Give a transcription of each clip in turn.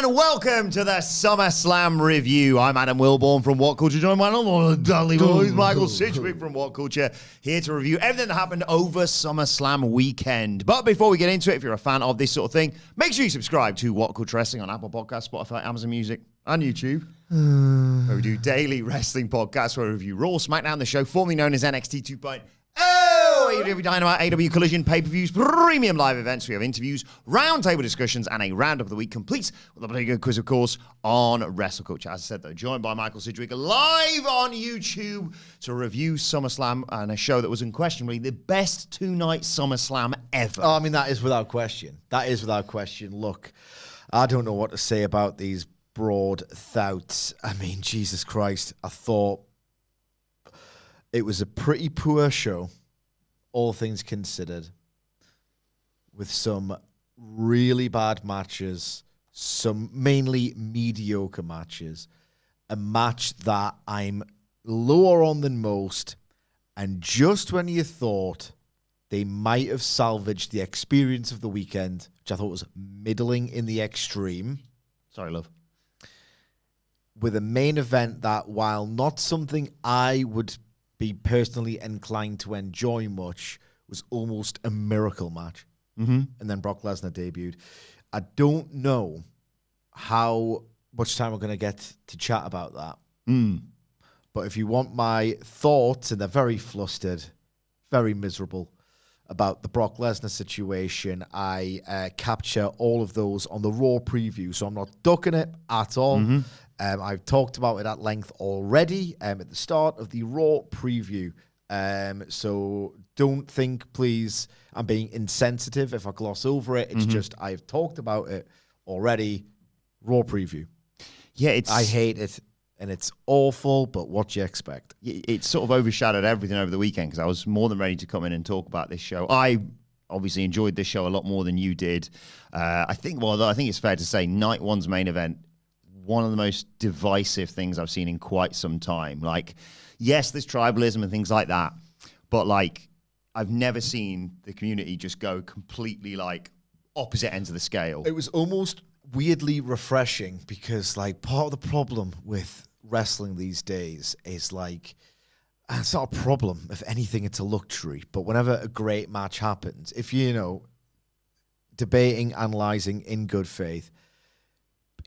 and welcome to the SummerSlam review. I'm Adam Wilborn from WhatCulture, joined by another Dudley Boys, Michael Sidgwick from WhatCulture, here to review everything that happened over SummerSlam weekend. But before we get into it, if you're a fan of this sort of thing, make sure you subscribe to WhatCulture Wrestling on Apple Podcasts, Spotify, Amazon Music, and YouTube. Where we do daily wrestling podcasts where we review Raw, SmackDown, the show formerly known as NXT 2.0. AEW Dynamite, AEW Collision, pay-per-views, premium live events. We have interviews, roundtable discussions, and a roundup of the week, complete with a pretty good quiz, of course, on WrestleCulture. As I said, though, joined by Michael Sidgwick, live on YouTube to review SummerSlam and a show that was unquestionably the best two-night SummerSlam ever. Oh, I mean, that is without question. That is without question. Look, I don't know what to say about these broad thoughts. I mean, Jesus Christ, I thought it was a pretty poor show, all things considered, with some really bad matches, some mainly mediocre matches, a match that I'm lower on than most, and just when you thought they might have salvaged the experience of the weekend, which I thought was middling in the extreme. Sorry, love. With a main event that, while not something I would be personally inclined to enjoy much, was almost a miracle match. And then Brock Lesnar debuted. I don't know how much time we're going to get to chat about that. But if you want my thoughts, and they're very flustered, very miserable about the Brock Lesnar situation, I capture all of those on the Raw preview, so I'm not ducking it at all. I've talked about it at length already at the start of the Raw preview. So don't think, please, I'm being insensitive if I gloss over it. It's just I've talked about it already. Raw preview. Yeah, I hate it, and it's awful, but what do you expect? It sort of overshadowed everything over the weekend because I was more than ready to come in and talk about this show. I obviously enjoyed this show a lot more than you did. I think it's fair to say night one's main event, one of the most divisive things I've seen in quite some time. Like, yes, there's tribalism and things like that, but like, I've never seen the community just go completely like opposite ends of the scale. It was almost weirdly refreshing because like part of the problem with wrestling these days is like, it's not a problem. If anything, it's a luxury. But whenever a great match happens, if debating, analyzing in good faith,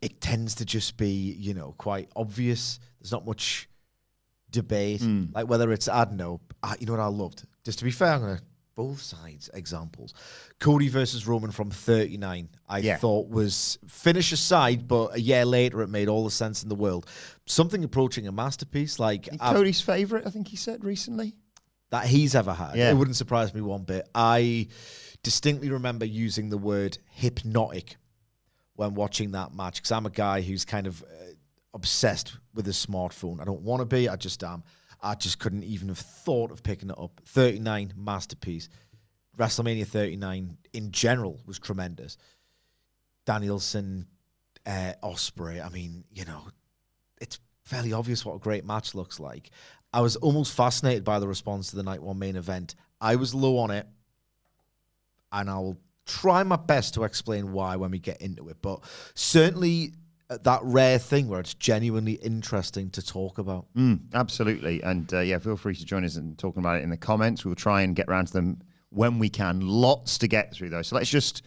it tends to just be, quite obvious. There's not much debate. Like whether it's, I don't know, you know what I loved? Just to be fair, I'm going to both sides examples. Cody versus Roman from 39, I thought was finish aside, but a year later it made all the sense in the world. Something approaching a masterpiece. Like Cody's favorite, I think he said recently. That he's ever had. Yeah. It wouldn't surprise me one bit. I distinctly remember using the word hypnotic when watching that match, because I'm a guy who's kind of obsessed with his smartphone. I don't want to be, I just am. I just couldn't even have thought of picking it up. 39, masterpiece. WrestleMania 39 in general was tremendous. Danielson, Ospreay, I mean, it's fairly obvious what a great match looks like. I was almost fascinated by the response to the night one main event. I was low on it, and I'll try my best to explain why when we get into it, but certainly that rare thing where it's genuinely interesting to talk about. Absolutely. And feel free to join us in talking about it in the comments. We'll try and get around to them when we can. Lots to get through, though. So let's just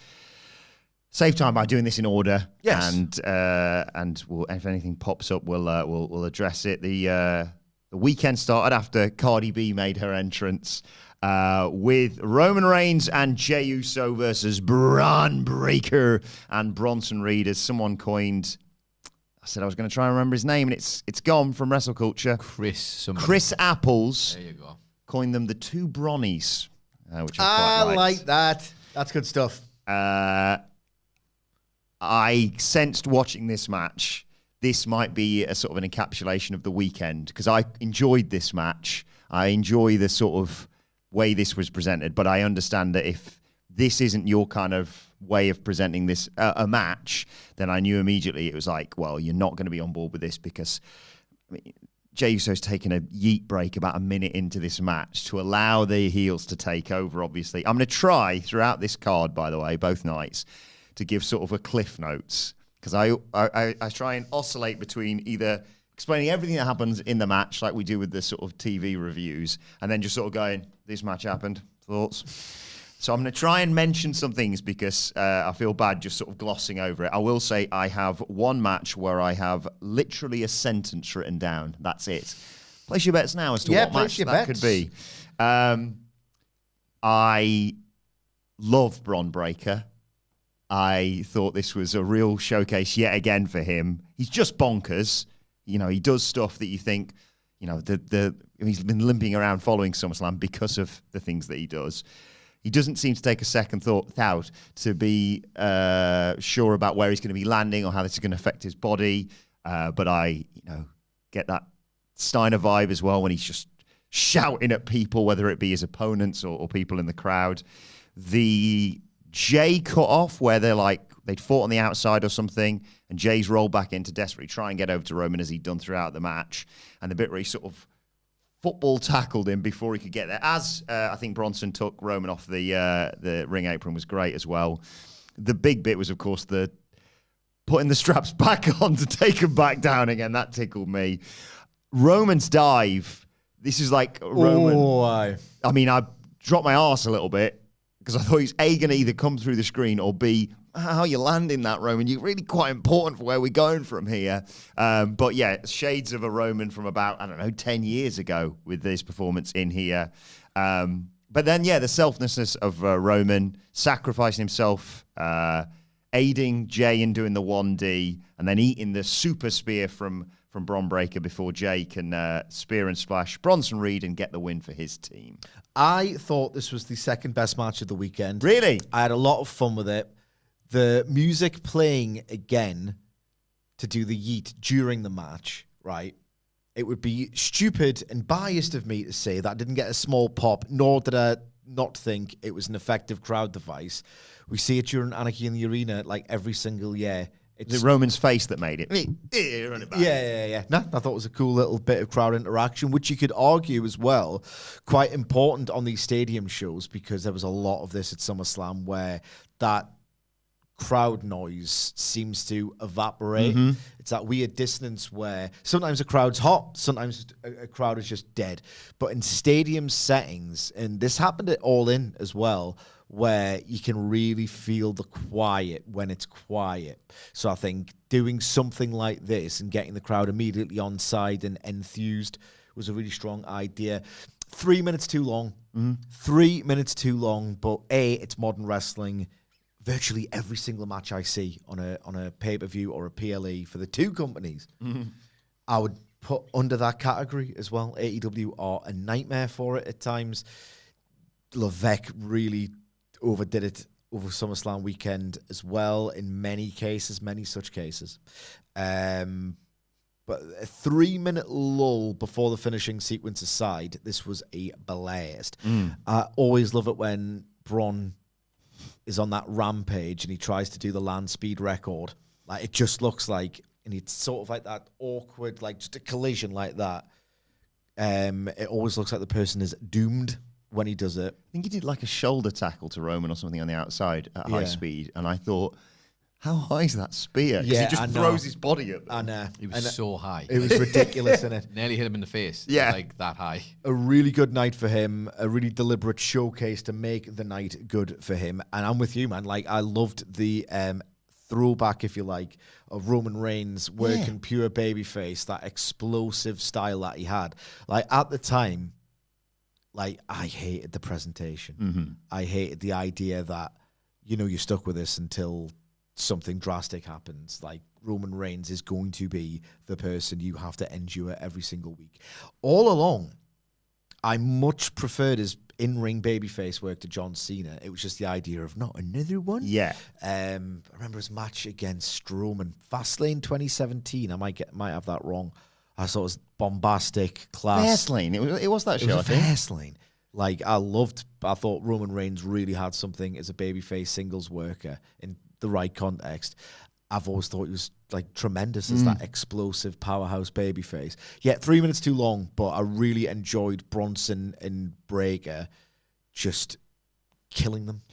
save time by doing this in order. Yes. And we'll, if anything pops up, we'll address it. The weekend started after Cardi B made her entrance with Roman Reigns and Jey Uso versus Bron Breakker and Bronson Reed, as someone coined. I said I was going to try and remember his name, and it's gone from WrestleCulture. Chris Apples. There you go. Coined them the two Bronnies, which I quite like that. That's good stuff. I sensed watching this match, this might be a sort of an encapsulation of the weekend, because I enjoyed this match. I enjoy the sort of way this was presented, but I understand that if this isn't your kind of way of presenting this a match, then I knew immediately it was like, well, you're not going to be on board with this, because Jey Uso's taken a yeet break about a minute into this match to allow the heels to take over, obviously. I'm going to try throughout this card, by the way, both nights, to give sort of a cliff notes because I try and oscillate between either explaining everything that happens in the match, like we do with the sort of TV reviews, and then just sort of going, this match happened, thoughts? So I'm going to try and mention some things because I feel bad just sort of glossing over it. I will say I have one match where I have literally a sentence written down. That's it. Place your bets now as to what match that could be. I love Bron Breakker. I thought this was a real showcase yet again for him. He's just bonkers. He does stuff that you think, he's been limping around following SummerSlam because of the things that he does. He doesn't seem to take a second thought to be sure about where he's going to be landing or how this is going to affect his body. But I, get that Steiner vibe as well when he's just shouting at people, whether it be his opponents or people in the crowd. The Jay cut-off where they'd fought on the outside or something, and Jay's rolled back in to desperately try and get over to Roman as he'd done throughout the match. And the bit where he sort of football tackled him before he could get there. As I think Bronson took Roman off the ring apron was great as well. The big bit was, of course, the putting the straps back on to take him back down again. That tickled me. Roman's dive. This is like Roman. I mean, I dropped my arse a little bit because I thought he's A, going to either come through the screen, or B, how you landing that, Roman. You're really quite important for where we're going from here. But yeah, shades of a Roman from about, 10 years ago with this performance in here. But then, the selflessness of Roman, sacrificing himself, aiding Jay in doing the 1D, and then eating the super spear from Bron Breakker before Jay can spear and splash Bronson Reed and get the win for his team. I thought this was the second best match of the weekend. Really? I had a lot of fun with it. The music playing again to do the yeet during the match, right? It would be stupid and biased of me to say that I didn't get a small pop, nor did I not think it was an effective crowd device. We see it during Anarchy in the Arena every single year. It's Roman's face that made it. Yeah. No, I thought it was a cool little bit of crowd interaction, which you could argue as well, quite important on these stadium shows, because there was a lot of this at SummerSlam where that crowd noise seems to evaporate. Mm-hmm. It's that weird dissonance where sometimes a crowd's hot, sometimes a crowd is just dead. But in stadium settings, and this happened at All In as well, where you can really feel the quiet when it's quiet. So I think doing something like this and getting the crowd immediately on side and enthused was a really strong idea. 3 minutes too long. Mm-hmm. 3 minutes too long, but it's modern wrestling. Virtually every single match I see on a pay-per-view or a PLE for the two companies, I would put under that category as well. AEW are a nightmare for it at times. Levesque really overdid it over SummerSlam weekend as well in many such cases. But a 3-minute lull before the finishing sequence aside, this was a blast. I always love it when Bron is on that rampage and he tries to do the land speed record. It just looks like, and it's sort of like that awkward, just a collision like that. It always looks like the person is doomed when he does it. I think he did a shoulder tackle to Roman or something on the outside at high speed, and I thought, how high is that spear? Because he just throws his body at them. I know. It was so high. It was ridiculous, isn't it? Nearly hit him in the face. Yeah. That high. A really good night for him. A really deliberate showcase to make the night good for him. And I'm with you, man. I loved the throwback, if you like, of Roman Reigns working pure babyface, that explosive style that he had. At the time, I hated the presentation. Mm-hmm. I hated the idea that, you're stuck with this until something drastic happens. Roman Reigns is going to be the person you have to endure every single week. All along, I much preferred his in-ring babyface work to John Cena. It was just the idea of not another one. Yeah. I remember his match against Strowman, Fastlane 2017. I might have that wrong. I thought it was bombastic, class. Fastlane. It was that show, I think. Fastlane. I thought Roman Reigns really had something as a babyface singles worker in the right context. I've always thought he was tremendous as that explosive powerhouse babyface. Yeah, 3 minutes too long, but I really enjoyed Bronson and Breakker just killing them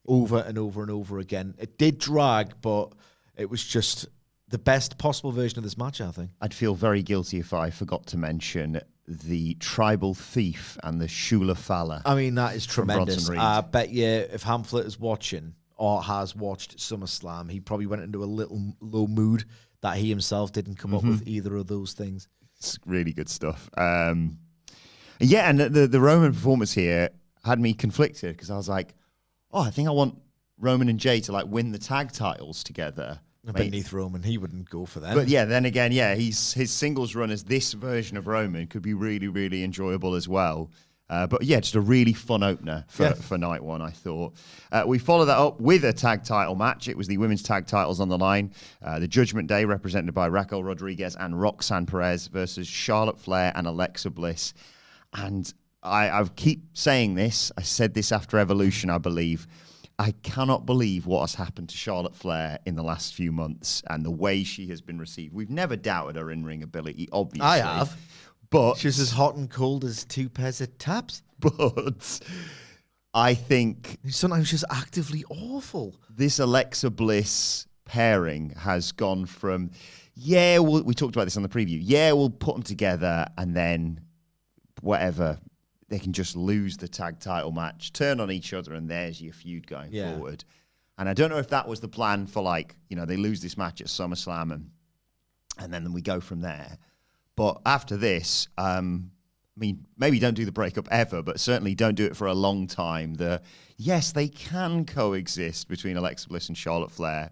over and over and over again. It did drag, but it was just the best possible version of this match, I think. I'd feel very guilty if I forgot to mention the Tribal Thief and the Shula Fala. I mean, that is tremendous. Bronson Reed. I bet you if Hamflet is watching or has watched SummerSlam, he probably went into a little low mood that he himself didn't come up with either of those things. It's really good stuff. And the Roman performance here had me conflicted because I was like, I think I want Roman and Jade to like win the tag titles together. Beneath Roman, he wouldn't go for that. But yeah, then again, his singles run as this version of Roman could be really, really enjoyable as well. But yeah, just a really fun opener for night one, I thought. We follow that up with a tag title match. It was the women's tag titles on the line. The Judgment Day, represented by Raquel Rodriguez and Roxanne Perez, versus Charlotte Flair and Alexa Bliss. And I keep saying this. I said this after Evolution, I believe. I cannot believe what has happened to Charlotte Flair in the last few months and the way she has been received. We've never doubted her in-ring ability, obviously. I have. But she's as hot and cold as two pairs of taps. But I think sometimes she's actively awful. This Alexa Bliss pairing has gone from, we talked about this on the preview. We'll put them together and then whatever. They can just lose the tag title match, turn on each other, and there's your feud going forward. And I don't know if that was the plan for, they lose this match at SummerSlam and then we go from there. But after this, maybe don't do the breakup ever, but certainly don't do it for a long time. Yes, they can coexist between Alexa Bliss and Charlotte Flair.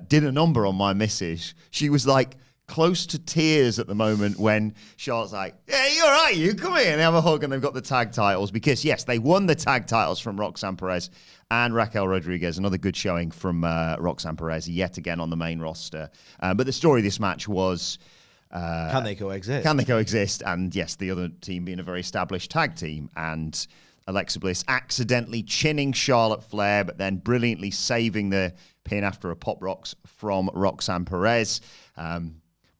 Did a number on my missus. She was like, close to tears at the moment when Charlotte's like, yeah, you're right, you come here, and they have a hug and they've got the tag titles because, yes, they won the tag titles from Roxanne Perez and Raquel Rodriguez. Another good showing from Roxanne Perez yet again on the main roster. But the story of this match was... can they coexist? Can they coexist? And yes, the other team being a very established tag team, and Alexa Bliss accidentally chinning Charlotte Flair, but then brilliantly saving the pin after a pop rocks from Roxanne Perez.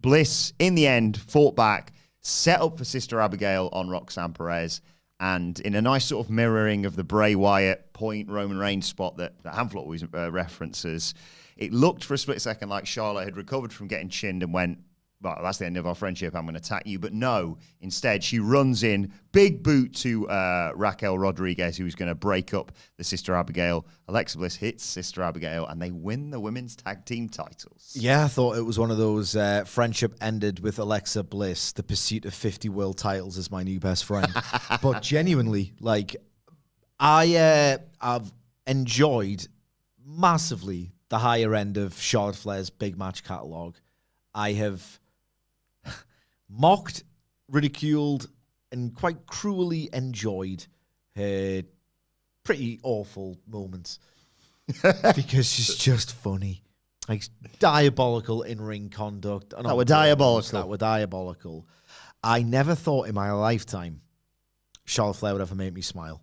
Bliss, in the end, fought back, set up for Sister Abigail on Roxanne Perez, and in a nice sort of mirroring of the Bray Wyatt point Roman Reigns spot that Hamflet always references, it looked for a split second like Charlotte had recovered from getting chinned and went, well, that's the end of our friendship, I'm going to attack you. But no, instead, she runs in, big boot to Raquel Rodriguez, who's going to break up the Sister Abigail. Alexa Bliss hits Sister Abigail, and they win the women's tag team titles. Yeah, I thought it was one of those friendship ended with Alexa Bliss, the pursuit of 50 world titles is my new best friend. But genuinely, I've enjoyed massively the higher end of Charlotte Flair's big match catalogue. I have mocked, ridiculed, and quite cruelly enjoyed her pretty awful moments because she's just funny. Diabolical in-ring conduct. That were diabolical. I never thought in my lifetime Charlotte Flair would ever make me smile.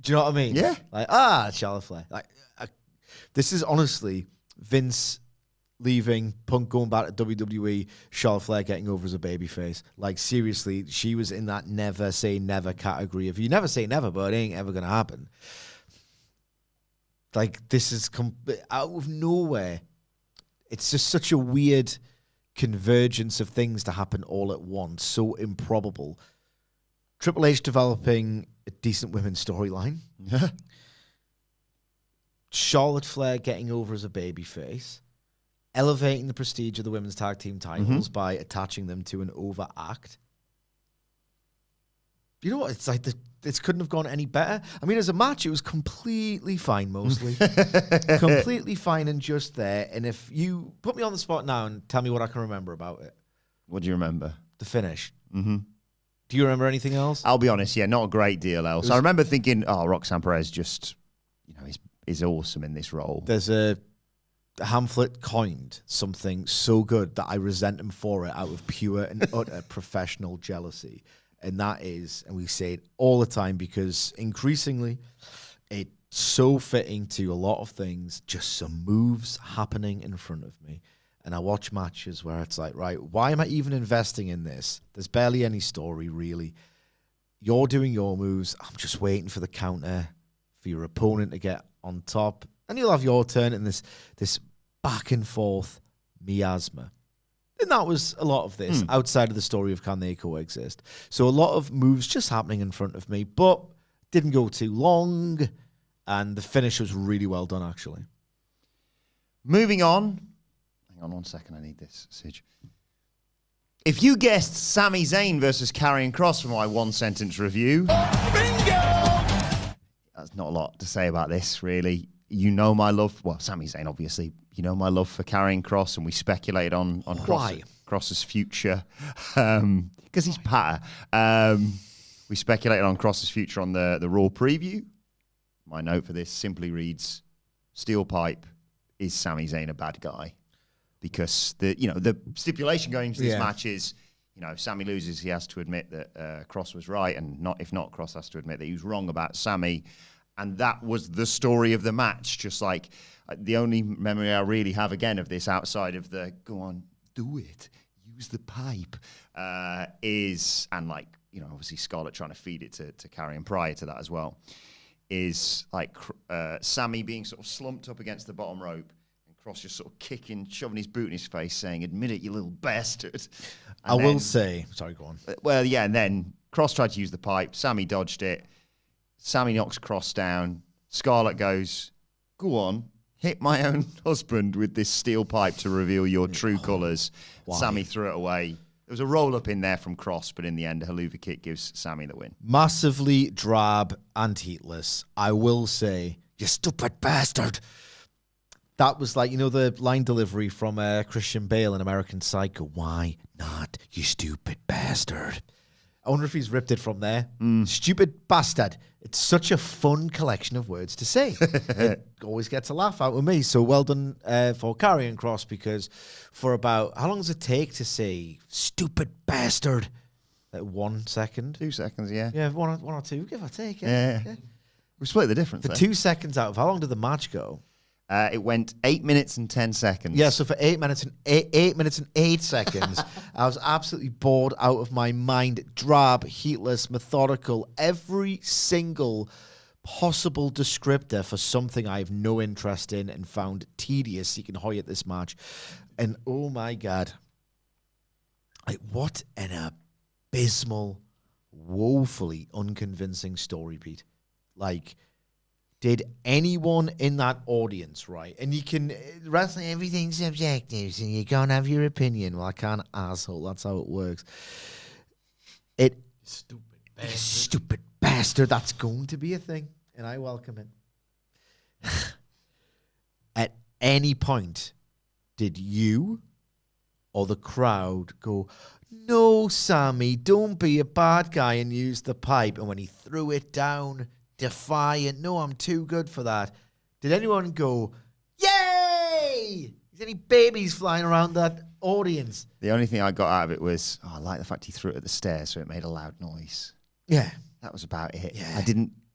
Do you know what I mean? Yeah. Charlotte Flair. This is honestly Vince leaving, Punk going back to WWE, Charlotte Flair getting over as a babyface. Seriously, she was in that never say never category. If you never say never, but it ain't ever going to happen. This is out of nowhere. It's just such a weird convergence of things to happen all at once. So improbable. Triple H developing a decent women's storyline. Charlotte Flair getting over as a babyface. Elevating the prestige of the women's tag team titles by attaching them to an overact. You know what? It's this couldn't have gone any better. I mean, as a match, it was completely fine, mostly. Completely fine and just there. And if you put me on the spot now and tell me what I can remember about it. What do you remember? The finish. Mm-hmm. Do you remember anything else? I'll be honest, not a great deal else. I remember thinking, Roxanne Perez just, is awesome in this role. There's Hamflet coined something so good that I resent him for it out of pure and utter professional jealousy. And that is, and we say it all the time because increasingly it's so fitting to a lot of things, just some moves happening in front of me. And I watch matches where it's like, right, why am I even investing in this? There's barely any story, really. You're doing your moves. I'm just waiting for the counter for your opponent to get on top. And you'll have your turn in this back and forth miasma. And that was a lot of this, outside of the story of can they coexist. So a lot of moves just happening in front of me, but didn't go too long, and the finish was really well done, actually. Moving on. Hang on 1 second, I need this, Sige. If you guessed Sami Zayn versus Karrion Kross for my one-sentence review... Bingo! That's not a lot to say about this, really. You know my love... Well, Sami Zayn, obviously. You know my love for Karrion Kross, and we speculated on Kross's future. Because he's patter. We speculated on Kross's future on the Raw preview. My note for this simply reads, Steel Pipe, is Sami Zayn a bad guy? Because the stipulation going into this match is, if Sami loses, he has to admit that Kross was right, and if not, Kross has to admit that he was wrong about Sami. And that was the story of the match. Just like the only memory I really have again of this outside of the go on, do it, use the pipe, is, and like, obviously Scarlett trying to feed it to Karrion prior to that as well, is like Sami being sort of slumped up against the bottom rope, and Kross just sort of kicking, shoving his boot in his face, saying, admit it, you little bastard. I will say, sorry, go on. Well, yeah, and then Kross tried to use the pipe, Sami dodged it, Sami knocks Kross down, Scarlett goes, go on, hit my own husband with this steel pipe to reveal your true colours. Sami threw it away. There was a roll-up in there from Kross, but in the end, a haluva kick gives Sami the win. Massively drab and heatless. I will say, you stupid bastard. That was like, the line delivery from Christian Bale in American Psycho. Why not, you stupid bastard? I wonder if he's ripped it from there. Stupid bastard. It's such a fun collection of words to say. It always gets a laugh out with me. So well done for Karrion Kross, because for about, how long does it take to say stupid bastard? 1 second? 2 seconds, yeah. Yeah, one or two, give or take. Yeah. We split the difference. For 2 seconds out of, how long did the match go? It went 8 minutes and 10 seconds. Yeah, so for 8 minutes and 8 seconds, I was absolutely bored out of my mind. Drab, heatless, methodical, every single possible descriptor for something I have no interest in and found tedious. You can hoy at this match. And oh my God, what an abysmal, woefully unconvincing story, Pete. Did anyone in that audience, right? And you can, wrestling, everything's subjective, and you can't have your opinion. Well, I can't, asshole. That's how it works. Stupid bastard. That's going to be a thing, and I welcome it. At any point, did you or the crowd go, no, Sami, don't be a bad guy and use the pipe? And when he threw it down, defiant, no, I'm too good for that. Did anyone go, yay? Is any babies flying around that audience? The only thing I got out of it was, I like the fact he threw it at the stairs so it made a loud noise. Yeah. That was about it. Yeah.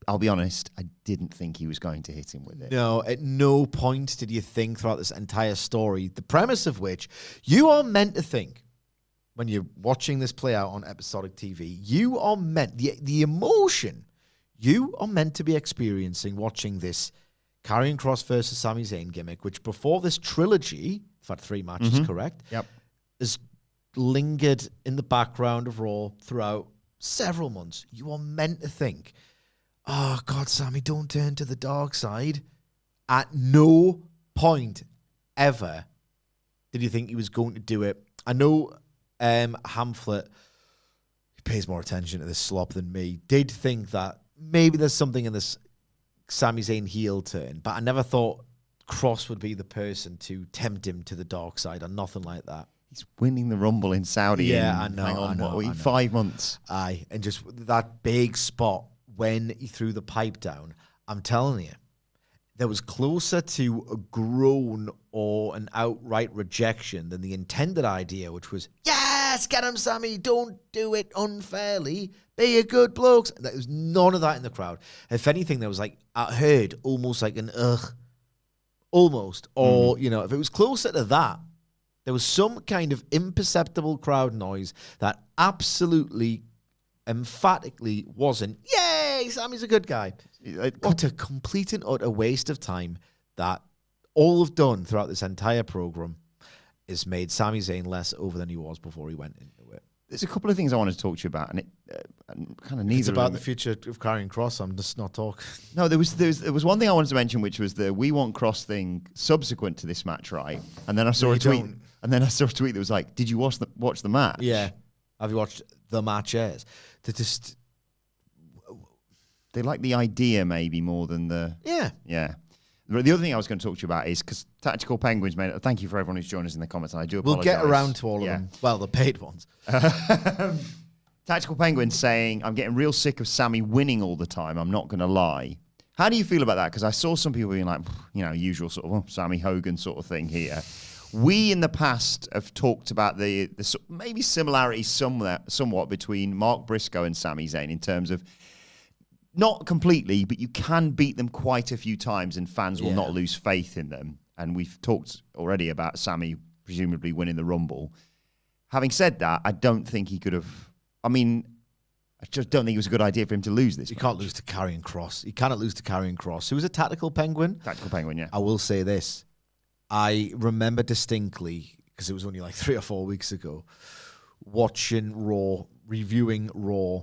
I'll be honest, I didn't think he was going to hit him with it. No, at no point did you think throughout this entire story, the premise of which you are meant to think when you're watching this play out on episodic TV, you are meant, the emotion you are meant to be experiencing watching this Karrion Kross versus Sami Zayn gimmick, which before this trilogy, I've had 3 matches, correct? Yep. Has lingered in the background of Raw throughout several months. You are meant to think, oh, God, Sami, don't turn to the dark side. At no point ever did you think he was going to do it. I know Hamflet, who pays more attention to this slop than me, did think that maybe there's something in this Sami Zayn heel turn, but I never thought Kross would be the person to tempt him to the dark side or nothing like that. He's winning the Rumble in Saudi. Yeah, I know. I know. 5 months. Aye, and just that big spot when he threw the pipe down, I'm telling you, there was closer to a groan or an outright rejection than the intended idea, which was, yes, get him, Sami, don't do it unfairly, be a good bloke. There was none of that in the crowd. If anything, there was I heard almost like an ugh, almost. Or, if it was closer to that, there was some kind of imperceptible crowd noise that absolutely, emphatically wasn't, yay, Sami's a good guy. What a complete and utter waste of time that all have done throughout this entire program. has made Sami Zayn less over than he was before he went into it. There's a couple of things I wanted to talk to you about, and it kind of neither. It's about the future of Karrion Kross. I'm just not talking. No, there was one thing I wanted to mention, which was the "We Want Kross" thing subsequent to this match, right? And then I saw a tweet, that was like, "Did you watch the match?" Yeah, have you watched the matches? They like the idea maybe more than the yeah. The other thing I was going to talk to you about is because Tactical Penguins made it. Thank you for everyone who's joined us in the comments, and I do apologize. We'll get around to all of them. Well, the paid ones. Tactical Penguins saying, I'm getting real sick of Sami winning all the time. I'm not going to lie. How do you feel about that? Because I saw some people being like, usual sort of Sami Hogan sort of thing here. We in the past have talked about the maybe similarities somewhat between Mark Briscoe and Sami Zayn in terms of not completely, but you can beat them quite a few times and fans will not lose faith in them. And we've talked already about Sami presumably winning the Rumble. Having said that, I don't think he could have... I just don't think it was a good idea for him to lose this. You can't lose to Karrion Kross. You cannot lose to Karrion Kross, who was a Tactical Penguin. Tactical Penguin, yeah. I will say this. I remember distinctly, because it was only like 3 or 4 weeks ago, watching Raw, reviewing Raw,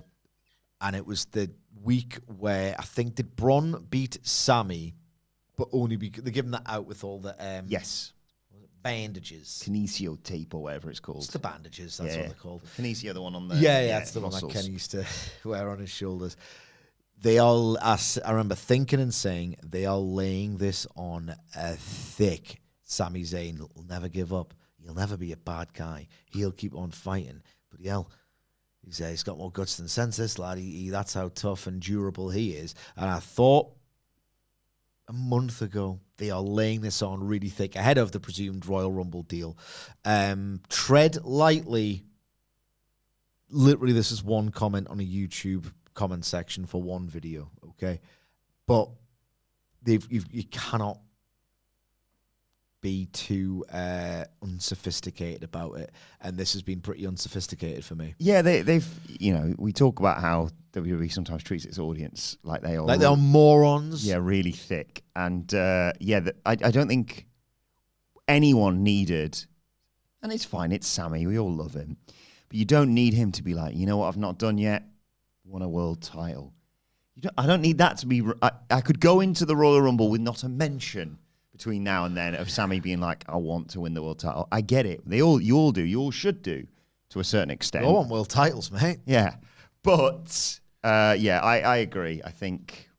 and it was the week where I think did Bron beat Sami, but only because they give him that out with all the bandages, kinesio tape or whatever it's called. It's the bandages. That's what they're called. Kinesio, the one on the that's the muscles. One that Ken used to wear on his shoulders. They all, I remember thinking and saying, they are laying this on thick. Sami Zayn will never give up. He'll never be a bad guy. He'll keep on fighting. But he's got more guts than sense, this lad. That's how tough and durable he is. And I thought a month ago, they are laying this on really thick ahead of the presumed Royal Rumble deal. Tread lightly. Literally, this is one comment on a YouTube comment section for one video, okay? But you cannot be too unsophisticated about it, and this has been pretty unsophisticated for me. Yeah, they've we talk about how WWE sometimes treats its audience like they are morons. Yeah, really thick, and I don't think anyone needed, and it's fine. It's Sami, we all love him, but you don't need him to be like, you know what, I've not done yet, won a world title. I don't need that to be. I could go into the Royal Rumble with not a mention between now and then of Sami being like, I want to win the world title. I get it. You all do. You all should do to a certain extent. I want world titles, mate. Yeah. But, I agree. I think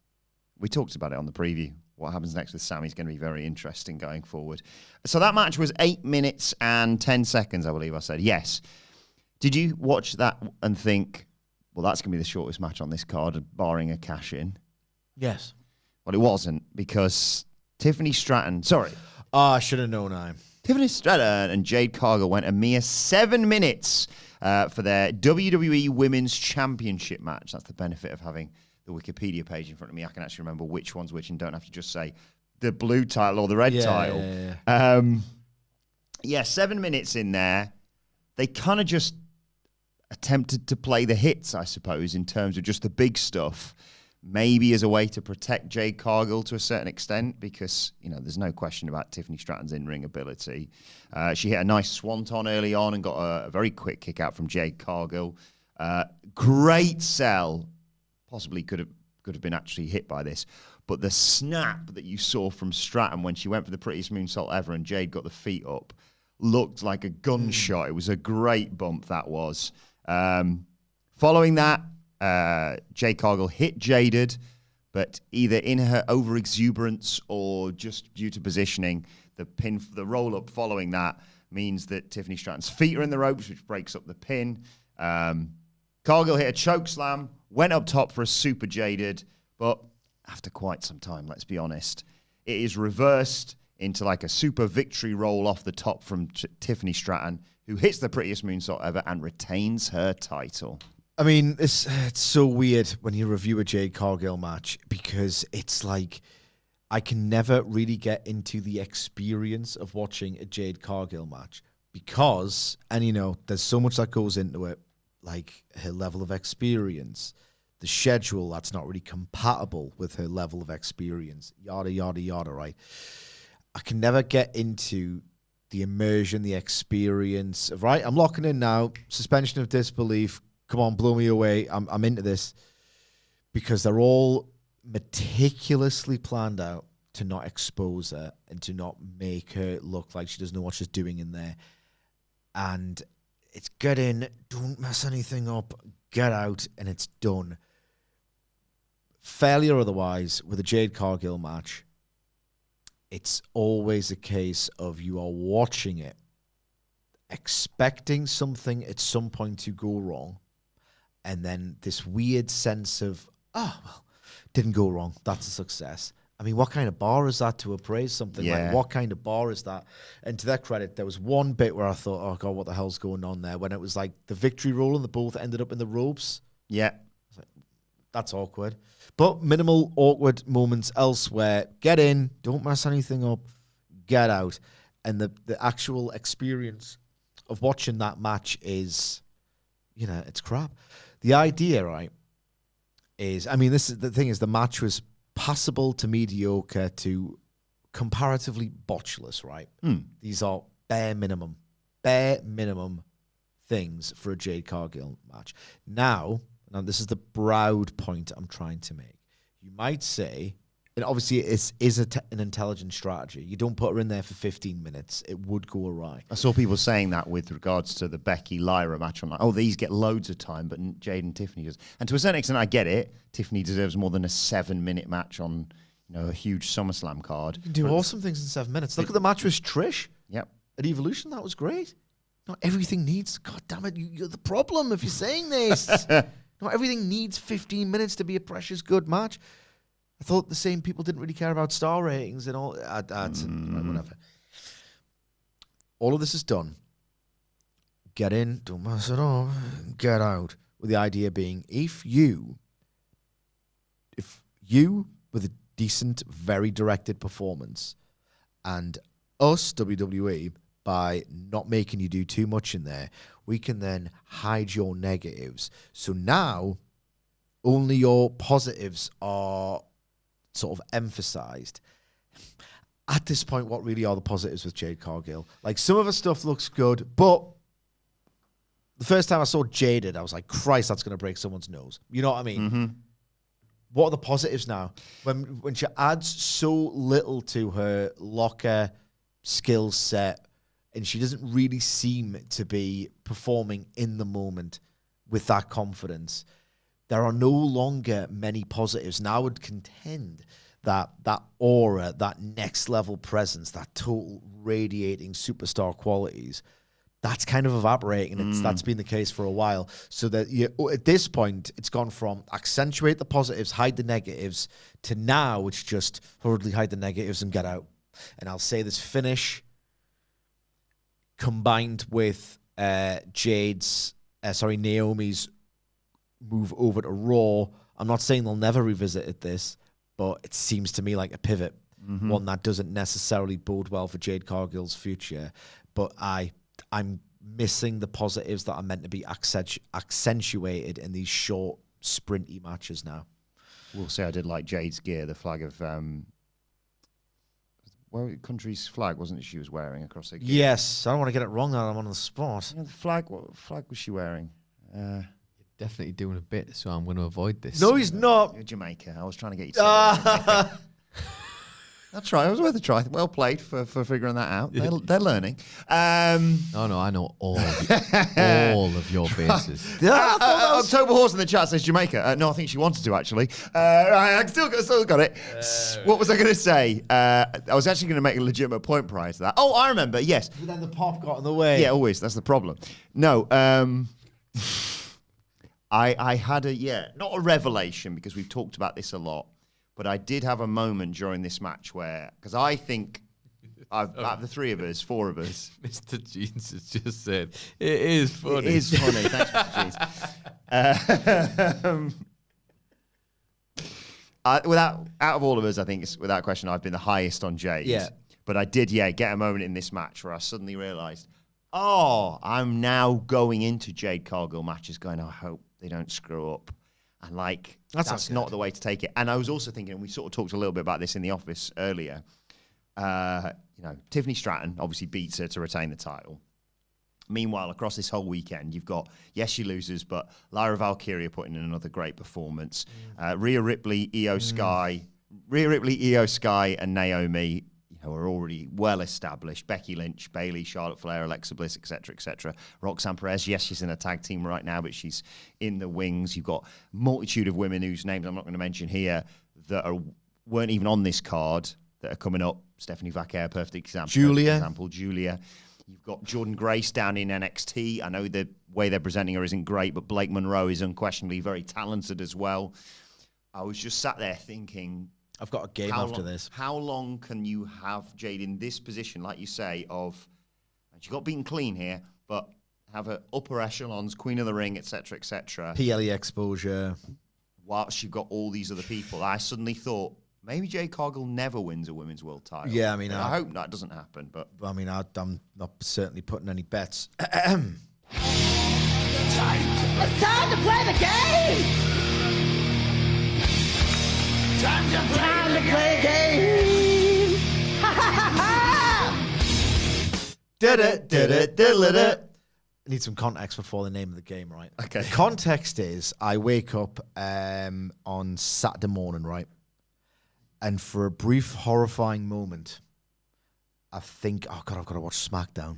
we talked about it on the preview. What happens next with Sami is going to be very interesting going forward. So that match was 8 minutes and 10 seconds, I believe I said. Yes. Did you watch that and think, well, that's going to be the shortest match on this card, barring a cash-in? Yes. Well, it wasn't, because Tiffany Stratton, I should have known. Tiffany Stratton and Jade Cargill went a mere 7 minutes for their WWE Women's Championship match. That's the benefit of having the Wikipedia page in front of me. I can actually remember which one's which and don't have to just say the blue title or the red title. Yeah. 7 minutes in there. They kind of just attempted to play the hits, I suppose, in terms of just the big stuff. Maybe as a way to protect Jade Cargill to a certain extent, because, there's no question about Tiffany Stratton's in-ring ability. She hit a nice swanton early on and got a very quick kick out from Jade Cargill. Great sell. Possibly could have been actually hit by this. But the snap that you saw from Stratton when she went for the prettiest moonsault ever and Jade got the feet up looked like a gunshot. It was a great bump, that was. Following that, Jade Cargill hit Jaded, but either in her over-exuberance or just due to positioning, the roll-up following that means that Tiffany Stratton's feet are in the ropes, which breaks up the pin. Cargill hit a choke slam, went up top for a super Jaded, but after quite some time, let's be honest, it is reversed into like a super victory roll off the top from Tiffany Stratton, who hits the prettiest moonsault ever and retains her title. I mean, it's so weird when you review a Jade Cargill match, because it's like I can never really get into the experience of watching a Jade Cargill match because, and there's so much that goes into it, like her level of experience, the schedule that's not really compatible with her level of experience, yada, yada, yada, right? I can never get into the immersion, the experience of, right, I'm locking in now, suspension of disbelief, come on, blow me away, I'm into this, because they're all meticulously planned out to not expose her and to not make her look like she doesn't know what she's doing in there. And it's get in, don't mess anything up, get out, and it's done. Failure otherwise, with a Jade Cargill match, it's always a case of you are watching it, expecting something at some point to go wrong, and then this weird sense of, oh, well, didn't go wrong, that's a success. I mean, what kind of bar is that to appraise something? Yeah. Like, what kind of bar is that? And to their credit, there was one bit where I thought, oh, God, what the hell's going on there? When it was like the victory roll and they both ended up in the ropes. Yeah. Like, that's awkward. But minimal awkward moments elsewhere. Get in, don't mess anything up, get out. And the actual experience of watching that match is, you know, it's crap. The idea, right, is, I mean, this is the thing is the match was passable to mediocre to comparatively botchless, right? These are bare minimum things for a Jade Cargill match. Now this is the Broad point I'm trying to make. You might say, and obviously it is an intelligent strategy. You don't put her in there for 15 minutes. It would go awry. I saw people saying that with regards to the Becky Lyra match on, like, oh, these get loads of time, but Jade and Tiffany does. And to a certain extent, I get it. Tiffany deserves more than a 7-minute match on, you know, a huge SummerSlam card. You can do awesome things in 7 minutes. Look at the match with Trish. Yep. At Evolution, that was great. Not everything needs, God damn it, you're the problem if you're saying this. Not everything needs 15 minutes to be a precious good match. I thought the same people didn't really care about star ratings and all. Whatever. All of this is done. Get in, don't mess it up, get out. With the idea being, if you, with a decent, very directed performance, and us, WWE, by not making you do too much in there, we can then hide your negatives. So now, only your positives are sort of emphasized. At this point, what really are the positives with Jade Cargill? Like, some of her stuff looks good, but the first time I saw Jaded, I was like, Christ, that's going to break someone's nose. You know what I mean? Mm-hmm. What are the positives now? When she adds so little to her locker skill set, and she doesn't really seem to be performing in the moment with that confidence, there are no longer many positives. And I would contend that that aura, that next level presence, that total radiating superstar qualities, that's kind of evaporating. And that's been the case for a while. So that at this point, it's gone from accentuate the positives, hide the negatives, to now it's just hurriedly hide the negatives and get out. And I'll say this finish combined with Naomi's move over to Raw. I'm not saying they'll never revisit this, but it seems to me like a pivot, one that doesn't necessarily bode well for Jade Cargill's future. But I'm missing the positives that are meant to be accentuated in these short, sprinty matches now. We'll say I did like Jade's gear, the flag of country's flag, wasn't it? She was wearing across her gear. Yes, I don't want to get it wrong now. I'm on the spot. The flag. What flag was she wearing? You're definitely doing a bit, so I'm going to avoid this. No, he's not. Jamaica. I was trying to get you to say That's right. It was worth a try. Well played for figuring that out. They're learning. No, I know all of your faces. October Horse in the chat says Jamaica. No, I think she wanted to, actually. I still got it. What was I going to say? I was actually going to make a legitimate point prior to that. Oh, I remember. Yes. But then the pop got in the way. Yeah, always. That's the problem. No. I had not a revelation, because we've talked about this a lot, but I did have a moment during this match where, because I think, out of the three of us, four of us. Mr. Jeans has just said, it is funny. It is funny. Thanks, Mr. Jeans. Out of all of us, I think, without question, I've been the highest on Jade. Yeah. But I did, get a moment in this match where I suddenly realised, I'm now going into Jade Cargill matches going, I hope they don't screw up. And that's not the way to take it. And I was also thinking, and we sort of talked a little bit about this in the office earlier, Tiffany Stratton obviously beats her to retain the title. Meanwhile, across this whole weekend, you've got, yes, she loses, but Lyra Valkyria putting in another great performance. Rhea Ripley, Io Sky, and Naomi, are already well established. Becky Lynch, Bayley, Charlotte Flair, Alexa Bliss, etc., etc. Roxanne Perez, yes, she's in a tag team right now, but she's in the wings. You've got multitude of women whose names I'm not going to mention here that weren't even on this card that are coming up. Stephanie Vaquer, perfect example. Julia. You've got Jordan Grace down in NXT. I know the way they're presenting her isn't great, but Blake Monroe is unquestionably very talented as well. I was just sat there thinking, I've got a game after this. How long can you have Jade in this position, like you say, and she got beaten clean here, but have her upper echelons, Queen of the Ring, etc., etc. PLE exposure. Whilst you've got all these other people, I suddenly thought, maybe Jade Cargill never wins a women's world title. Yeah, I mean, I hope that doesn't happen. But I mean, I'm not certainly putting any bets. It's time to play the game! Time to play the game! Ha ha ha ha! I need some context before the name of the game, right? Okay. The context is I wake up on Saturday morning, right? And for a brief, horrifying moment, I think, oh, God, I've got to watch SmackDown.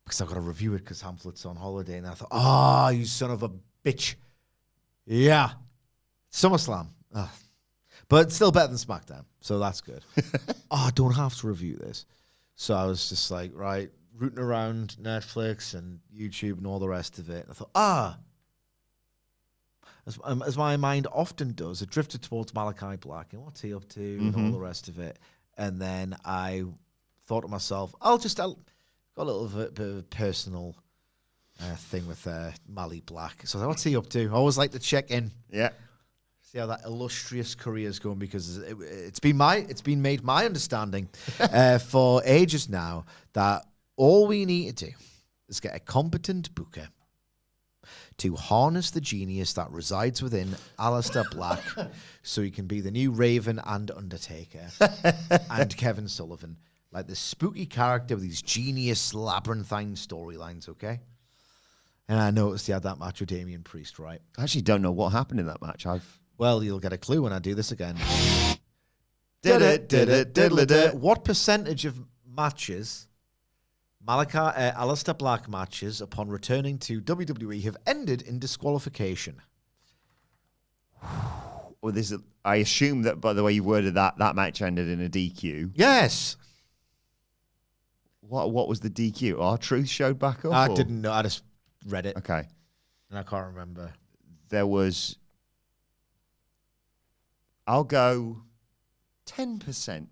Because I've got to review it because Hamlet's on holiday. And I thought, you son of a bitch. Yeah. SummerSlam. Oh. But still better than SmackDown. So that's good. I don't have to review this. So I was just like, right, rooting around Netflix and YouTube and all the rest of it. And I thought, as my mind often does, it drifted towards Malachi Black and what's he up to and all the rest of it. And then I thought to myself, I'll got a little bit of a personal thing with Mally Black. So I was like, what's he up to? I always like to check in. Yeah. See how that illustrious career is going, because it's been made my understanding for ages now that all we need to do is get a competent booker to harness the genius that resides within Aleister Black so he can be the new Raven and Undertaker and Kevin Sullivan. Like this spooky character with these genius labyrinthine storylines, okay? And I noticed he had that match with Damian Priest, right? I actually don't know what happened in that match. Well, you'll get a clue when I do this again. What What percentage of matches... Aleister Black matches upon returning to WWE have ended in disqualification? Well, I assume that by the way you worded that match ended in a DQ. Yes. What was the DQ? R-Truth showed back up? I didn't know. I just read it. Okay. And I can't remember. There was... I'll go 10%.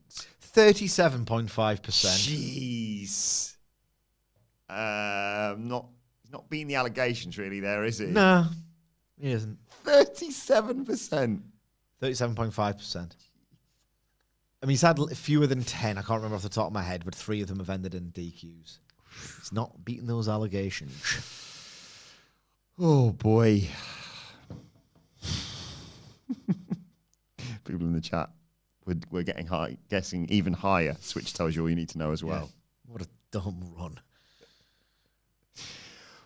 37.5%. Jeez. He's not beating the allegations really there, is he? No, he isn't. 37%. 37.5%. I mean, he's had fewer than 10. I can't remember off the top of my head, but 3 of them have ended in DQs. He's not beating those allegations. Oh, boy. People in the chat, we're guessing even higher. Switch tells you all you need to know as well. Yeah. What a dumb run.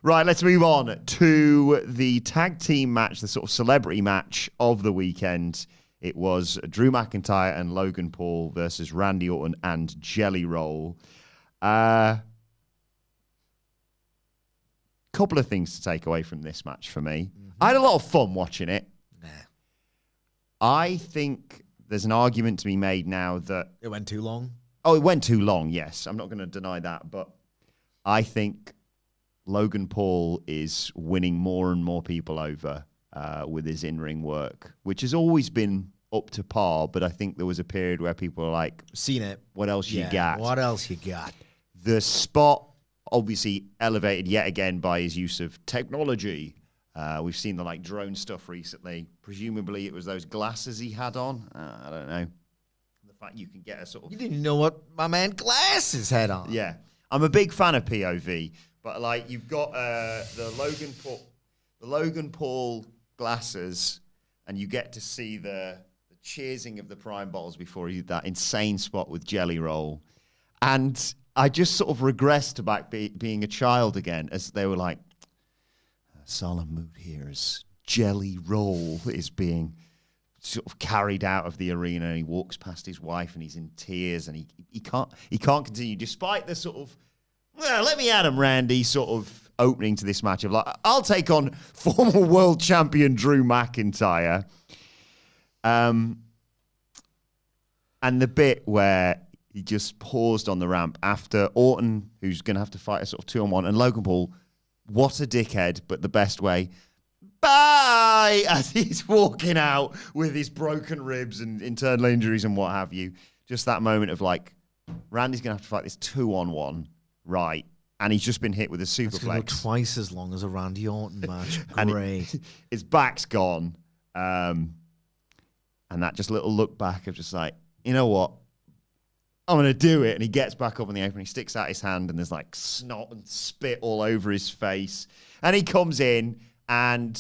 Right, let's move on to the tag team match, the sort of celebrity match of the weekend. It was Drew McIntyre and Logan Paul versus Randy Orton and Jelly Roll. Couple of things to take away from this match for me. I had a lot of fun watching it. Nah. I think there's an argument to be made now that... It went too long? Oh, it went too long, yes. I'm not going to deny that, but I think Logan Paul is winning more and more people over with his in-ring work, which has always been up to par, but I think there was a period where people were like... Seen it. What else you got? What else you got? The spot, obviously elevated yet again by his use of technology. We've seen the drone stuff recently. Presumably it was those glasses he had on. I don't know. The fact you can get a sort of... You didn't know what my man Glasses had on. Yeah. I'm a big fan of POV, but you've got the Logan Paul glasses, and you get to see the cheersing of the Prime bottles before he did that insane spot with Jelly Roll. And I just sort of regressed to back being a child again, as they were like, solemn mood here as Jelly Roll is being sort of carried out of the arena, and he walks past his wife and he's in tears, and he can't continue despite the sort of, well, let me at him, Randy, sort of opening to this match of like, I'll take on former world champion Drew McIntyre. And the bit where he just paused on the ramp after Orton, who's going to have to fight a sort of 2-on-1, and Logan Paul, what a dickhead, but the best way. Bye! As he's walking out with his broken ribs and internal injuries and what have you. Just that moment of like, Randy's going to have to fight this 2-on-1, right? And he's just been hit with a superplex. It's going to go twice as long as a Randy Orton match. Great. His back's gone. And that just little look back of just like, you know what? I'm going to do it. And he gets back up in the apron. He sticks out his hand and there's like snot and spit all over his face. And he comes in and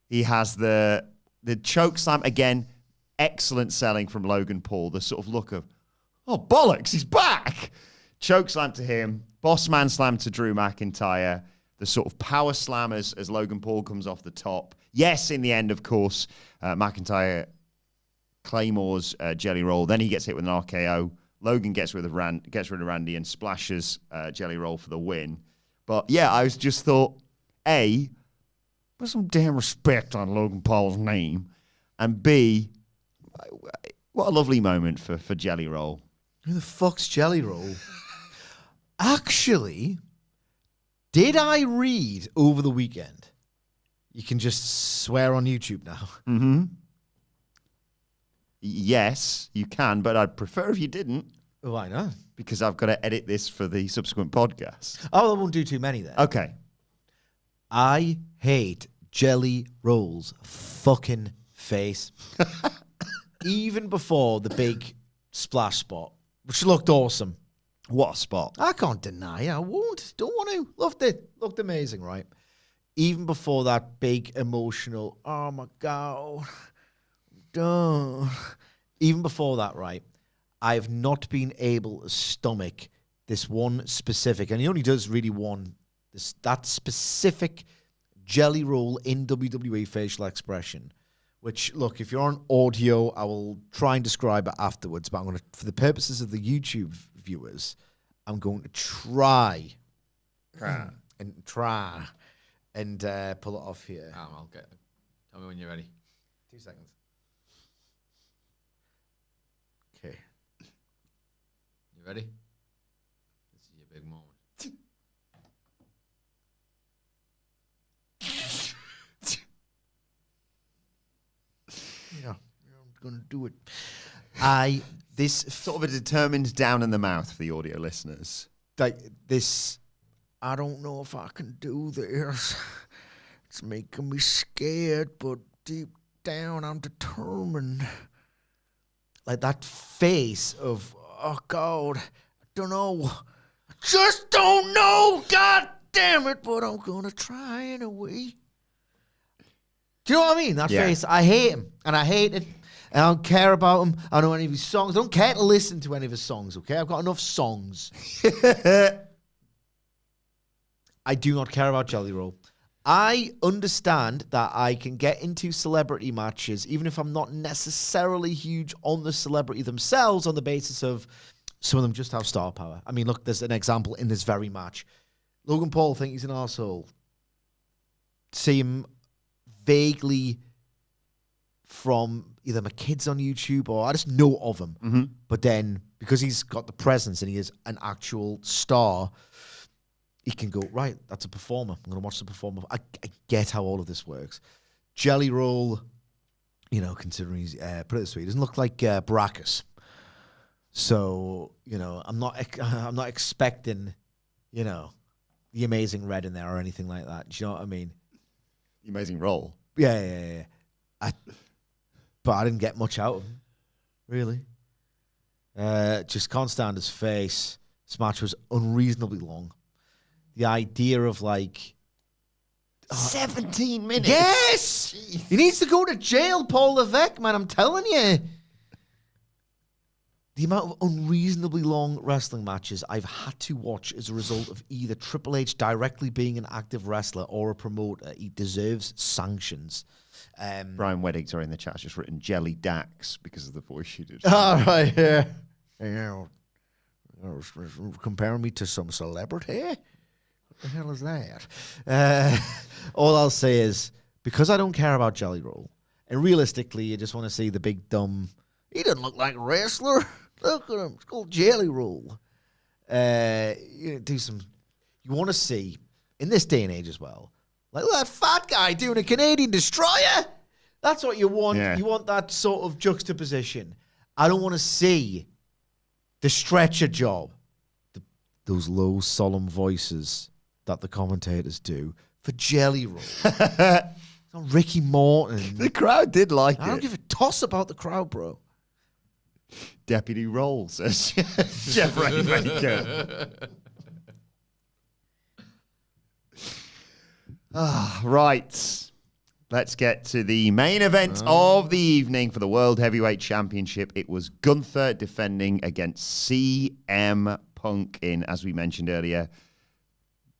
he has the choke slam. Again, excellent selling from Logan Paul. The sort of look of, oh, bollocks, he's back. Choke slam to him. Boss man slam to Drew McIntyre. The sort of power slam as Logan Paul comes off the top. Yes, in the end, of course, McIntyre claymores Jelly Roll. Then he gets hit with an RKO. Logan gets rid of Randy and splashes Jelly Roll for the win. But yeah, I just thought, A, put some damn respect on Logan Paul's name. And B, what a lovely moment for Jelly Roll. Who the fuck's Jelly Roll? Actually, did I read over the weekend? You can just swear on YouTube now. Mm-hmm. Yes, you can, but I'd prefer if you didn't. Why not? Because I've got to edit this for the subsequent podcast. Oh, I won't do too many then. Okay. I hate Jelly Roll's fucking face. Even before the big splash spot, which looked awesome. What a spot. I can't deny it. I won't. Don't want to. Loved it. Looked amazing, right? Even before that big emotional, oh my God. Duh. Even before that, right? I have not been able to stomach this one specific, and he only does really that specific Jelly Roll in WWE facial expression. Which, look, if you're on audio, I will try and describe it afterwards, but I'm going to, for the purposes of the YouTube viewers, I'm going to try and pull it off here. I'll get it. Tell me when you're ready. 2 seconds. Okay. You ready? This is your big moment. Yeah, I'm going to do it. This Sort of a determined down in the mouth for the audio listeners. like this. I don't know if I can do this. It's making me scared, but deep down, I'm determined. Like that face of, oh God, I don't know. I just don't know. God damn it, but I'm gonna try anyway. Do you know what I mean? That face, I hate him, and I hate it. And I don't care about him. I don't know any of his songs. I don't care to listen to any of his songs, okay? I've got enough songs. I do not care about Jelly Roll. I understand that I can get into celebrity matches, even if I'm not necessarily huge on the celebrity themselves, on the basis of some of them just have star power. I mean, look, there's an example in this very match. Logan Paul thinks he's an arsehole. See him vaguely from either my kids on YouTube or I just know of him. Mm-hmm. But then, because he's got the presence and he is an actual star, he can go, right, that's a performer. I'm going to watch the performer. I get how all of this works. Jelly Roll, you know, considering he's, put it this way, he doesn't look like Baracus. So, you know, I'm not expecting, you know, the Amazing Red in there or anything like that. Do you know what I mean? The Amazing Roll. Yeah. But I didn't get much out of him, really. Just can't stand his face. This match was unreasonably long. The idea of like 17 minutes. Yes! Jeez. He needs to go to jail, Paul Levesque, man. I'm telling you. the amount of unreasonably long wrestling matches I've had to watch as a result of either Triple H directly being an active wrestler or a promoter, he deserves sanctions. Brian Wedding's in the chat has just written Jelly Dax because of the voice she did. All right, yeah. Comparing me to some celebrity? What the hell is that? All I'll say is, because I don't care about Jelly Roll, and realistically, you just want to see the big dumb, he doesn't look like a wrestler. Look at him. It's called Jelly Roll. You want to see, in this day and age as well, like that fat guy doing a Canadian destroyer. That's what you want. Yeah. You want that sort of juxtaposition. I don't want to see the stretcher job. Those low, solemn voices that the commentators do for Jelly Roll. Not Ricky Morton. The crowd did like it. I don't give a toss about the crowd, bro. Deputy Roll, says Jeff Rainmaker. Right. Let's get to the main event of the evening for the World Heavyweight Championship. It was Gunther defending against CM Punk in, as we mentioned earlier,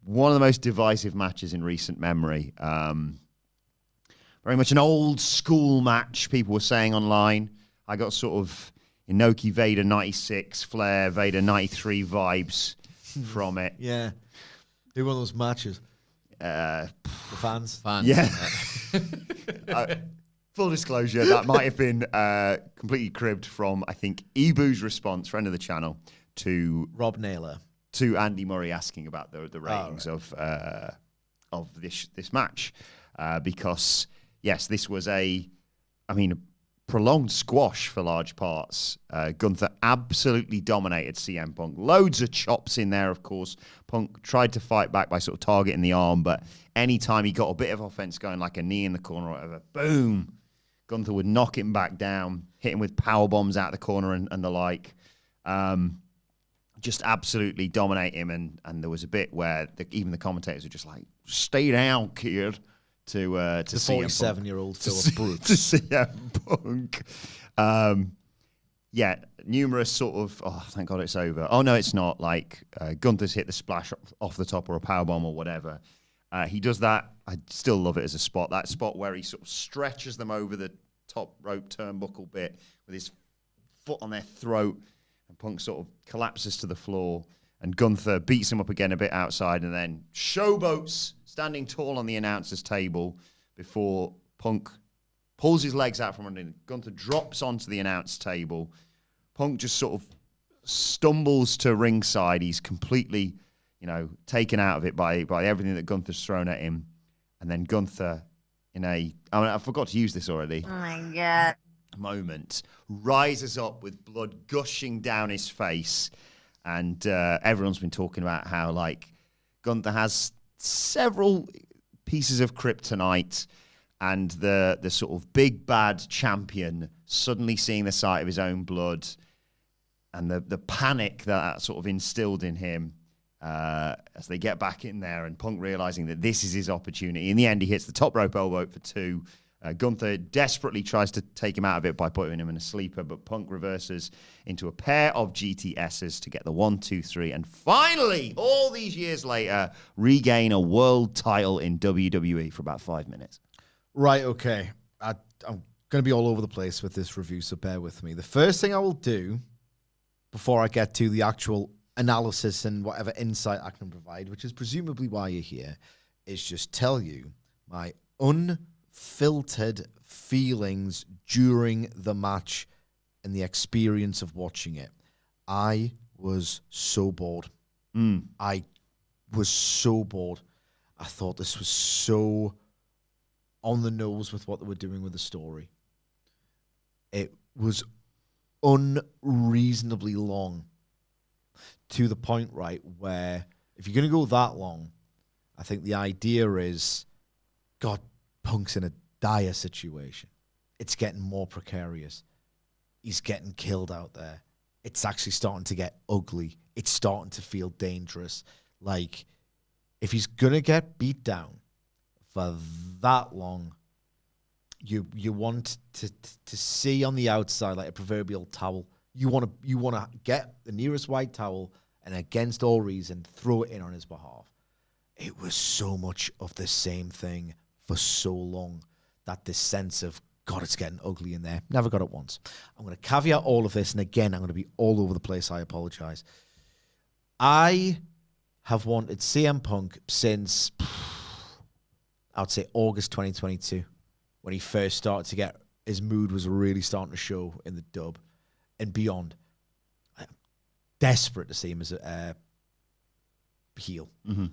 one of the most divisive matches in recent memory. Very much an old school match, people were saying online. I got sort of Inoki Vader 96, Flair Vader 93 vibes from it. Yeah. Do one of those matches. The fans. Yeah. Full disclosure, that might have been completely cribbed from, I think, Ibu's response, friend of the channel, to Rob Naylor, to Andy Murray asking about the ratings of this match, because yes, this was a prolonged squash for large parts. Gunther absolutely dominated CM Punk. Loads of chops in there, of course. Punk tried to fight back by sort of targeting the arm, but anytime he got a bit of offense going, like a knee in the corner or whatever, boom, Gunther would knock him back down, hit him with power bombs out the corner and the like. Just absolutely dominate him. And there was a bit where even the commentators were just like, stay down, kid. To the 47-year-old Philip Brooks. To CM Punk. Numerous sort of, thank God it's over. Oh, no, it's not. Like, Gunther's hit the splash off the top or a powerbomb or whatever. He does that. I still love it as a spot. That spot where he sort of stretches them over the top rope turnbuckle bit with his foot on their throat, and Punk sort of collapses to the floor, and Gunther beats him up again a bit outside and then showboats standing tall on the announcer's table before Punk pulls his legs out from underneath. Gunther drops onto the announce table. Punk just sort of stumbles to ringside. He's completely, taken out of it by everything that Gunther's thrown at him. And then Gunther, I forgot to use this already. Oh my God. Moment, rises up with blood gushing down his face. And everyone's been talking about how, Gunther has several pieces of kryptonite, and the sort of big bad champion suddenly seeing the sight of his own blood and the panic that sort of instilled in him as they get back in there, and Punk realizing that this is his opportunity. In the end, he hits the top rope elbow for 2. Gunther desperately tries to take him out of it by putting him in a sleeper, but Punk reverses into a pair of GTSs to get the 1, 2, 3, and finally, all these years later, regain a world title in WWE for about 5 minutes. Right, okay. I'm going to be all over the place with this review, so bear with me. The first thing I will do before I get to the actual analysis and whatever insight I can provide, which is presumably why you're here, is just tell you my unfiltered feelings during the match and the experience of watching it. I was so bored. I was so bored. I thought this was so on the nose with what they were doing with the story. It was unreasonably long, to the point, right, where if you're going to go that long, I think the idea is, God, Punk's in a dire situation. It's getting more precarious. He's getting killed out there. It's actually starting to get ugly. It's starting to feel dangerous. Like, if he's going to get beat down for that long, you want to see on the outside like a proverbial towel You want to get the nearest white towel and against all reason, throw it in on his behalf. It was so much of the same thing for so long that this sense of, God, it's getting ugly in there. Never got it once. I'm going to caveat all of this, and again, I'm going to be all over the place. I apologize. I have wanted CM Punk since, I would say, August 2022, when he first started to get, his mood was really starting to show in the dub and beyond. I'm desperate to see him as a heel. Mm-hmm.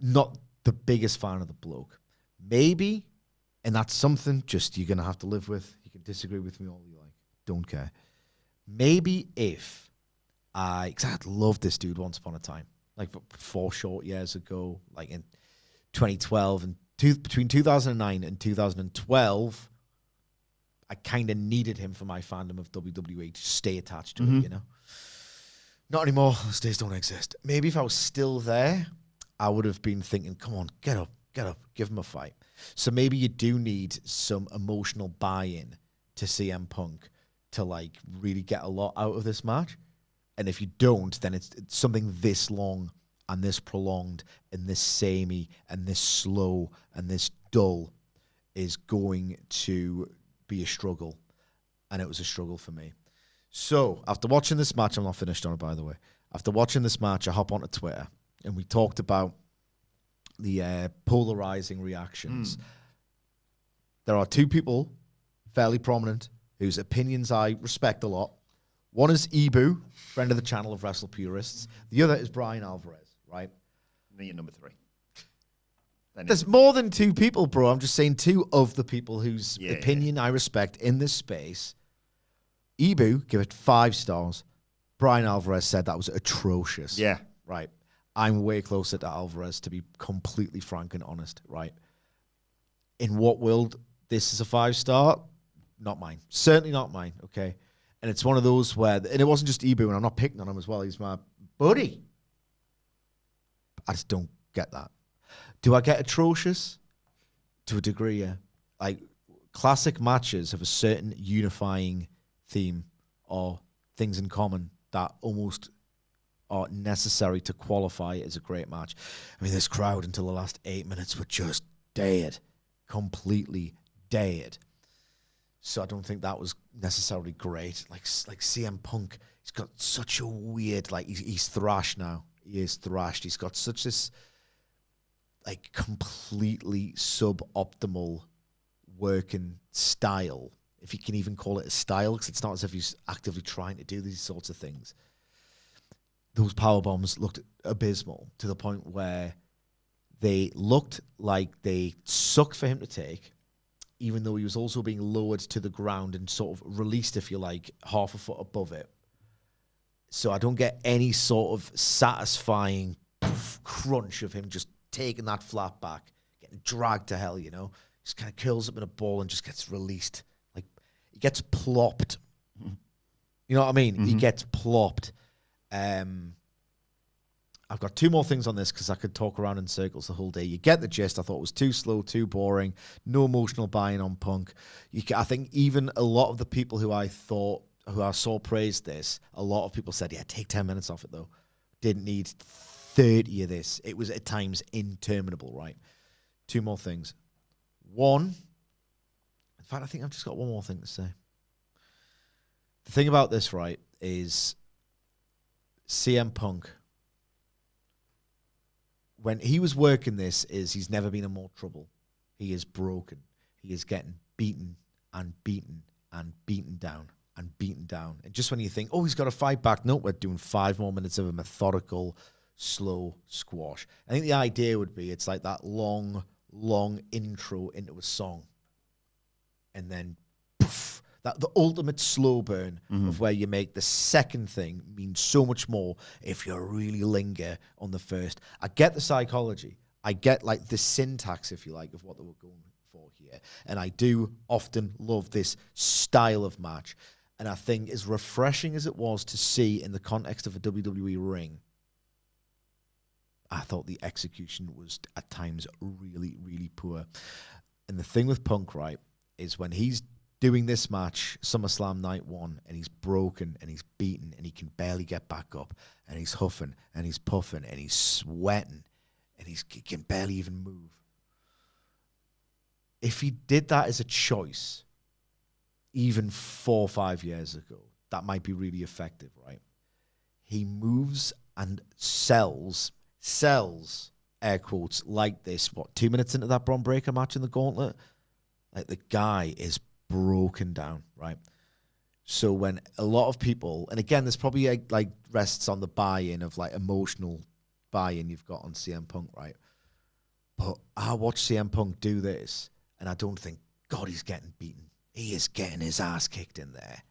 Not the biggest fan of the bloke. Maybe, and that's something just you're going to have to live with. You can disagree with me all you like. Don't care. Maybe if because I loved this dude once upon a time, like 4 short years ago, like in 2012 and between 2009 and 2012, I kind of needed him for my fandom of WWE to stay attached to it, you know? Not anymore. Those days don't exist. Maybe if I was still there, I would have been thinking, come on, get up, give him a fight. So maybe you do need some emotional buy-in to CM Punk to, like, really get a lot out of this match. And if you don't, then it's something this long and this prolonged and this samey and this slow and this dull is going to be a struggle. And it was a struggle for me. So after watching this match, I'm not finished on it, by the way. After watching this match, I hop onto Twitter and we talked about the polarizing reactions. There are 2 people, fairly prominent, whose opinions I respect a lot. One is Ibu, friend of the channel of Wrestle Purists. The other is Bryan Alvarez, right? Me at number 3. There's more than 2 people, bro. I'm just saying 2 of the people whose opinion I respect in this space. Ibu, give it 5 stars. Bryan Alvarez said that was atrocious. Yeah. Right. I'm way closer to Alvarez, to be completely frank and honest, right? In what world this is a 5-star? Not mine. Certainly not mine, okay? And it's one of those where, and it wasn't just Ibu, and I'm not picking on him as well. He's my buddy. I just don't get that. Do I get atrocious? To a degree, yeah. Like, classic matches have a certain unifying theme or things in common that almost are necessary to qualify as a great match. I mean, this crowd until the last 8 minutes were just dead. Completely dead. So I don't think that was necessarily great. Like CM Punk, he's got such a weird, like, he's thrashed now. He is thrashed. He's got such this, like, completely suboptimal working style, if you can even call it a style, because it's not as if he's actively trying to do these sorts of things. Those power bombs looked abysmal to the point where they looked like they sucked for him to take, even though he was also being lowered to the ground and sort of released, if you like, half a foot above it. So I don't get any sort of satisfying crunch of him just taking that flat back, getting dragged to hell, you know? Just kind of curls up in a ball and just gets released. Like, he gets plopped. You know what I mean? Mm-hmm. He gets plopped. I've got 2 more things on this because I could talk around in circles the whole day. You get the gist. I thought it was too slow, too boring. No emotional buy-in on Punk. I think even a lot of the people who I saw praise this, a lot of people said, yeah, take 10 minutes off it, though. Didn't need 30 of this. It was at times interminable, right? 2 more things. 1, in fact, I think I've just got 1 more thing to say. The thing about this, right, is CM Punk, when he was working this, he's never been in more trouble. He is broken. He is getting beaten and beaten and beaten down and beaten down. And just when you think, oh, he's got to fight back, no, we're doing 5 more minutes of a methodical, slow squash. I think the idea would be it's like that long intro into a song. And then, poof, the ultimate slow burn of where you make the second thing mean so much more if you really linger on the first. I get the psychology. I get, like, the syntax, if you like, of what they were going for here. And I do often love this style of match. And I think as refreshing as it was to see in the context of a WWE ring, I thought the execution was at times really, really poor. And the thing with Punk, right, is when he's doing this match, SummerSlam Night 1, and he's broken and he's beaten and he can barely get back up and he's huffing and he's puffing and he's sweating and he can barely even move. If he did that as a choice, even 4 or 5 years ago, that might be really effective, right? He moves and sells, air quotes, like this, 2 minutes into that Bron Breakker match in the Gauntlet? Like, the guy is broken down, right? So when a lot of people, and again, there's probably like rests on the buy-in of like emotional buy-in you've got on CM Punk, right? But I watch CM Punk do this, and I don't think, God, he's getting beaten. He is getting his ass kicked in there.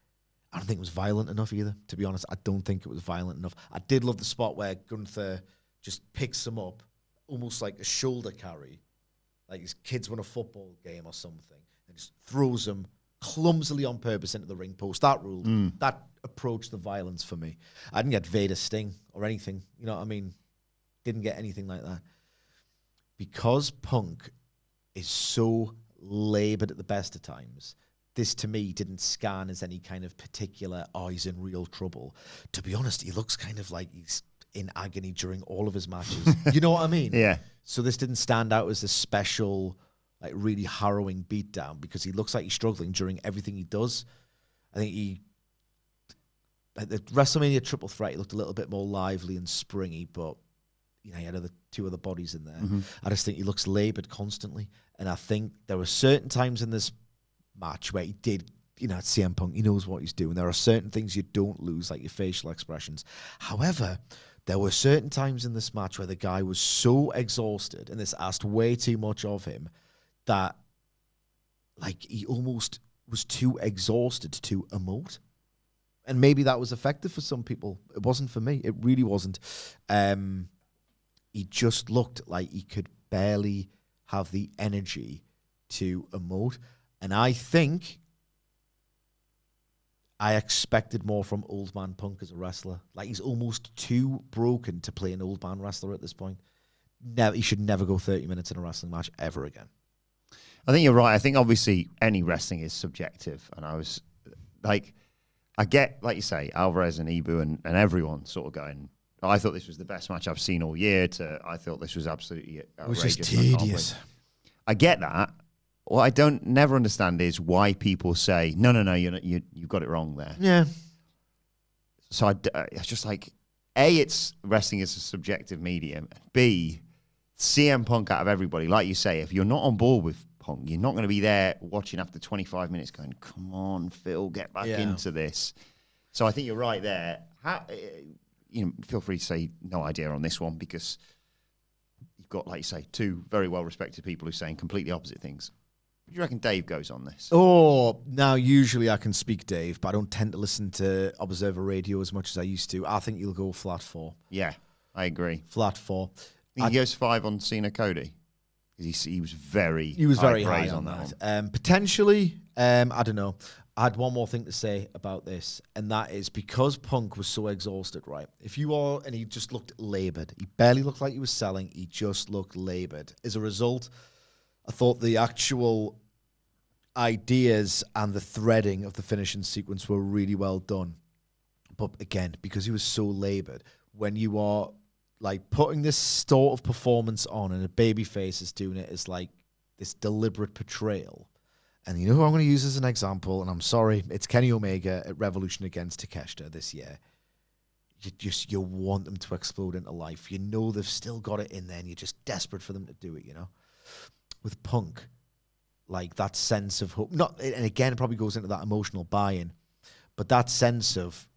I don't think it was violent enough either, to be honest. I don't think it was violent enough. I did love the spot where Gunther just picks him up, almost like a shoulder carry, like his kids won a football game or something, and just throws him clumsily on purpose into the ring post. That ruled. That approached the violence for me. I didn't get Vader Sting or anything. You know what I mean? Didn't get anything like that. Because Punk is so laboured at the best of times, this to me didn't scan as any kind of particular, oh, he's in real trouble. To be honest, he looks kind of like he's in agony during all of his matches. You know what I mean? Yeah. So this didn't stand out as a special, like really harrowing beatdown because he looks like he's struggling during everything he does. I think at the WrestleMania Triple Threat, he looked a little bit more lively and springy, but you know, he had two other bodies in there. I just think he looks laboured constantly. And I think there were certain times in this match where he did, you know, CM Punk, he knows what he's doing. There are certain things you don't lose, like your facial expressions. However, there were certain times in this match where the guy was so exhausted, and this asked way too much of him, that like he almost was too exhausted to emote. And maybe that was effective for some people. It wasn't for me. It really wasn't. He just looked like he could barely have the energy to emote. And I think I expected more from Old Man Punk as a wrestler. Like, he's almost too broken to play an old man wrestler at this point. He should never go 30 minutes in a wrestling match ever again. I think you're right. I think obviously any wrestling is subjective. And I was like, I get, like you say, Alvarez and Ibu and everyone sort of going, I thought this was the best match I've seen all year, to I thought this was absolutely outrageous. It was just tedious. I get that. What I never understand is why people say, no, you've got it wrong there. Yeah. So it's just like, A, it's wrestling is a subjective medium. B, CM Punk out of everybody, like you say, if you're not on board with Punk, you're not going to be there watching after 25 minutes going, come on, Phil, get back into this. So I think you're right there. Feel free to say no idea on this one, because you've got, like you say, two very well-respected people who are saying completely opposite things. What do you reckon Dave goes on this? Oh, now usually I can speak Dave, but I don't tend to listen to Observer Radio as much as I used to. I think you'll go flat 4. Yeah, I agree. Flat 4. He goes 5 on Cena Cody. He was very high on that one. Potentially, I don't know. I had one more thing to say about this, and that is because Punk was so exhausted, right? And he just looked laboured. He barely looked like he was selling. He just looked laboured. As a result, I thought the actual ideas and the threading of the finishing sequence were really well done. But again, because he was so laboured, when you are like putting this sort of performance on and a babyface is doing it as like this deliberate portrayal. And you know who I'm going to use as an example, and I'm sorry, it's Kenny Omega at Revolution against Takeshita this year. You want them to explode into life. You know they've still got it in there, and you're just desperate for them to do it, you know? With Punk, like that sense of hope, and again, it probably goes into that emotional buy-in, but that sense of,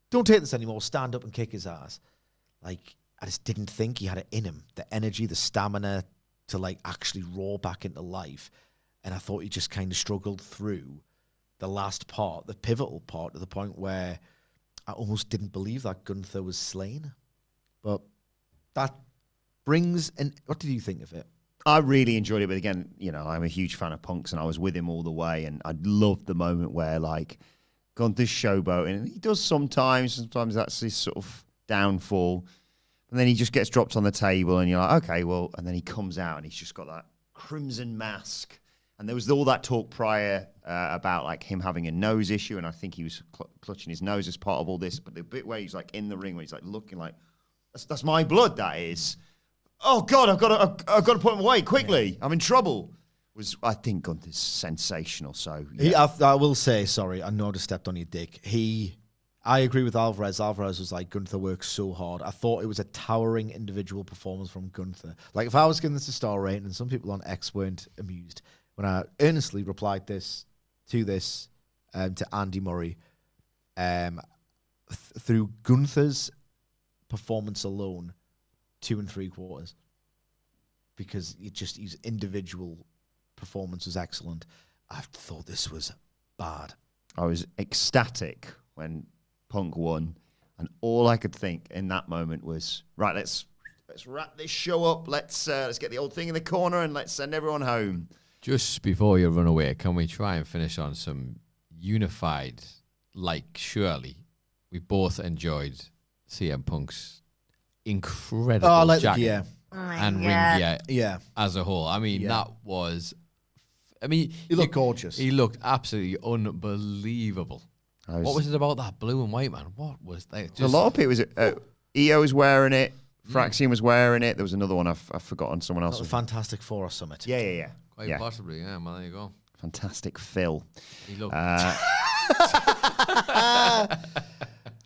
don't take this anymore, stand up and kick his ass. Like, I just didn't think he had it in him. The energy, the stamina to like actually roar back into life. And I thought he just kind of struggled through the last part, the pivotal part, to the point where I almost didn't believe that Gunther was slain. But that brings... And what did you think of it? I really enjoyed it, but again, you know, I'm a huge fan of Punk's, and I was with him all the way, and I loved the moment where, like, Gunther's showboating, and he does sometimes that's his sort of downfall, and then he just gets dropped on the table, and you're like, okay, well, and then he comes out, and he's just got that crimson mask, And there was all that talk prior about like him having a nose issue, and I think he was clutching his nose as part of all this. But the bit where he's like in the ring, where he's like looking like, that's my blood. That is. Oh God, I've got to put him away quickly. I'm in trouble. I think Gunther's sensational. So yeah. I will say, sorry, I know I just stepped on your dick. I agree with Alvarez. Alvarez was like, Gunther works so hard. I thought it was a towering individual performance from Gunther. Like, if I was giving this a star rating, and some people on X weren't amused, when I earnestly replied to Andy Murray, through Gunther's performance alone, 2 3/4, because his individual performance was excellent. I thought this was bad. I was ecstatic when Punk won, and all I could think in that moment was, right, let's wrap this show up. Let's get the old thing in the corner and let's send everyone home. Just before you run away, can we try and finish on some unified, like, surely we both enjoyed CM Punk's incredible jacket and ring gear as a whole. I mean, that was... he looked gorgeous. He looked absolutely unbelievable. What was it about that blue and white, man? What was that? A lot of people was EO was wearing it. Fraxiom was wearing it. There was another one I've forgotten. Someone else. The Fantastic Four or something. Yeah. Quite possibly, yeah. Well, there you go. Fantastic Phil. He looked.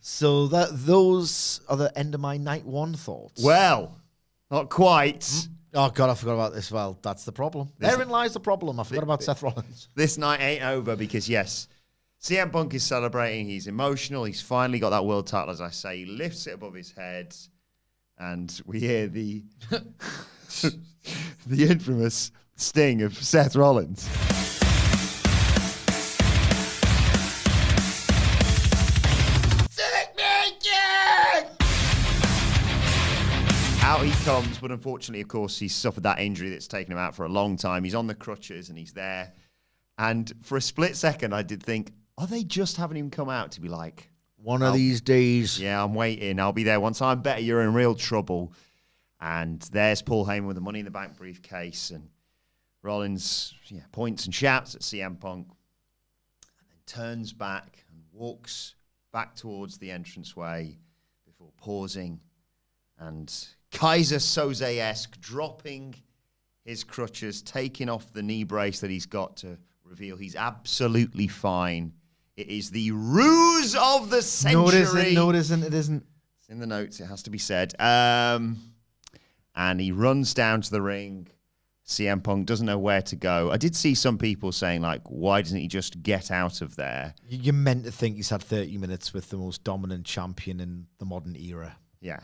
So those are the end of my night one thoughts. Well, not quite. Oh, God, I forgot about this. Well, that's the problem. Therein lies the problem. I forgot about Seth Rollins. This night ain't over because, yes, CM Punk is celebrating. He's emotional. He's finally got that world title, as I say. He lifts it above his head, and we hear the the infamous sting of Seth Rollins. Out he comes, but unfortunately, of course, he's suffered that injury that's taken him out for a long time. He's on the crutches, and he's there. And for a split second, I did think, are they just having him come out to be like... One of these days. Yeah, I'm waiting. I'll be there once I'm better. You're in real trouble. And there's Paul Heyman with the Money in the Bank briefcase. And Rollins points and shouts at CM Punk. And then turns back and walks back towards the entranceway before pausing. And Kaiser Soze-esque dropping his crutches, taking off the knee brace that he's got to reveal he's absolutely fine. It is the ruse of the century. No, it isn't. It isn't. It's in the notes. It has to be said. And he runs down to the ring. CM Punk doesn't know where to go. I did see some people saying, like, why doesn't he just get out of there? You're meant to think he's had 30 minutes with the most dominant champion in the modern era. Yeah.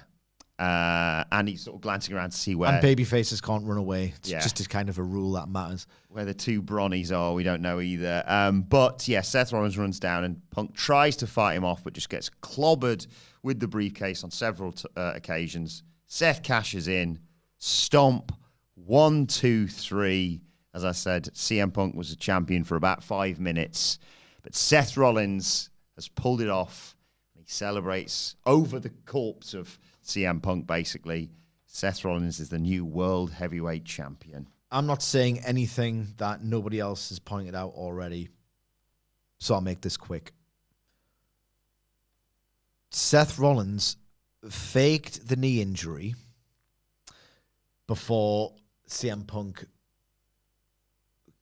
And he's sort of glancing around to see where... And babyfaces can't run away. It's just a kind of a rule that matters. Where the two Bronnies are, we don't know either. But, yeah, Seth Rollins runs down and Punk tries to fight him off, but just gets clobbered with the briefcase on several occasions. Seth cashes in. Stomp. 1, 2, 3. As I said, CM Punk was a champion for about 5 minutes. But Seth Rollins has pulled it off. He celebrates over the corpse of CM Punk, basically. Seth Rollins is the new world heavyweight champion. I'm not saying anything that nobody else has pointed out already, so I'll make this quick. Seth Rollins faked the knee injury before CM Punk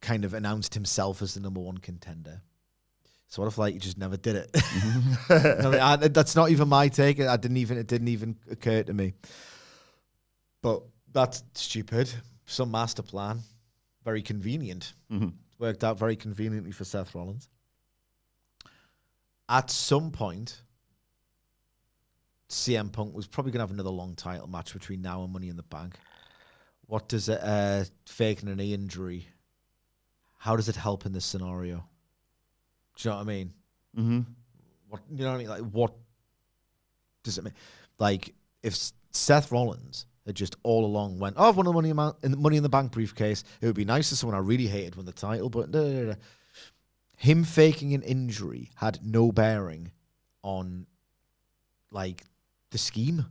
kind of announced himself as the number one contender. So what if, like, he just never did it? I mean, that's not even my take. It didn't even occur to me. But that's stupid. Some master plan. Very convenient. Mm-hmm. Worked out very conveniently for Seth Rollins. At some point, CM Punk was probably going to have another long title match between now and Money in the Bank. What does it, faking a knee injury, how does it help in this scenario? Do you know what I mean? Mm-hmm. What, you know what I mean? Like, what does it mean? Like, if Seth Rollins had just all along went, oh, I've won the Money in the Bank briefcase, it would be nice to someone I really hated win the title, but him faking an injury had no bearing on, like, the scheme.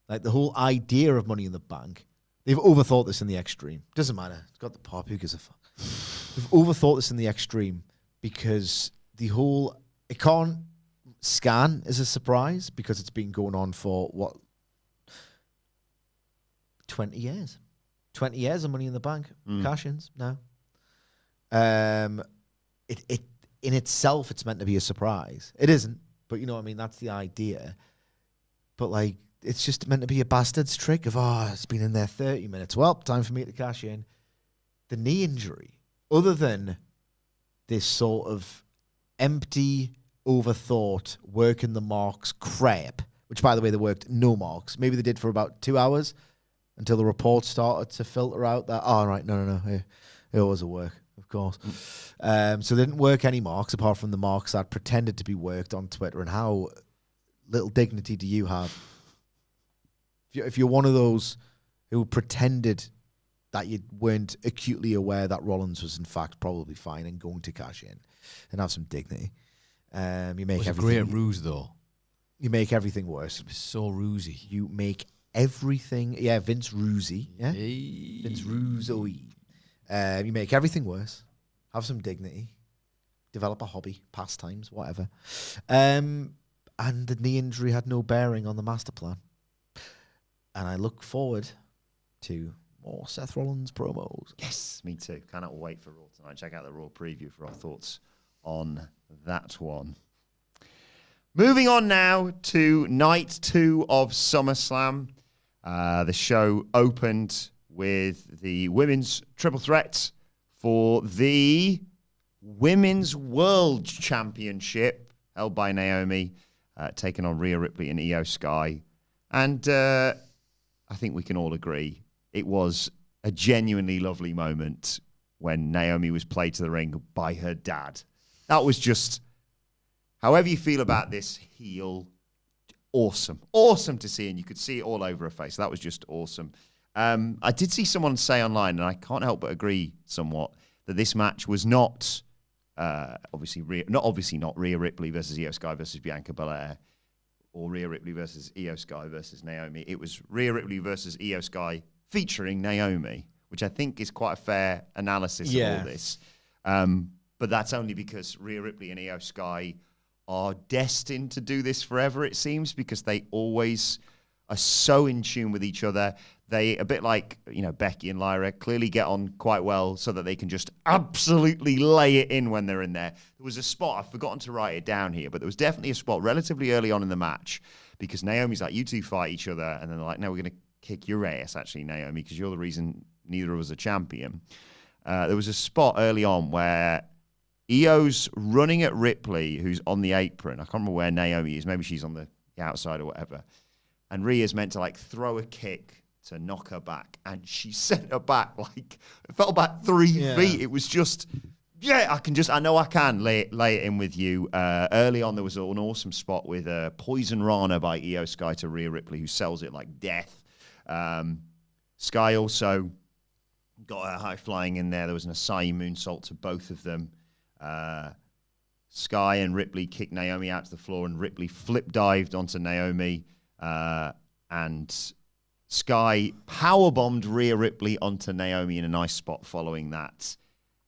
Like, the whole idea of Money in the Bank. They've overthought this in the extreme. Doesn't matter. It's got the pop. Who gives a fuck? We've overthought this in the extreme because it can't scan as a surprise because it's been going on for 20 years. 20 years of Money in the Bank. Cash-ins now. It in itself, it's meant to be a surprise. It isn't, but you know what I mean? That's the idea. But like, it's just meant to be a bastard's trick of, it's been in there 30 minutes. Well, time for me to cash in. The knee injury, other than this sort of empty, overthought, working the marks crap, which, by the way, they worked no marks. Maybe they did for about 2 hours until the reports started to filter out that, no, it was a work, of course. So they didn't work any marks apart from the marks that pretended to be worked on Twitter. And how little dignity do you have? If you're one of those who pretended that you weren't acutely aware that Rollins was in fact probably fine and going to cash in and have some dignity. You make it was a great ruse, though. You make everything worse. It was so rusey. You make everything... Yeah, Vince Rusey. Yeah? Hey. Vince Russo-y. You make everything worse. Have some dignity. Develop a hobby. Pastimes, whatever. And the knee injury had no bearing on the master plan. And I look forward to more Seth Rollins promos. Yes, me too. Cannot wait for Raw tonight. Check out the Raw preview for our thoughts on that one. Moving on now to night 2 of SummerSlam. The show opened with the women's triple threat for the Women's World Championship, held by Naomi, taking on Rhea Ripley and Io Sky. And I think we can all agree it was a genuinely lovely moment when Naomi was played to the ring by her dad. That was just, however you feel about this heel, awesome. Awesome to see, and you could see it all over her face. That was just awesome. I did see someone say online, and I can't help but agree somewhat, that this match was not, obviously not Rhea Ripley versus Io Sky versus Bianca Belair, or Rhea Ripley versus Io Sky versus Naomi. It was Rhea Ripley versus Io Sky featuring Naomi, which I think is quite a fair analysis of all this. But that's only because Rhea Ripley and Io Sky are destined to do this forever, it seems, because they always are so in tune with each other. They, a bit like, Becky and Lyra, clearly get on quite well so that they can just absolutely lay it in when they're in there. There was a spot, I've forgotten to write it down here, but there was definitely a spot relatively early on in the match because Naomi's like, you two fight each other, and then they're like, no, we're going to kick your ass, actually, Naomi, because you're the reason neither of us are champion. There was a spot early on where Io's running at Ripley, who's on the apron. I can't remember where Naomi is. Maybe she's on the outside or whatever. And Rhea's meant to, throw a kick to knock her back. And she sent her back, it felt about 3 feet. It was just, I know I can lay it in with you. Early on, there was an awesome spot with Poison Rana by Io Sky to Rhea Ripley, who sells it like death. Sky also got her high flying in there. There was an Asai moonsault to both of them. Sky and Ripley kicked Naomi out to the floor, and Ripley flip dived onto Naomi, and Sky powerbombed Rhea Ripley onto Naomi in a nice spot following that.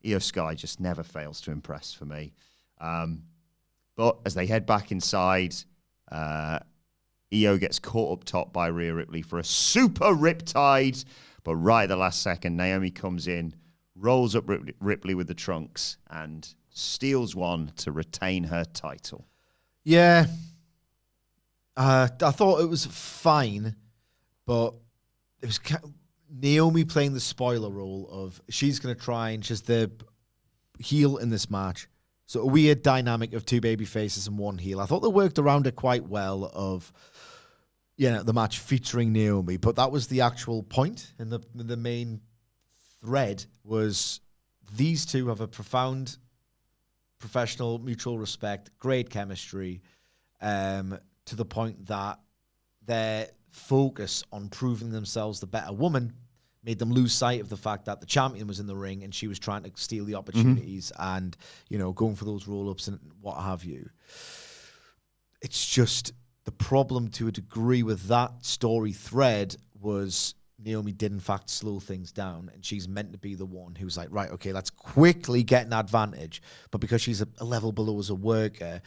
Io Sky just never fails to impress for me. But as they head back inside, Io gets caught up top by Rhea Ripley for a super riptide, but right at the last second, Naomi comes in, rolls up Ripley with the trunks, and steals one to retain her title. Yeah. I thought it was fine, but it was Naomi playing the spoiler role of she's going to try and she's the heel in this match. So a weird dynamic of two baby faces and one heel. I thought they worked around it quite well of, the match featuring Naomi, but that was the actual point, and the main thread was these two have a profound professional mutual respect, great chemistry, to the point that their focus on proving themselves the better woman made them lose sight of the fact that the champion was in the ring and she was trying to steal the opportunities and, going for those roll-ups and what have you. It's just the problem to a degree with that story thread was Naomi did in fact slow things down, and she's meant to be the one who's like, right, okay, let's quickly get an advantage. But because she's a level below as a worker,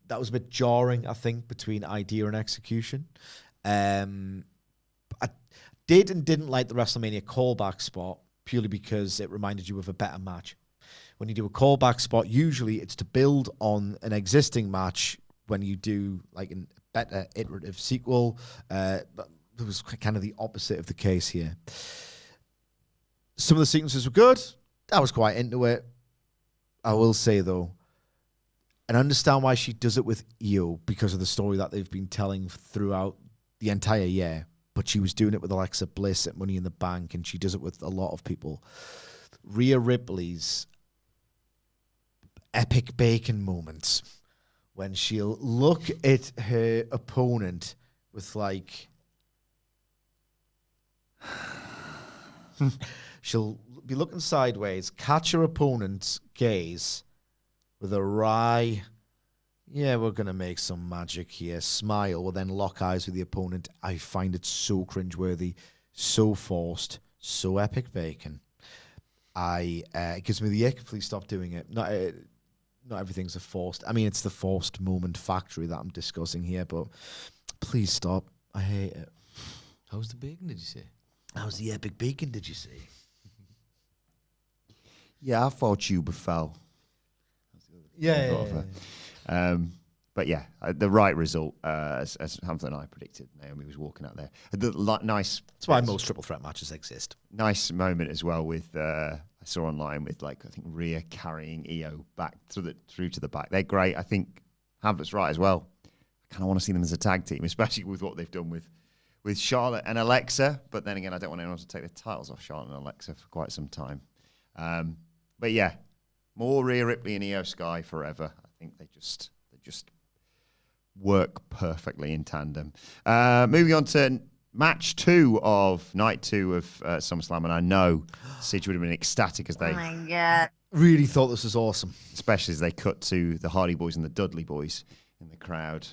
that was a bit jarring, I think, between idea and execution. I did and didn't like the WrestleMania callback spot purely because it reminded you of a better match. When you do a callback spot, usually it's to build on an existing match. When you do like a better iterative sequel, but it was kind of the opposite of the case here. Some of the sequences were good. I was quite into it. I will say, though, and I understand why she does it with Io because of the story that they've been telling throughout the entire year. But she was doing it with Alexa Bliss at Money in the Bank, and she does it with a lot of people. Rhea Ripley's epic bacon moments when she'll look at her opponent with like... she'll be looking sideways, catch her opponent's gaze with a wry, yeah, we're going to make some magic here, smile, will then lock eyes with the opponent. I find it so cringeworthy, so forced, so epic bacon. It gives me the ick. Please stop doing it. Not everything's a forced. I mean, it's the forced moment factory that I'm discussing here, but please stop. I hate it. How's the bacon, did you say? How's the epic bacon, did you say? Yeah, I thought you befell. Yeah. But yeah, the right result, as Hamza and I predicted. Naomi was walking out there. Nice. That's why most triple threat matches exist. Nice moment as well with I saw online with I think Rhea carrying Io back through to the back. They're great. I think Hamlet's right as well. I kind of want to see them as a tag team, especially with what they've done with Charlotte and Alexa. But then again, I don't want anyone to take the titles off Charlotte and Alexa for quite some time. But yeah, more Rhea Ripley and Io Sky forever. I think they just work perfectly in tandem. Moving on to match 2 of night 2 of SummerSlam, and I know Sid would have been ecstatic as they... Oh my God. Really thought this was awesome. Especially as they cut to the Hardy Boys and the Dudley Boys in the crowd.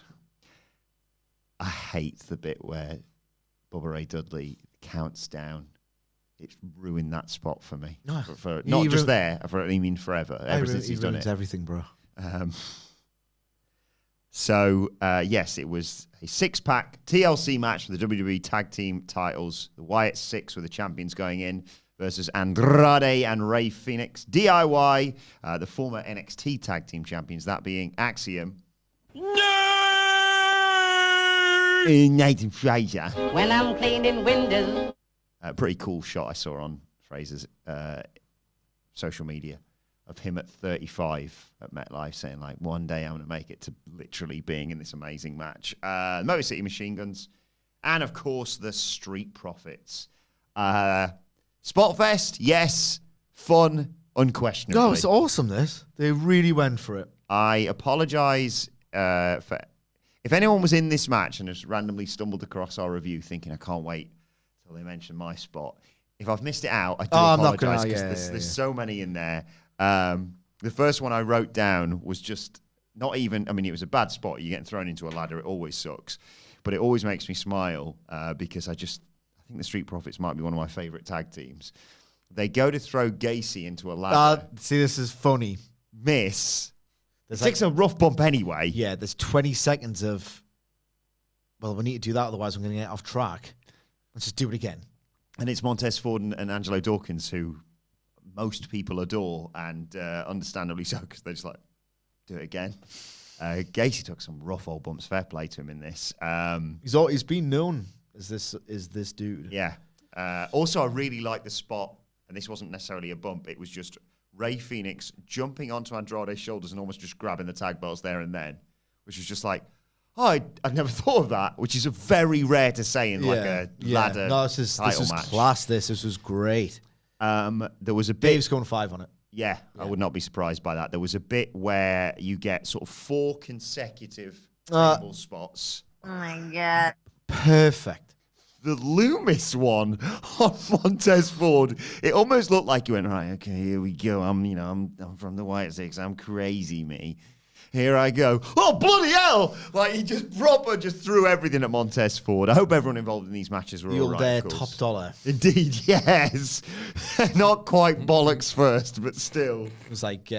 I hate the bit where Bubba Ray Dudley counts down. It's ruined that spot for me. For not just there, I mean forever. Ever since he's done it. Everything, bro. So, yes, it was a 6-pack TLC match for the WWE Tag Team titles. The Wyatt 6 were the champions going in versus Andrade and Rey Fenix. DIY, the former NXT Tag Team champions, that being Axiom. Nathan Fraser. When I'm cleaning windows. Pretty cool shot I saw on Fraser's social media of him at 35 at MetLife saying, like, one day I'm going to make it to literally being in this amazing match. Motor City Machine Guns, and, of course, the Street Profits. Spotfest, yes. Fun, unquestionably. No, it's awesome, this. They really went for it. I apologise for... If anyone was in this match and has randomly stumbled across our review thinking, I can't wait till they mention my spot, if I've missed it out, I do apologise because there's so many in there. The first one I wrote down was just not even, I mean, it was a bad spot. You're getting thrown into a ladder. It always sucks. But it always makes me smile because I think the Street Profits might be one of my favourite tag teams. They go to throw Gacy into a ladder. See, this is funny. Miss. Takes a rough bump anyway. Yeah, there's 20 seconds of, well, we need to do that, otherwise I'm going to get off track. Let's just do it again. And it's Montez Ford and Angelo Dawkins, who most people adore, and understandably so, because they're just like, do it again. Gacy took some rough old bumps. Fair play to him in this. He's been known as this dude. Yeah. Also, I really like the spot, and this wasn't necessarily a bump. It was just Rey Fenix jumping onto Andrade's shoulders and almost just grabbing the tag belts there and then, which was just like, oh, I'd never thought of that, which is very rare to say in like a ladder. No, this is class. This was great. There was a bit. Dave's going 5 on it. Yeah, I would not be surprised by that. There was a bit where you get sort of 4 consecutive table spots. Oh my God. Perfect. The Loomis one on Montez Ford, it almost looked like you went, right, okay, here we go. I'm from the Wyatt 6. I'm crazy, me. Here I go. Oh, bloody hell! Like, he just proper just threw everything at Montez Ford. I hope everyone involved in these matches were all right, of course. Top dollar. Indeed, yes. Not quite bollocks first, but still. It was like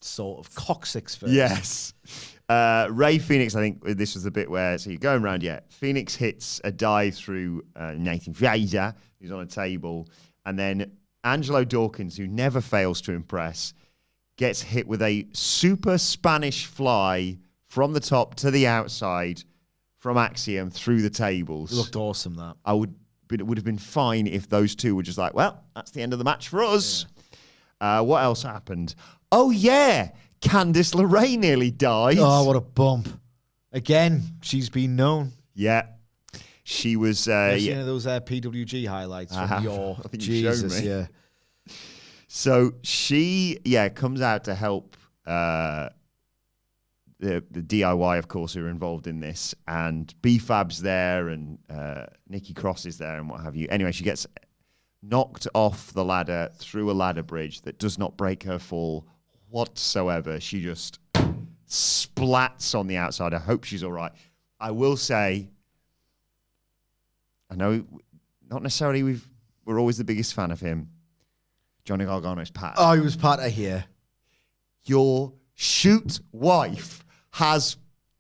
sort of coccyx first. Yes. Ray Fenix, I think this was the bit where, so you're going around, Fenix hits a dive through Nathan Fraser, who's on a table, and then Angelo Dawkins, who never fails to impress, gets hit with a super Spanish fly from the top to the outside from Axiom through the tables. It looked awesome, that. It would have been fine if those two were just like, well, that's the end of the match for us. Yeah. What else happened? Oh, yeah. Candice LeRae nearly died. Oh, what a bump. Again, she's been known. Yeah. She was... Any of those PWG highlights from your... I think Jesus, you showed me. yeah. So she, comes out to help the DIY, of course, who are involved in this. And B-Fab's there and Nikki Cross is there and what have you. Anyway, she gets knocked off the ladder through a ladder bridge that does not break her fall whatsoever. She just splats on the outside. I hope she's all right. I will say, I know not necessarily we're always the biggest fan of him. Johnny Gargano's Pat. Oh, he was part of here. Your shoot wife has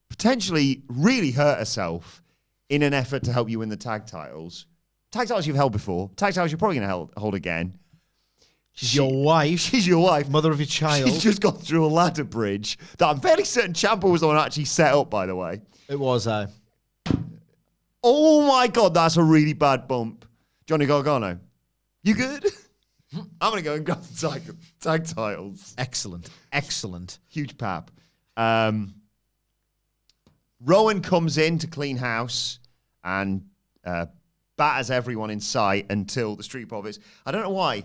potentially really hurt herself in an effort to help you win the tag titles. Tag titles you've held before. Tag titles you're probably going to hold again. She's your wife. She's your wife. Mother of your child. She's just gone through a ladder bridge that I'm fairly certain Ciampa was the one who actually set up, by the way. It was. Oh my God, that's a really bad bump. Johnny Gargano, you good? I'm going to go and grab the tag titles. Excellent. Excellent. Huge pap. Rowan comes in to clean house and batters everyone in sight until the Street Profits. I don't know why.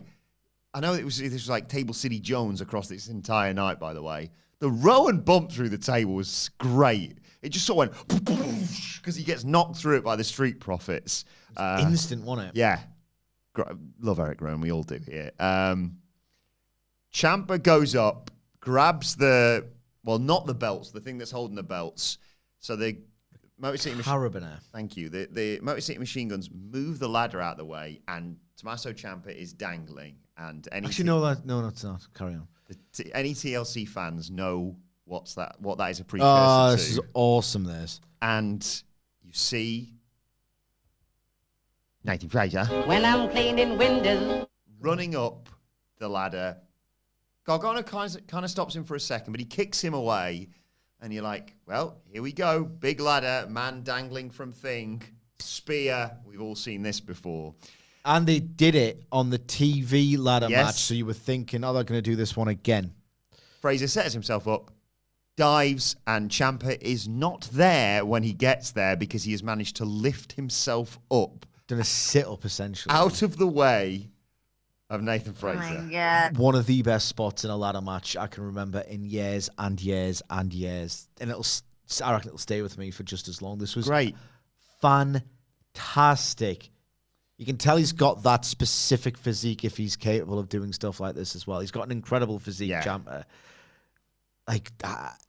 I know this was like Table City Jones across this entire night, by the way. The Rowan bump through the table was great. It just sort of went because he gets knocked through it by the Street Profits. Instant, wasn't it? Yeah. Love Eric Rowan. We all do here. Ciampa goes up, grabs not the belts, the thing that's holding the belts. So the Motor City Carabiner. Thank you. The Motor City Machine Guns move the ladder out of the way, and Tommaso Ciampa is dangling. And actually, no, it's not. Carry on. Any TLC fans know what that is a precursor to. Oh, this is awesome, this. And you see Nathan Fraser when I'm cleaning windows, running up the ladder. Gargano kind of stops him for a second, but he kicks him away. And you're like, well, here we go. Big ladder, man dangling from thing, spear. We've all seen this before. And they did it on the TV ladder Yes. match, so you were thinking, oh, they're going to do this one again. Fraser sets himself up, dives, and Ciampa is not there when he gets there because he has managed to lift himself up. Done a sit-up, essentially. Out of the way of Nathan Fraser. oh my God. One of the best spots in a ladder match I can remember in years and years and years. And I reckon it'll stay with me for just as long. This was Great. Fantastic. You can tell he's got that specific physique if he's capable of doing stuff like this as well. He's got an incredible physique, Ciampa. Like,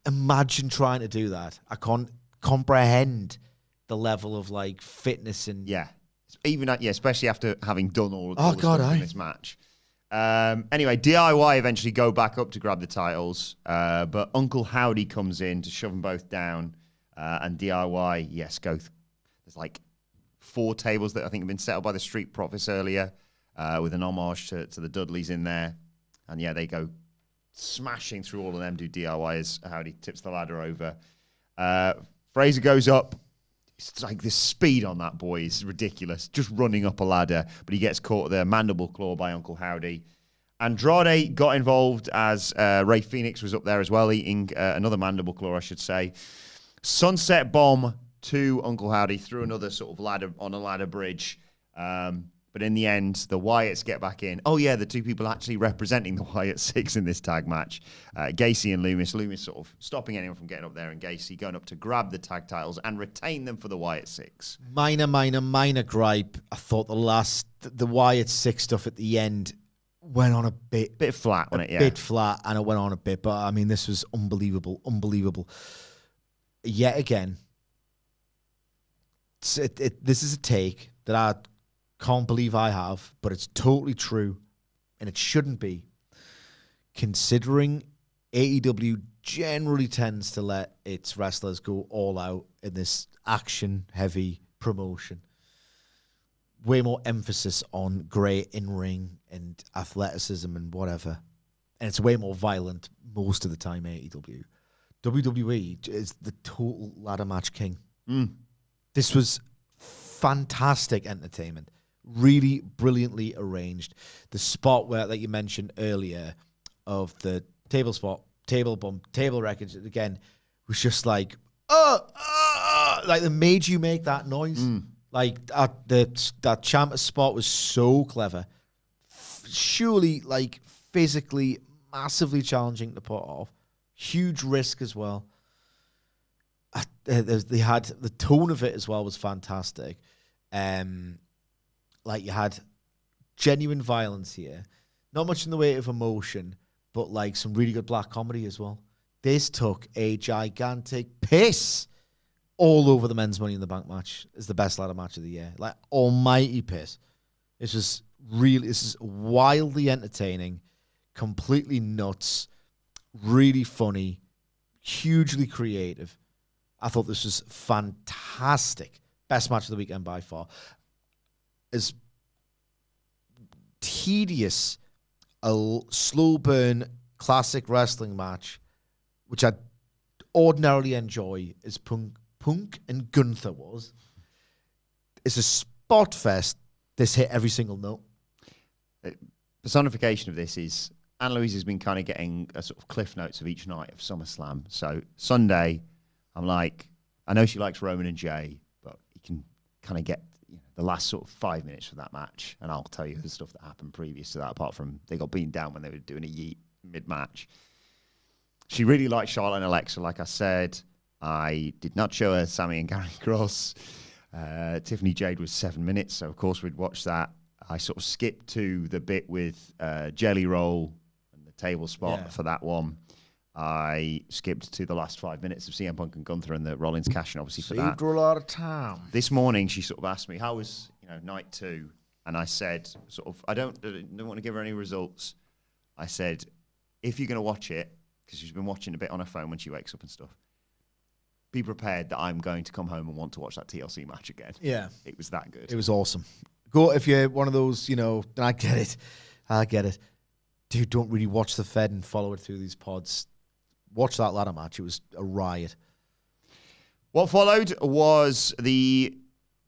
imagine trying to do that. I can't comprehend the level of, like, fitness and... Yeah. Even especially after having done all the stuff in this match. Anyway, DIY eventually go back up to grab the titles, but Uncle Howdy comes in to shove them both down, and DIY, there's like 4 tables that I think have been set up by the Street Profits earlier, with an homage to the Dudleys in there, and they go smashing through all of them, do DIY as Howdy tips the ladder over. Fraser goes up. It's like the speed on that boy is ridiculous. Just running up a ladder, but he gets caught there. Mandible claw by Uncle Howdy. Andrade got involved as Ray Fenix was up there as well, eating another mandible claw, I should say. Sunset bomb to Uncle Howdy through another sort of ladder on a ladder bridge. But in the end, the Wyatts get back in. Oh, yeah, the 2 people actually representing the Wyatt 6 in this tag match. Gacy and Loomis. Loomis sort of stopping anyone from getting up there, and Gacy going up to grab the tag titles and retain them for the Wyatt 6. Minor gripe. I thought the Wyatt 6 stuff at the end went on a bit flat, wasn't it? Yeah. Bit flat, and it went on a bit. But I mean, this was unbelievable. Yet again, this is a take that I can't believe I have, but it's totally true, and it shouldn't be. Considering AEW generally tends to let its wrestlers go all out in this action-heavy promotion. Way more emphasis on great in-ring and athleticism and whatever. And it's way more violent most of the time, AEW. WWE is the total ladder match king. This was fantastic entertainment. Really brilliantly arranged. The spot that you mentioned earlier of the table spot, table bump, table wreckage, again, was just like, like they made you make that noise. Like that Ciampa spot was so clever. Surely, like, physically massively challenging to put off. Huge risk as well. They had the tone of it as well was fantastic. Like, you had genuine violence here, not much in the way of emotion, but like some really good black comedy as well. This took a gigantic piss all over the men's Money in the Bank match. It's the best ladder match of the year. Like, almighty piss. This is wildly entertaining, completely nuts, really funny, hugely creative. I thought this was fantastic. Best match of the weekend by far. As tedious a slow burn classic wrestling match, which I ordinarily enjoy, as Punk and Gunther was. It's a spot fest. This hit every single note. Personification of this is Anne Louise has been kind of getting a sort of cliff notes of each night of SummerSlam. So Sunday, I'm like, I know she likes Roman and Jay, but you can kind of get the last sort of 5 minutes of that match, and I'll tell you the stuff that happened previous to that, apart from they got beaten down when they were doing a yeet mid-match. She really liked Charlotte and Alexa, like I said. I did not show her Sami and Karrion Kross. Tiffany Jade was 7 minutes, so of course we'd watch that. I sort of skipped to the bit with Jelly Roll and the table spot for that one. I skipped to the last 5 minutes of CM Punk and Gunther and the Rollins cash-in, obviously, for that. Saved her a lot of time. This morning, she sort of asked me, how was night 2? And I said, sort of, I don't want to give her any results. I said, if you're going to watch it, because she's been watching a bit on her phone when she wakes up and stuff, be prepared that I'm going to come home and want to watch that TLC match again. Yeah. It was that good. It was awesome. Go, if you're one of those, I get it. Dude, don't really watch the Fed and follow it through these pods. Watch that ladder match. It was a riot. What followed was the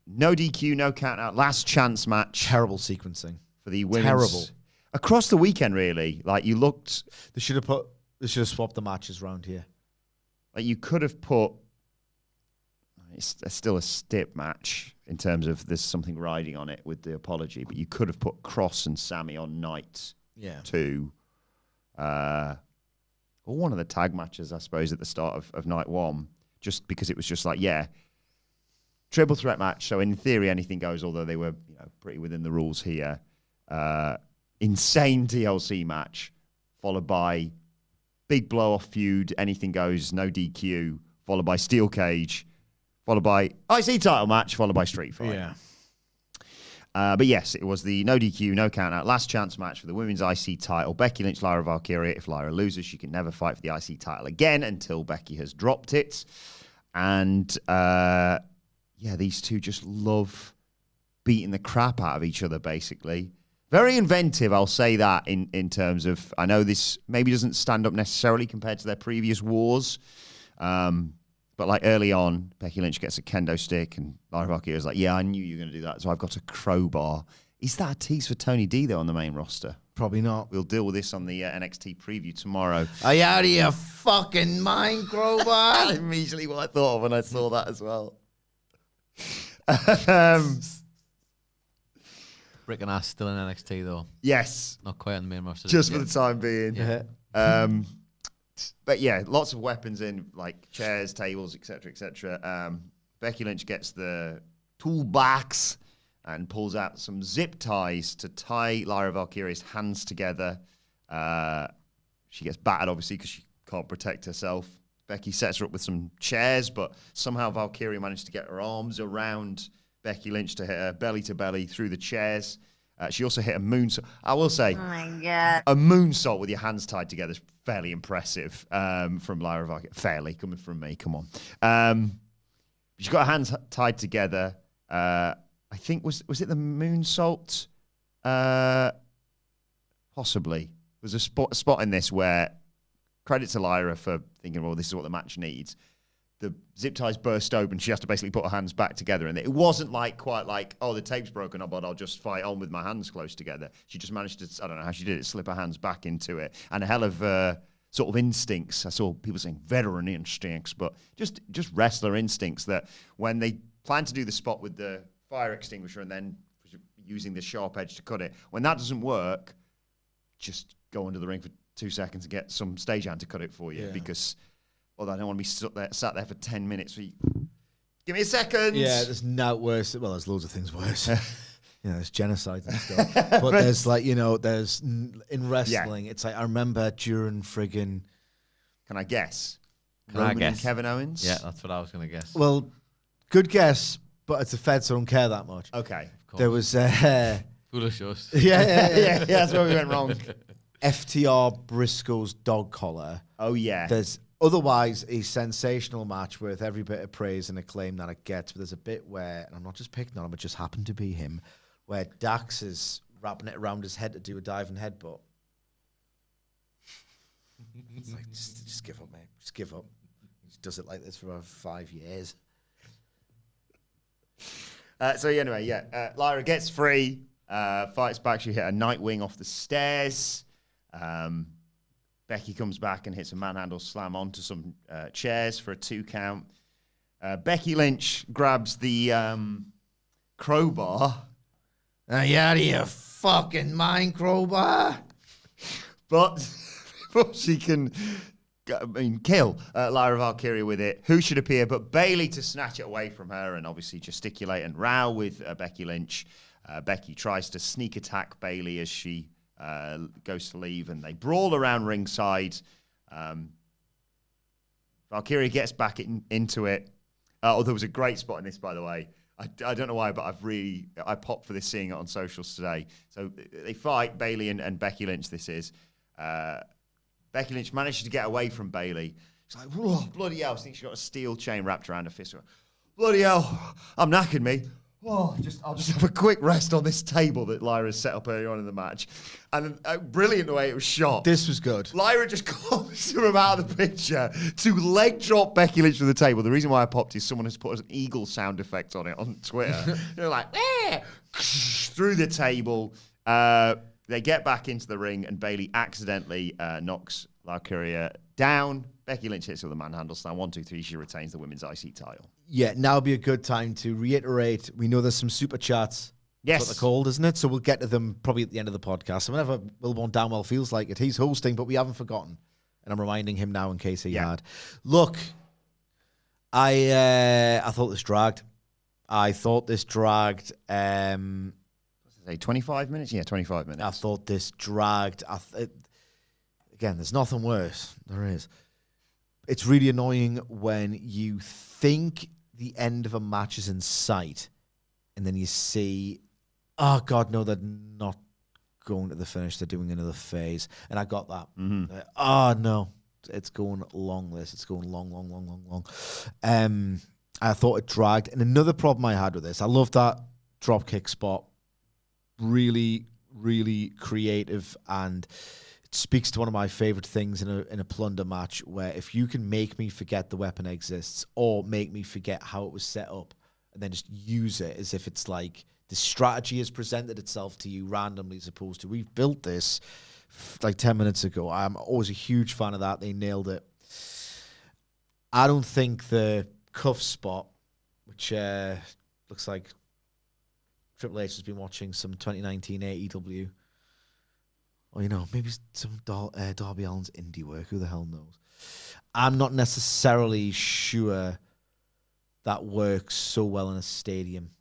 no DQ, no count out, last chance match. Terrible sequencing. For the women's. Terrible. Across the weekend, really. Like, you looked. They should have swapped the matches around here. Like, you could have put. It's still a stip match in terms of there's something riding on it with the apology, but you could have put Kross and Sami on night 2. Or one of the tag matches, I suppose, at the start of night 1, just because it was just like, triple threat match. So in theory, anything goes, although they were pretty within the rules here. Insane TLC match, followed by big blow-off feud, anything goes, no DQ, followed by steel cage, followed by IC title match, followed by street fight. Yeah. But yes, it was the no DQ, no count out, last chance match for the women's IC title. Becky Lynch, Lyra, Valkyria. If Lyra loses, she can never fight for the IC title again until Becky has dropped it. And these two just love beating the crap out of each other, basically. Very inventive, I'll say that, in terms of, I know this maybe doesn't stand up necessarily compared to their previous wars. But like early on, Becky Lynch gets a kendo stick, and Lyra Valkyria is like, I knew you were going to do that, so I've got a crowbar. Is that a tease for Tony D, though, on the main roster? Probably not. We'll deal with this on the NXT preview tomorrow. Are you out of your fucking mind, crowbar? That's immediately what I thought of when I saw that as well. Rick and Ass still in NXT, though. Yes. Not quite on the main roster. Just for the time being. Yeah. But yeah, lots of weapons in, like chairs, tables, etc., etc. Becky Lynch gets the toolbox and pulls out some zip ties to tie Lyra Valkyria's hands together. She gets battered, obviously, because she can't protect herself. Becky sets her up with some chairs, but somehow Valkyria managed to get her arms around Becky Lynch to hit her belly to belly through the chairs. She also hit a moonsault. I will say, Oh my God. a moonsault with your hands tied together is fairly impressive from Lyra Valkyria. Fairly, coming from me, come on. She's got her hands tied together. I think, was it the moonsault? Possibly. There's a spot in this where, credit to Lyra for thinking, well, this is what the match needs. The zip ties burst open. She has to basically put her hands back together. And it wasn't quite like, oh, the tape's broken up, but I'll just fight on with my hands close together. She just managed to, I don't know how she did it, slip her hands back into it. And a hell of sort of instincts. I saw people saying veteran instincts, but just wrestler instincts that when they plan to do the spot with the fire extinguisher and then using the sharp edge to cut it, when that doesn't work, just go under the ring for 2 seconds and get some stagehand to cut it for you because... Although I don't want to be sat there for 10 minutes. Give me a second. Yeah, there's no worse. Well, there's loads of things worse. There's genocide and stuff. But there's there's in wrestling, it's like I remember during friggin'. Can I guess? Can I Roman guess? and Kevin Owens? Yeah, that's what I was going to guess. Well, good guess, but it's a Fed, so I don't care that much. Okay. There was. Foolish us. Yeah, that's where we went wrong. FTR Briscoe's dog collar. Oh, yeah. There's otherwise a sensational match worth every bit of praise and acclaim that it gets. But there's a bit where, and I'm not just picking on him, it just happened to be him, where Dax is wrapping it around his head to do a diving headbutt. It's like, just give up, mate. Just give up. He does it like this for about 5 years. Lyra gets free, fights back. She hit a Nightwing off the stairs. Becky comes back and hits a manhandle slam onto some chairs for a 2 count. Becky Lynch grabs the crowbar. You out of your fucking mind, crowbar? But before she can kill Lyra Valkyria with it, who should appear but Bayley to snatch it away from her and obviously gesticulate and row with Becky Lynch. Becky tries to sneak attack Bayley as she goes to leave, and they brawl around ringside. Valkyria gets back into it. There was a great spot in this, by the way. I don't know why, but I popped for this, seeing it on socials today. So they fight, Bayley and Becky Lynch, this is. Becky Lynch manages to get away from Bayley. She's like, whoa, bloody hell. I think she got a steel chain wrapped around her fist. Bloody hell, I'm knackered, me. Oh, I'll just have a quick rest on this table that Lyra set up earlier on in the match. And brilliant the way it was shot. This was good. Lyra just comes from out of the picture to leg drop Becky Lynch from the table. The reason why I popped is someone has put an eagle sound effect on it on Twitter. They're like, through the table. They get back into the ring, and Bayley accidentally knocks Valkyria down. Becky Lynch hits her with a manhandle slam. 1, 2, 3. She retains the women's IC title. Yeah, now would be a good time to reiterate. We know there's some super chats. Yes. That's what they're called, isn't it? So we'll get to them probably at the end of the podcast. So whenever Wilborn Downwell feels like it, he's hosting, but we haven't forgotten. And I'm reminding him now in case he had. Look, I thought this dragged. I thought this dragged. 25 minutes? Yeah, 25 minutes. I thought this dragged. Again, there's nothing worse. There is. It's really annoying when you think the end of a match is in sight and then you see, oh, God, no, they're not going to the finish. They're doing another phase. And I got that. Mm-hmm. Oh, no. It's going long, this. It's going long. I thought it dragged. And another problem I had with this, I love that drop kick spot. Really, really creative, and it speaks to one of my favorite things in a plunder match, where if you can make me forget the weapon exists or make me forget how it was set up and then just use it as if it's like the strategy has presented itself to you randomly, as opposed to we've built this like 10 minutes ago. I'm always a huge fan of that. They nailed it. I don't think the cuff spot, which looks like Triple H has been watching some 2019 AEW. Or, maybe some Darby Allin's indie work. Who the hell knows? I'm not necessarily sure that works so well in a stadium.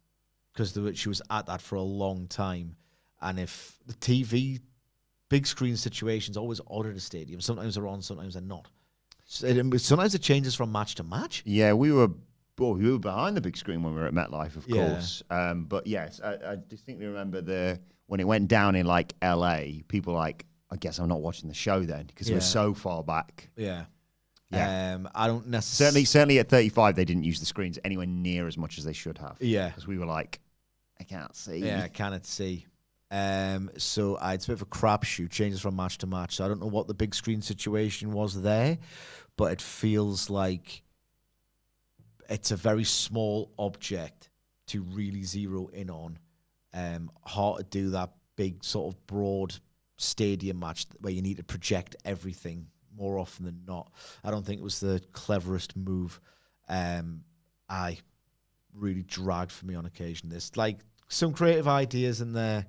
because she was at that for a long time. And if the TV, big screen situations always odd at a stadium. Sometimes they're on, sometimes they're not. Sometimes it changes from match to match. Yeah, we were behind the big screen when we were at MetLife, of course. But yes, I distinctly remember when it went down in like LA, people like, I guess I'm not watching the show then because it was so far back. Yeah. Yeah. I don't necessarily... Certainly at 35, they didn't use the screens anywhere near as much as they should have. Yeah. Because we were like, I can't see. Yeah, I cannot see. So it's a bit of a crapshoot, changes from match to match. So I don't know what the big screen situation was there, but it feels like it's a very small object to really zero in on. Hard to do that big sort of broad stadium match where you need to project everything more often than not. I don't think it was the cleverest move. I really dragged for me on occasion. There's like some creative ideas in there,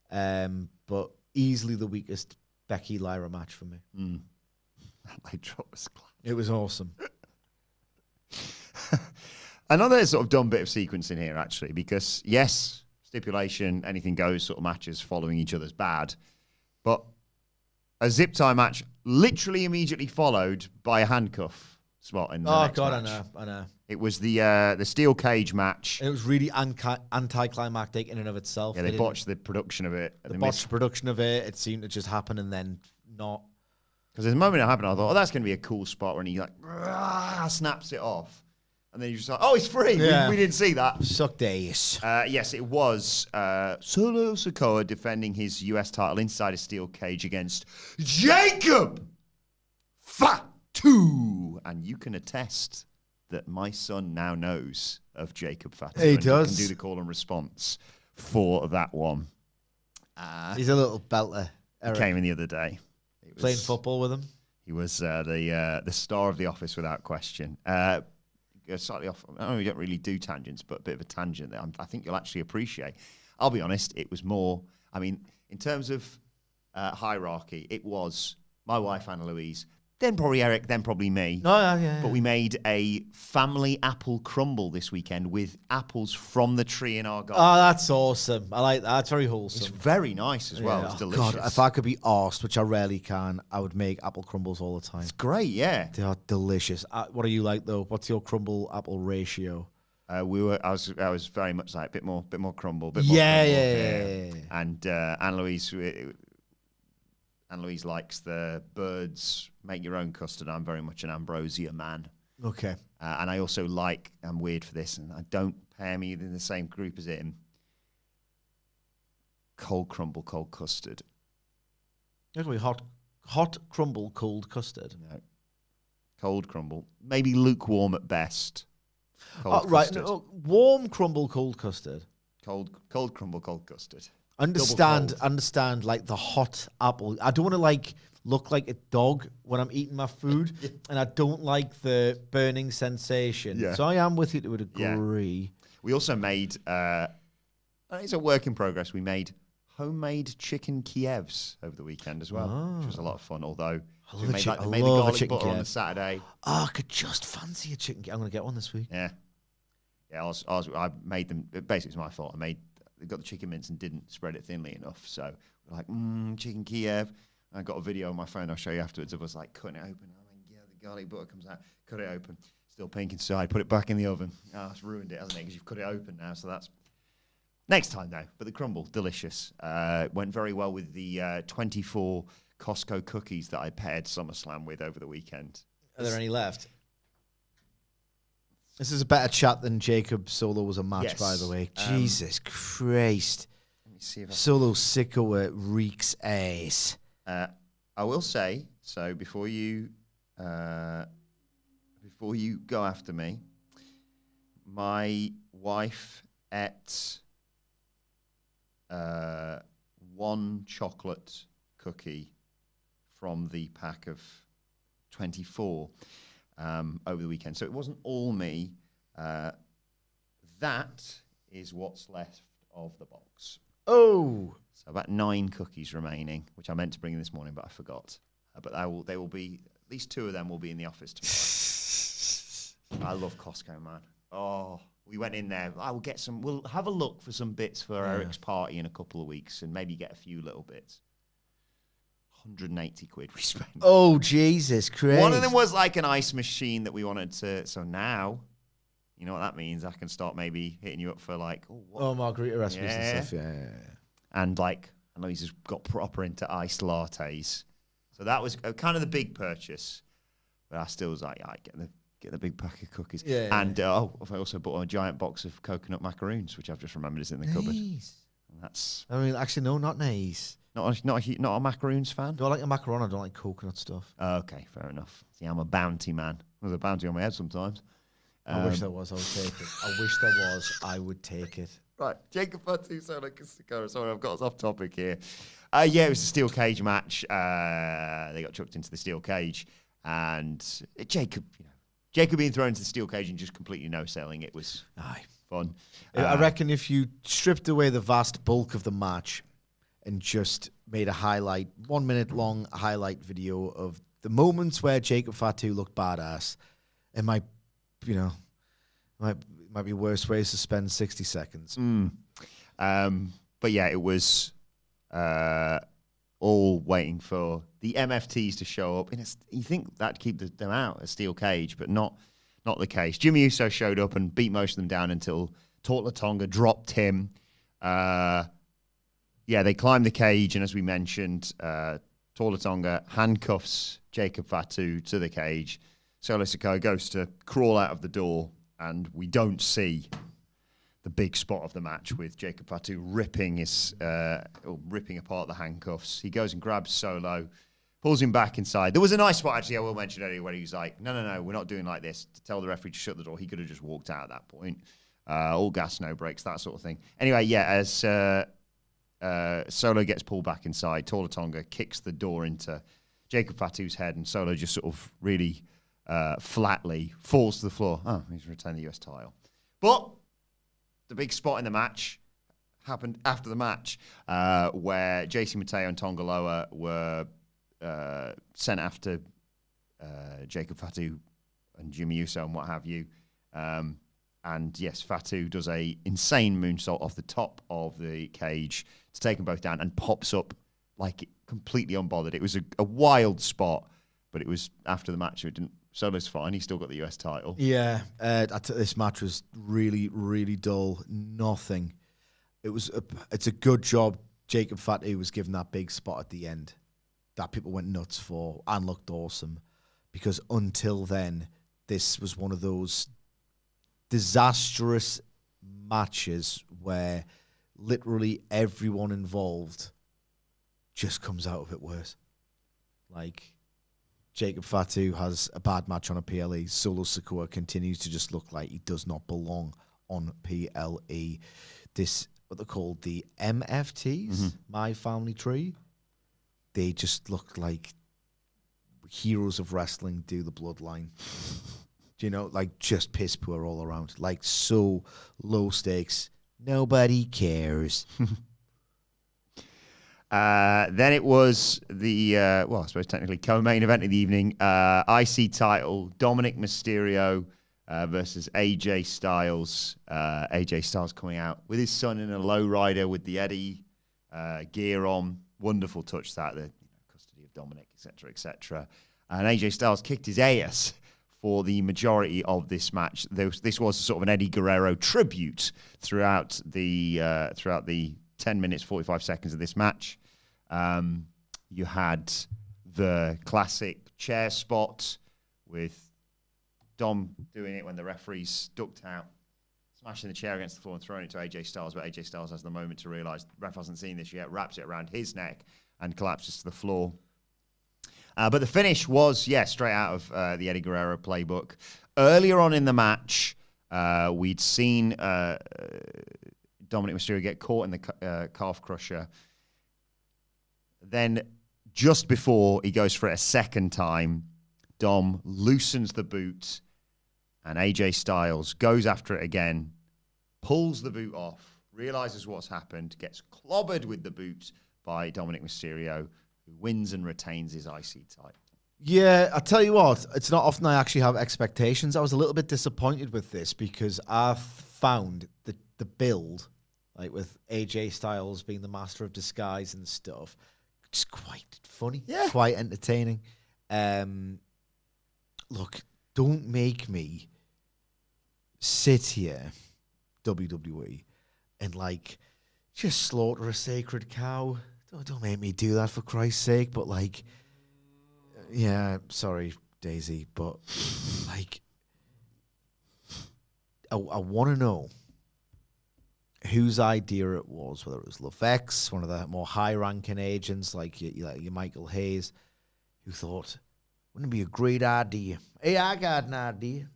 but easily the weakest Becky Lyra match for me. That drop was class. It was awesome. Another sort of dumb bit of sequencing here, actually, because yes, stipulation, anything goes sort of matches following each other's bad, but a zip tie match literally immediately followed by a handcuff spot in the next match. I know. It was the steel cage match. It was really anticlimactic in and of itself. Yeah, they botched the production of it. They botched the production of it. It seemed to just happen and then not. Because the moment it happened, I thought, oh, that's going to be a cool spot when he like snaps it off. And then you're just like, oh, he's free. Yeah. We didn't see that. Suck days. Yes, it was Solo Sikoa defending his US title inside a steel cage against Jacob Fatu. And you can attest that my son now knows of Jacob Fatu. He and does. He can do the call and response for that one. He's a little belter. He came in the other day. Playing football with him. He was the star of the office without question. Slightly off. I know we don't really do tangents, but a bit of a tangent that I think you'll actually appreciate. I'll be honest, it was more, I mean, in terms of hierarchy, it was my wife, Anna Louise, then probably Eric, then probably me. Oh, yeah. But we made a family apple crumble this weekend with apples from the tree in our garden. Oh, that's awesome. I like that. That's very wholesome. It's very nice as well. Yeah. It's delicious. God, if I could be arsed, which I rarely can, I would make apple crumbles all the time. It's great, yeah. They are delicious. What are you like though? What's your crumble apple ratio? I was very much like a bit more crumble, bit more crumble. Yeah. And Anne Louise likes the Birds make your own custard. I'm very much an ambrosia man. Okay. And I also I'm weird for this, and I don't pair me in the same group as him. Cold crumble, cold custard. Actually, hot crumble, cold custard. No. Cold crumble. Maybe lukewarm at best. Right. No, warm crumble, cold custard. Cold crumble, cold custard. Understand like the hot apple. I don't want to like look like a dog when I'm eating my food, and I don't like the burning sensation. Yeah. So I am with you to a degree. Yeah. We also made, it's a work in progress, we made homemade chicken Kievs over the weekend as well, which was a lot of fun, although we made the garlic butter on the Saturday. Oh, I could just fancy a chicken Kiev. I'm going to get one this week. Yeah. Yeah, I made them, basically it's my fault. I got the chicken mince and didn't spread it thinly enough. So we're like, chicken Kiev. I got a video on my phone I'll show you afterwards of us like cutting it open. I'm like, yeah, the garlic butter comes out. Cut it open. Still pink inside. Put it back in the oven. Oh, it's ruined it, hasn't it? Because you've cut it open now. So that's next time though. But the crumble, delicious. Went very well with the 24 Costco cookies that I paired SummerSlam with over the weekend. Are there any left? This is a better chat than Jacob Solo was a match, by the way. Jesus Christ. Let me see if Solo Sikoa reeks ass. I will say, so before you go after me, my wife ate one chocolate cookie from the pack of 24 over the weekend. So it wasn't all me. That is what's left of the box. Oh. So about 9 cookies remaining, which I meant to bring in this morning, but I forgot. But they will be, at least 2 of them will be in the office tomorrow. I love Costco, man. We went in there. We'll have a look for some bits for Eric's party in a couple of weeks and maybe get a few little bits. 180 quid we spent. Oh, Jesus Christ. One of them was like an ice machine that we wanted to. So now, you know what that means? I can start maybe hitting you up for like, margarita recipes and stuff. Yeah. And like, I know he's just got proper into iced lattes. So that was kind of the big purchase. But I still was like, get the big pack of cookies. Yeah. And I also bought a giant box of coconut macaroons, which I've just remembered is in the cupboard. And that's. I mean, actually, no, not nice. Not a macaroons fan? Do I like a macaron? I don't like coconut stuff. Okay, fair enough. See, I'm a bounty man. There's a bounty on my head sometimes. I wish there was. I would take it. I wish there was. I would take it. Right, Jacob Fatu, sorry, I've got us off topic here. It was a steel cage match. They got chucked into the steel cage, and Jacob being thrown into the steel cage and just completely no-selling it was fun. I reckon if you stripped away the vast bulk of the match and just made a 1 minute long highlight video of the moments where Jacob Fatu looked badass, it might be worse ways to spend 60 seconds. But yeah, it was all waiting for the MFTs to show up. And you think that'd keep them out, a steel cage, but not the case. Jimmy Uso showed up and beat most of them down until Tortla Tonga dropped him. They climbed the cage, and as we mentioned, Tortla Tonga handcuffs Jacob Fatu to the cage. Solo Sikoa goes to crawl out of the door, and we don't see the big spot of the match with Jacob Fatu ripping apart the handcuffs. He goes and grabs Solo, pulls him back inside. There was a nice spot, actually, I will mention earlier, where he was like, no, we're not doing like this, to tell the referee to shut the door. He could have just walked out at that point. All gas, no brakes, that sort of thing. Anyway, as Solo gets pulled back inside, Tortla Tonga kicks the door into Jacob Fatu's head, and Solo just sort of really flatly falls to the floor. He's retained the US title. But the big spot in the match happened after the match, where JC Mateo and Tonga Loa were sent after Jacob Fatu and Jimmy Uso and what have you. And yes, Fatu does a insane moonsault off the top of the cage to take them both down and pops up like completely unbothered. It was a wild spot, but it was after the match. It didn't. Solo's fine. He still got the US title. Yeah, this match was really, really dull. Nothing. It's a good job Jacob Fatu was given that big spot at the end that people went nuts for and looked awesome, because until then, this was one of those disastrous matches where literally everyone involved just comes out of it worse. Like, Jacob Fatu has a bad match on a PLE. Solo Sikoa continues to just look like he does not belong on PLE. This, what they're called, the MFTs, My Family Tree. They just look like heroes of wrestling do the bloodline. Do you know, like just piss poor all around. Like so low stakes. Nobody cares. Then it was the, I suppose technically co-main event of the evening. IC title, Dominic Mysterio versus AJ Styles. AJ Styles coming out with his son in a lowrider with the Eddie gear on. Wonderful touch that, the custody of Dominic, etc., etc. And AJ Styles kicked his ass for the majority of this match. This was sort of an Eddie Guerrero tribute throughout the 10 minutes, 45 seconds of this match. You had the classic chair spot with Dom doing it when the referee's ducked out, smashing the chair against the floor and throwing it to AJ Styles, but AJ Styles has the moment to realise the ref hasn't seen this yet, wraps it around his neck and collapses to the floor. But the finish was, straight out of the Eddie Guerrero playbook. Earlier on in the match, we'd seen Dominic Mysterio get caught in the calf crusher. Then, just before he goes for it a second time, Dom loosens the boot, and AJ Styles goes after it again, pulls the boot off, realizes what's happened, gets clobbered with the boot by Dominic Mysterio, who wins and retains his IC title. Yeah, I tell you what, it's not often I actually have expectations. I was a little bit disappointed with this because I found the build, like with AJ Styles being the master of disguise and stuff, just quite funny, quite entertaining. Look, don't make me sit here, WWE, and like just slaughter a sacred cow. Don't make me do that, for Christ's sake. But like, yeah, sorry, Daisy, but like, I want to know whose idea it was, whether it was LaVex, one of the more high-ranking agents like your Michael Hayes, who thought, wouldn't it be a great idea? Hey, I got an idea.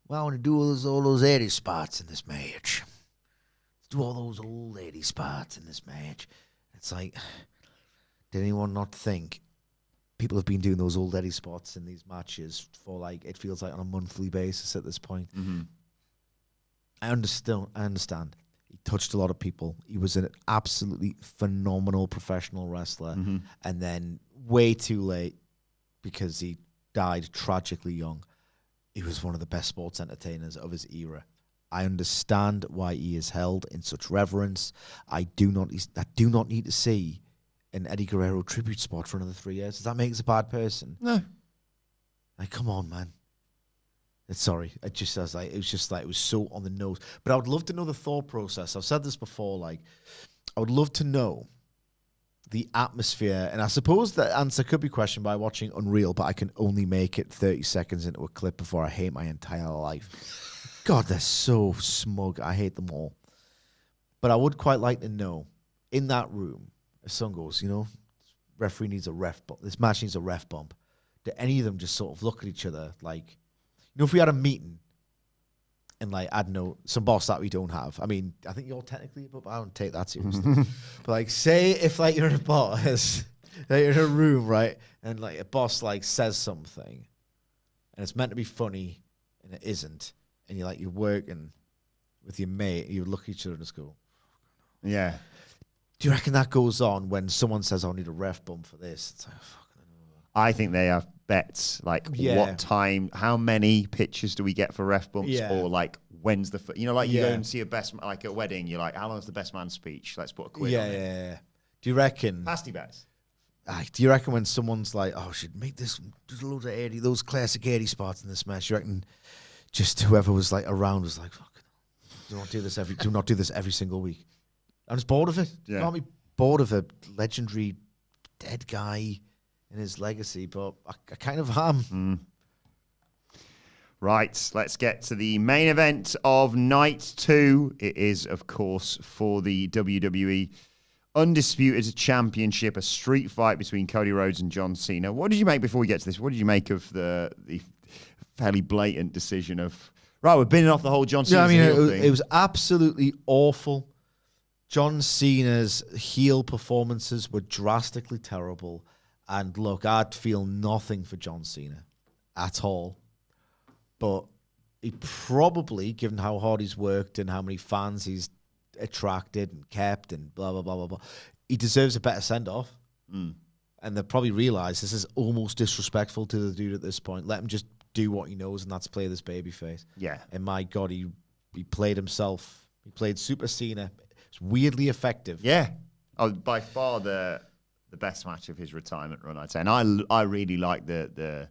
Well, I want to do all those 80 spots in this match. Let's do all those old 80 spots in this match. It's like, did anyone not think people have been doing those old Eddie spots in these matches for like, it feels like on a monthly basis at this point? Mm-hmm. I understand. He touched a lot of people. He was an absolutely phenomenal professional wrestler. Mm-hmm. And then way too late, because he died tragically young, he was one of the best sports entertainers of his era. I understand why he is held in such reverence. I do not need to see an Eddie Guerrero tribute spot for another 3 years. Does that make us a bad person? No. Like, come on, man. Sorry, it was so on the nose. But I would love to know the thought process. I've said this before. Like, I would love to know the atmosphere, and I suppose the answer could be questioned by watching Unreal, but I can only make it 30 seconds into a clip before I hate my entire life. God, they're so smug. I hate them all. But I would quite like to know, in that room, if someone goes, referee needs a ref bump, this match needs a ref bump, do any of them just sort of look at each other like, if we had a meeting and like, I don't know, some boss that we don't have. I mean, I think you're technically, but I don't take that seriously. But like, say if like you're in a boss, like you're in a room, right? And like a boss like says something and it's meant to be funny and it isn't. And you're working with your mate, you look at each other and just go, yeah. Do you reckon that goes on when someone says, I need a ref bump for this? It's like, I think they have bets like what time, how many pitches do we get for ref bumps, or like when's the you go and see a best like at a wedding, you're like, how long's the best man speech? Let's put a quid on it. Yeah. Do you reckon? Pasty bets. Do you reckon when someone's like, oh, should make this just a load of 80, those classic 80 spots in this match? You reckon just whoever was like around was like, fuck, do not do this every single week. I'm just bored of it. Yeah. Can't be bored of a legendary dead guy in his legacy, but I kind of am. Right, let's get to the main event of night 2. It is, of course, for the WWE Undisputed Championship, a street fight between Cody Rhodes and John Cena. What did you make, before we get to this, what did you make of the fairly blatant decision of, right, we're binning off the whole John Cena thing? It was absolutely awful. John Cena's heel performances were drastically terrible. And look, I'd feel nothing for John Cena at all. But he probably, given how hard he's worked and how many fans he's attracted and kept and blah, blah, blah, blah, blah, he deserves a better send-off. And they probably realize this is almost disrespectful to the dude at this point. Let him just do what he knows, and that's play this babyface. Yeah. And my God, he played himself. He played Super Cena. It's weirdly effective. Yeah. Oh, by far the best match of his retirement run, I'd say. And I really like the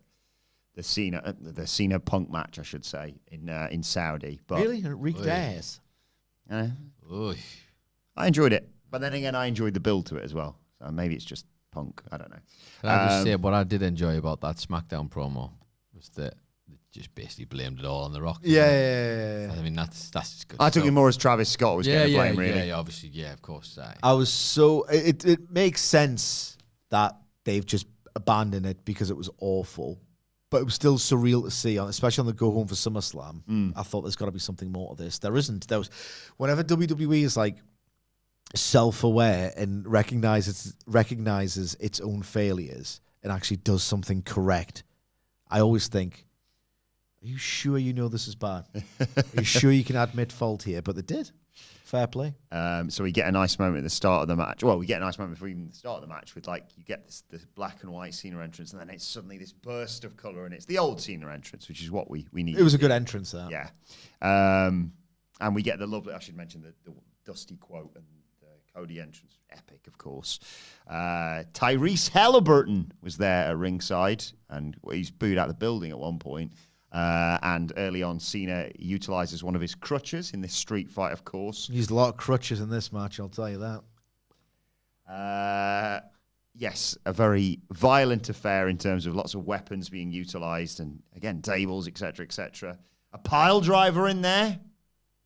Cena Punk match, I should say, in Saudi. But really? And it reeked ass. I enjoyed it. But then again, I enjoyed the build to it as well. So maybe it's just Punk. I don't know. Can I just say what I did enjoy about that SmackDown promo was that they just basically blamed it all on The Rock. Yeah. I mean, that's just good. I took it more as Travis Scott was getting blame, really. Yeah, obviously, of course. I was so... It makes sense that they've just abandoned it because it was awful. But it was still surreal to see, especially on the go home for SummerSlam. I thought there's got to be something more to this. There isn't. Whenever WWE is like self-aware and recognizes its own failures and actually does something correct, I always think, are you sure you know this is bad? Are you sure you can admit fault here? But they did. Fair play. So we get a nice moment at the start of the match. Well, we get a nice moment before even the start of the match with, like, you get this black and white Cena entrance, and then it's suddenly this burst of colour, and it's the old Cena entrance, which is what we need. It was a good entrance, that. Yeah. And we get the lovely, I should mention the Dusty quote and the Cody entrance. Epic, of course. Tyrese Halliburton was there at ringside, and he's booed out the building at one point. And early on, Cena utilizes one of his crutches in this street fight, of course. He used a lot of crutches in this match, I'll tell you that. Yes, a very violent affair in terms of lots of weapons being utilized, and again, tables, etc., etc. A pile driver in there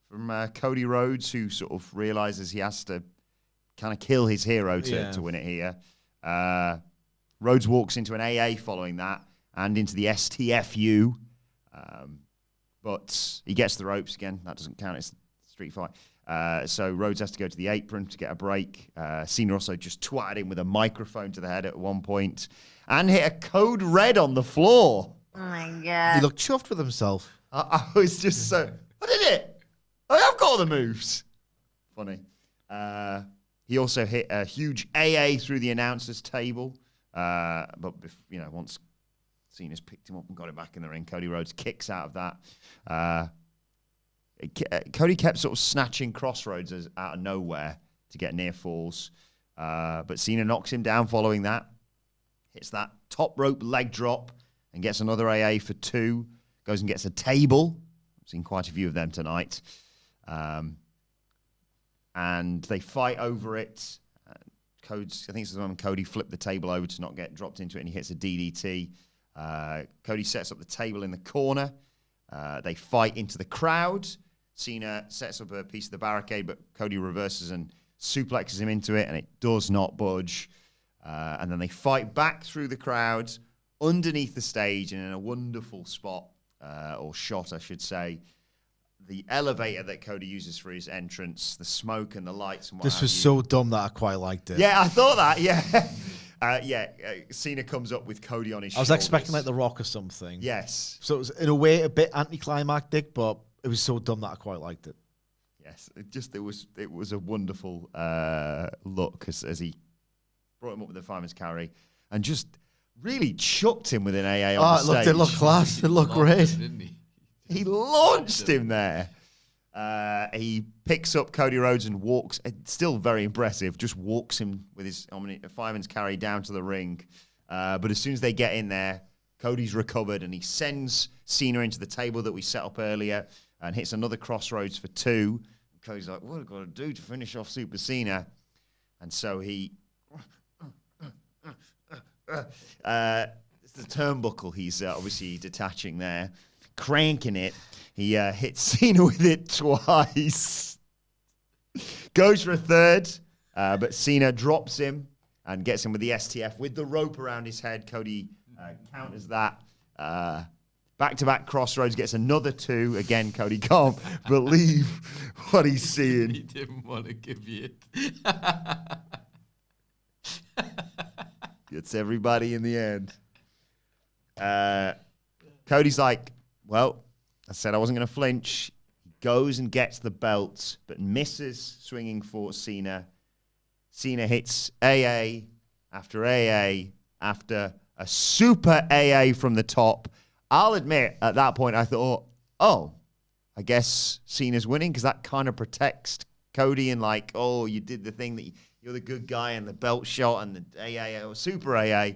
from Cody Rhodes, who sort of realizes he has to kind of kill his hero to win it here. Rhodes walks into an AA following that, and into the STFU. But he gets the ropes again. That doesn't count. It's a street fight. So Rhodes has to go to the apron to get a break. Cena also just twatted him with a microphone to the head at one point and hit a code red on the floor. Oh, my God. He looked chuffed with himself. I was just so... I did it! I have got all the moves. Funny. He also hit a huge AA through the announcer's table. But, once Cena's picked him up and got it back in the ring, Cody Rhodes kicks out of that. Cody kept sort of snatching Crossroads out of nowhere to get near falls. But Cena knocks him down following that. Hits that top rope leg drop and gets another AA for 2. Goes and gets a table. I've seen quite a few of them tonight. And they fight over it. I think it's the one when Cody flipped the table over to not get dropped into it, and he hits a DDT. Cody sets up the table in the corner. They fight into the crowd. Cena sets up a piece of the barricade, but Cody reverses and suplexes him into it, and it does not budge. And then they fight back through the crowd, underneath the stage, and in a wonderful spot, or shot, I should say. The elevator that Cody uses for his entrance, the smoke and the lights and what This was so dumb that I quite liked it. Yeah, I thought that, yeah. Cena comes up with Cody on his shoulders. I was expecting like The Rock or something. Yes. So it was, in a way, a bit anticlimactic, but it was so dumb that I quite liked it. Yes, it was a wonderful look as he brought him up with the fireman's carry and just really chucked him with an AA on the stage. It looked class. It looked great. Didn't he? He launched him there. He picks up Cody Rhodes and walks. It's still very impressive. Just walks him with his fireman's carry down to the ring. But as soon as they get in there, Cody's recovered and he sends Cena into the table that we set up earlier and hits another Crossroads for 2. And Cody's like, what have I got to do to finish off Super Cena? And so he... it's the turnbuckle he's obviously detaching there. Cranking it. He hits Cena with it twice. Goes for a third, but Cena drops him and gets him with the STF with the rope around his head. Cody counters that. Back-to-back Crossroads gets another 2. Again, Cody can't believe what he's seeing. He didn't want to give you it. Gets everybody in the end. Cody's like, well, I said I wasn't going to flinch. He goes and gets the belt, but misses swinging for Cena. Cena hits AA after AA after a super AA from the top. I'll admit, at that point, I thought, oh, I guess Cena's winning because that kind of protects Cody and like, oh, you did the thing that you're the good guy and the belt shot and the AA or super AA.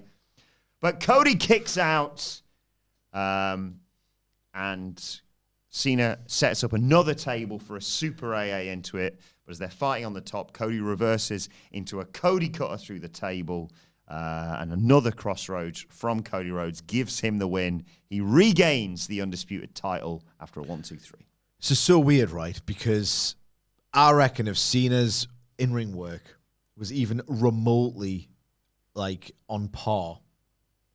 But Cody kicks out. And Cena sets up another table for a super AA into it. But as they're fighting on the top, Cody reverses into a Cody cutter through the table. And another Crossroads from Cody Rhodes gives him the win. He regains the undisputed title after a 1-2-3. This is so weird, right? Because I reckon if Cena's in-ring work was even remotely like on par,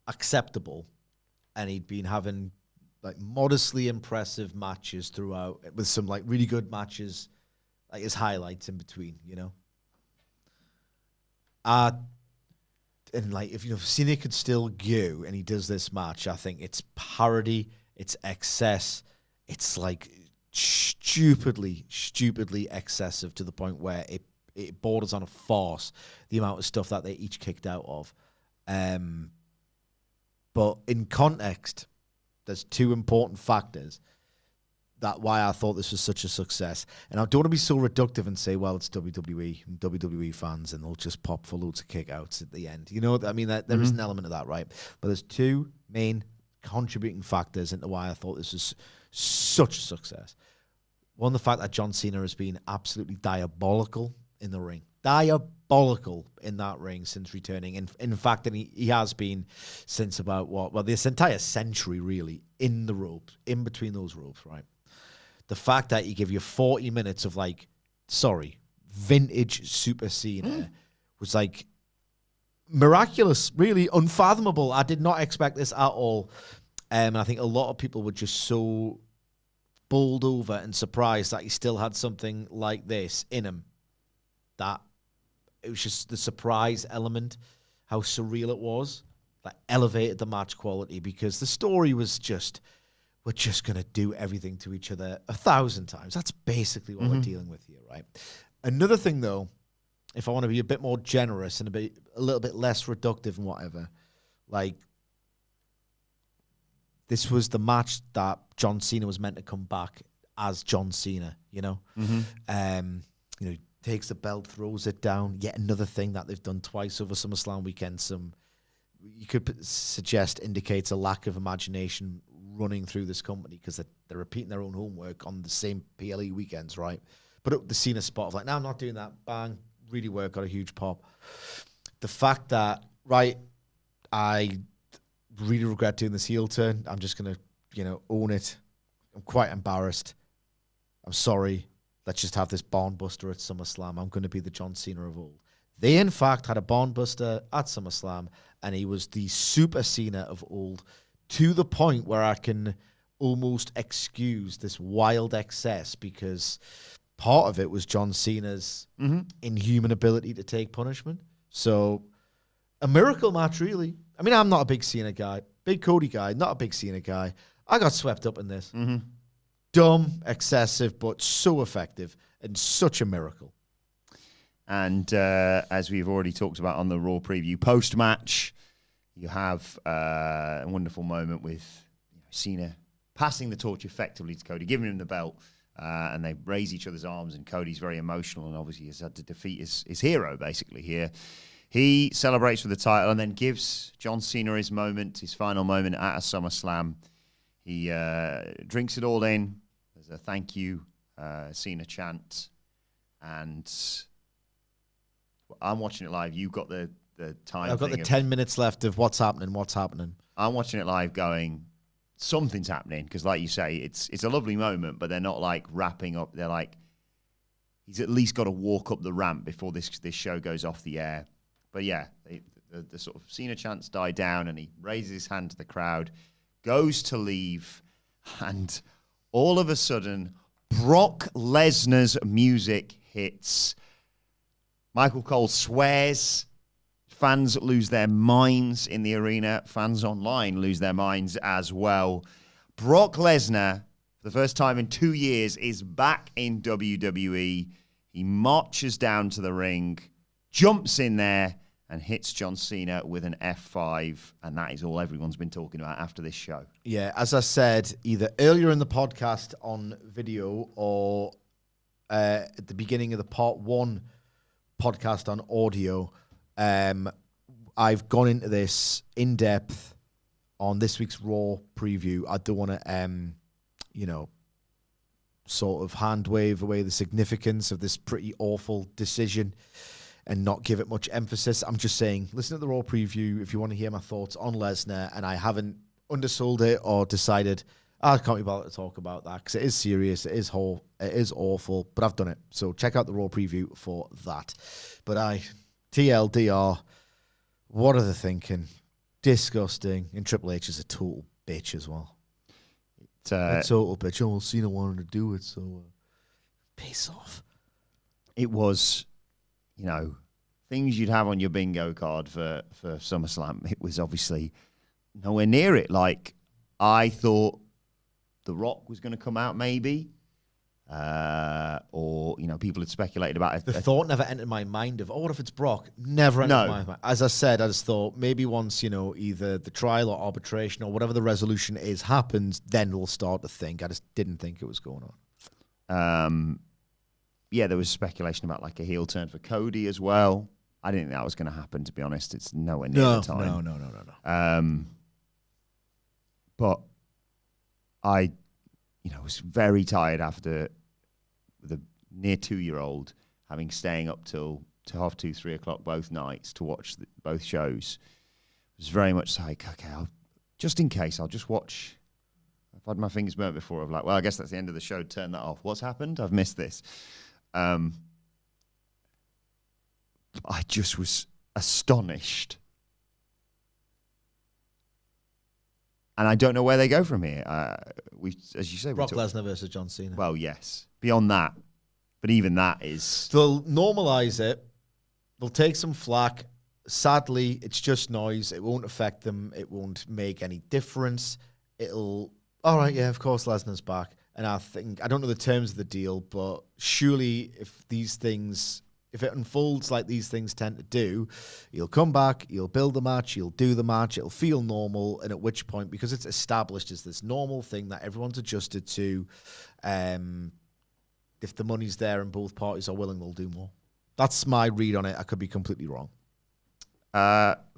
acceptable, and he'd been having like modestly impressive matches throughout with some like really good matches, like his highlights in between, you know? And like, if Cena could still go and he does this match, I think it's parody, it's excess, it's like stupidly excessive to the point where it borders on a farce, the amount of stuff that they each kicked out of. But in context, there's two important factors that why I thought this was such a success. And I don't want to be so reductive and say, well, it's WWE and WWE fans and they'll just pop for loads of kickouts at the end. You know, I mean, there is an element of that, right? But there's two main contributing factors into why I thought this was such a success. One, the fact that John Cena has been absolutely diabolical in the ring. Diabolical in that ring since returning. In fact, and he has been since about, this entire century, really, in the ropes, in between those ropes, right? The fact that he give you 40 minutes of, vintage Super Cena was, miraculous, really unfathomable. I did not expect this at all. And I think a lot of people were just so bowled over and surprised that he still had something like this in him. That it was just the surprise element, how surreal it was, that elevated the match quality, because the story was just, we're just going to do everything to each other 1,000 times. That's basically what we're dealing with here, right? Another thing, though, if I want to be a bit more generous and a little bit less reductive and whatever, this was the match that John Cena was meant to come back as John Cena, you know? Takes the belt, throws it down. Yet another thing that they've done twice over SummerSlam weekend. You could suggest indicates a lack of imagination running through this company, because they're repeating their own homework on the same PLE weekends, right? Put up the Cena spot of no, I'm not doing that. Bang, really work, got a huge pop. The fact that, I really regret doing this heel turn. I'm just going to, own it. I'm quite embarrassed. I'm sorry. Let's just have this barn buster at SummerSlam. I'm going to be the John Cena of old. They, in fact, had a barn buster at SummerSlam, and he was the Super Cena of old, to the point where I can almost excuse this wild excess, because part of it was John Cena's inhuman ability to take punishment. So, a miracle match, really. I mean, I'm not a big Cena guy. Big Cody guy, not a big Cena guy. I got swept up in this. Dumb, excessive, but so effective, and such a miracle. And as we've already talked about on the Raw preview, post-match, you have a wonderful moment with Cena passing the torch effectively to Cody, giving him the belt, and they raise each other's arms, and Cody's very emotional, and obviously has had to defeat his hero, basically, here. He celebrates with the title and then gives John Cena his moment, his final moment at a SummerSlam. He drinks it all in. There's a thank you Cena chant. And I'm watching it live. You've got the time. I've got the 10 minutes left of what's happening. I'm watching it live going, something's happening. Because like you say, it's a lovely moment, but they're not wrapping up. They're he's at least got to walk up the ramp before this show goes off the air. But yeah, the sort of Cena chants die down, and he raises his hand to the crowd, goes to leave, and all of a sudden, Brock Lesnar's music hits. Michael Cole swears. Fans lose their minds in the arena. Fans online lose their minds as well. Brock Lesnar, for the first time in 2 years, is back in WWE. He marches down to the ring, jumps in there, and hits John Cena with an F5, and that is all everyone's been talking about after this show. Yeah, as I said, either earlier in the podcast on video or at the beginning of the part 1 podcast on audio, I've gone into this in depth on this week's Raw preview. I don't want to, sort of hand wave away the significance of this pretty awful decision and not give it much emphasis. I'm just saying, listen to the Raw preview if you want to hear my thoughts on Lesnar, and I haven't undersold it or decided, I can't be bothered to talk about that, because it is serious, it is awful, but I've done it. So check out the Raw preview for that. But TLDR, what are they thinking? Disgusting. And Triple H is a total bitch as well. A total bitch. Oh, well, Cena wanted to do it, so piss off. It was... things you'd have on your bingo card for SummerSlam. It was obviously nowhere near it. I thought The Rock was going to come out maybe. or people had speculated about it. The thought never entered my mind of, what if it's Brock? Never entered my mind. As I said, I just thought maybe once, either the trial or arbitration or whatever the resolution is happens, then we'll start to think. I just didn't think it was going on. There was speculation about like a heel turn for Cody as well. I didn't think that was going to happen, to be honest. It's nowhere near the time. No. But I, was very tired after the near 2-year-old staying up till 2:30, 3 o'clock both nights to watch both shows. It was very much like, okay, just in case, I'll just watch. I've had my fingers burnt before. Of like, well, I guess that's the end of the show. Turn that off. What's happened? I've missed this. I just was astonished. And I don't know where they go from here. As you say, Brock Lesnar versus John Cena. Well, yes. Beyond that, but even that is... They'll normalize it. They'll take some flack. Sadly, it's just noise. It won't affect them. It won't make any difference. All right, yeah, of course Lesnar's back. And I don't know the terms of the deal, but surely if it unfolds like these things tend to do, he'll come back, he'll build the match, he'll do the match, it'll feel normal, and at which point, because it's established as this normal thing that everyone's adjusted to, if the money's there and both parties are willing, they'll do more. That's my read on it. I could be completely wrong.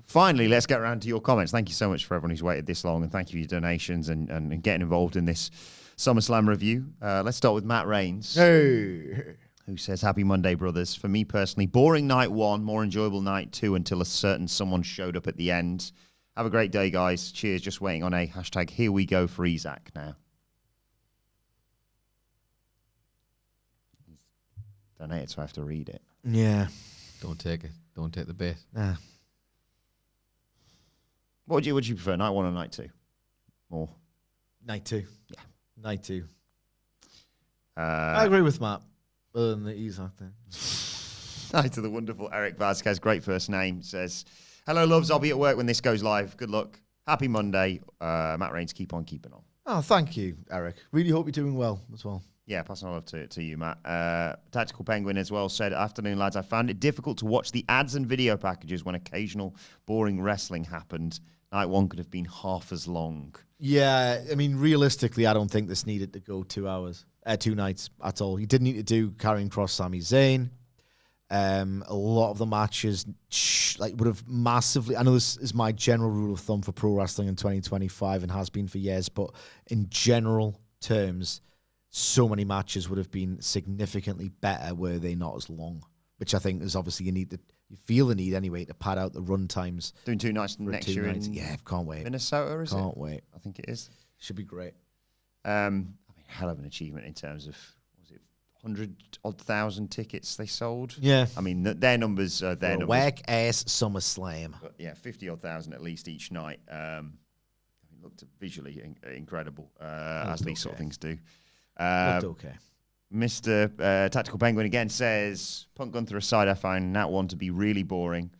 Finally, let's get around to your comments. Thank you so much for everyone who's waited this long, and thank you for your donations and getting involved in this SummerSlam review. Let's start with Matt Rains. Hey. Who says, happy Monday, brothers. For me personally, boring night 1, more enjoyable night 2 until a certain someone showed up at the end. Have a great day, guys. Cheers. Just waiting on a hashtag here we go for Isaac now. Donated, so I have to read it. Yeah. Don't take it. Don't take the bait. Nah. What would you prefer, night 1 or night 2? More? Night 2. Yeah. Night 2. I agree with Matt. Other than the Isaac thing. Hi to the wonderful Eric Vasquez, great first name, says, hello, loves, I'll be at work when this goes live. Good luck. Happy Monday. Matt Rains, keep on keeping on. Oh, thank you, Eric. Really hope you're doing well as well. Yeah, passing on love to you, Matt. Tactical Penguin as well said, afternoon, lads. I found it difficult to watch the ads and video packages when occasional boring wrestling happened. Night 1 could have been half as long. Yeah, I mean, realistically, I don't think this needed to go 2 hours. 2 nights at all. You didn't need to do Karrion, Kross, Sami, Zayn. A lot of the matches would have massively... I know this is my general rule of thumb for pro wrestling in 2025 and has been for years, but in general terms, so many matches would have been significantly better were they not as long, which I think is obviously you feel the need anyway to pad out the run times. Doing 2 nights next year in can't wait. Minnesota, is it? Can't wait. I think it is. Should be great. Hell of an achievement in terms of, was it 100,000 tickets they sold? Yeah. I mean, their numbers are their numbers. Whack-ass SummerSlam. But yeah, 50,000 at least each night. It looked visually incredible, as these sort of things do. Looked okay. Mr. Tactical Penguin again says, Punk Gunther aside, I find that one to be really boring.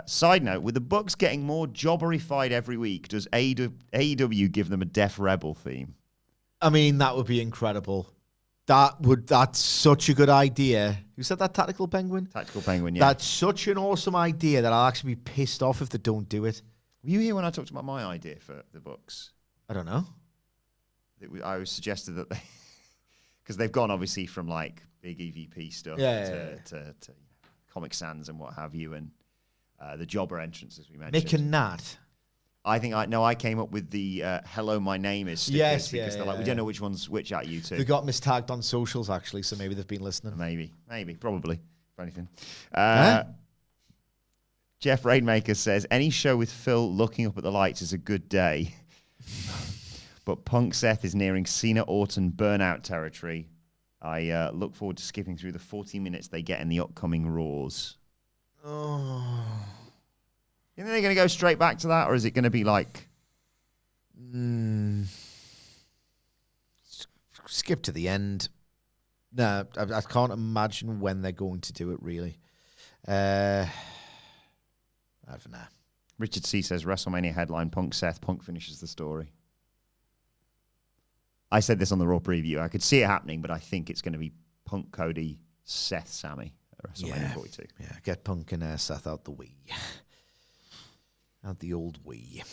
Side note, with the Bucks getting more jobberified every week, does AEW give them a Def Rebel theme? I mean, that would be incredible. That's such a good idea. Who said that, Tactical Penguin? Tactical Penguin, yeah. That's such an awesome idea that I'll actually be pissed off if they don't do it. Were you here when I talked about my idea for the Bucks? I don't know. I was suggested that they... Because they've gone, obviously, from, like, big EVP stuff to Comic Sans and what have you, and the jobber entrance, as we mentioned. Mick and Nat. I came up with the "Hello, my name is" stickers because they're like, we don't know which one's which at you two. They got mistagged on socials actually, so maybe they've been listening. Maybe, probably, if anything. Jeff Rainmaker says any show with Phil looking up at the lights is a good day, but Punk Seth is nearing Cena Orton burnout territory. I look forward to skipping through the 40 minutes they get in the upcoming Raws. Oh. You think they're going to go straight back to that, or is it going to be like... Skip to the end. No, I can't imagine when they're going to do it, really. I don't know. Richard C. says, WrestleMania headline, Punk Seth, Punk finishes the story. I said this on the Raw preview. I could see it happening, but I think it's going to be Punk, Cody, Seth, Sami at WrestleMania 42. Yeah, get Punk and Seth out the way. Out the old way.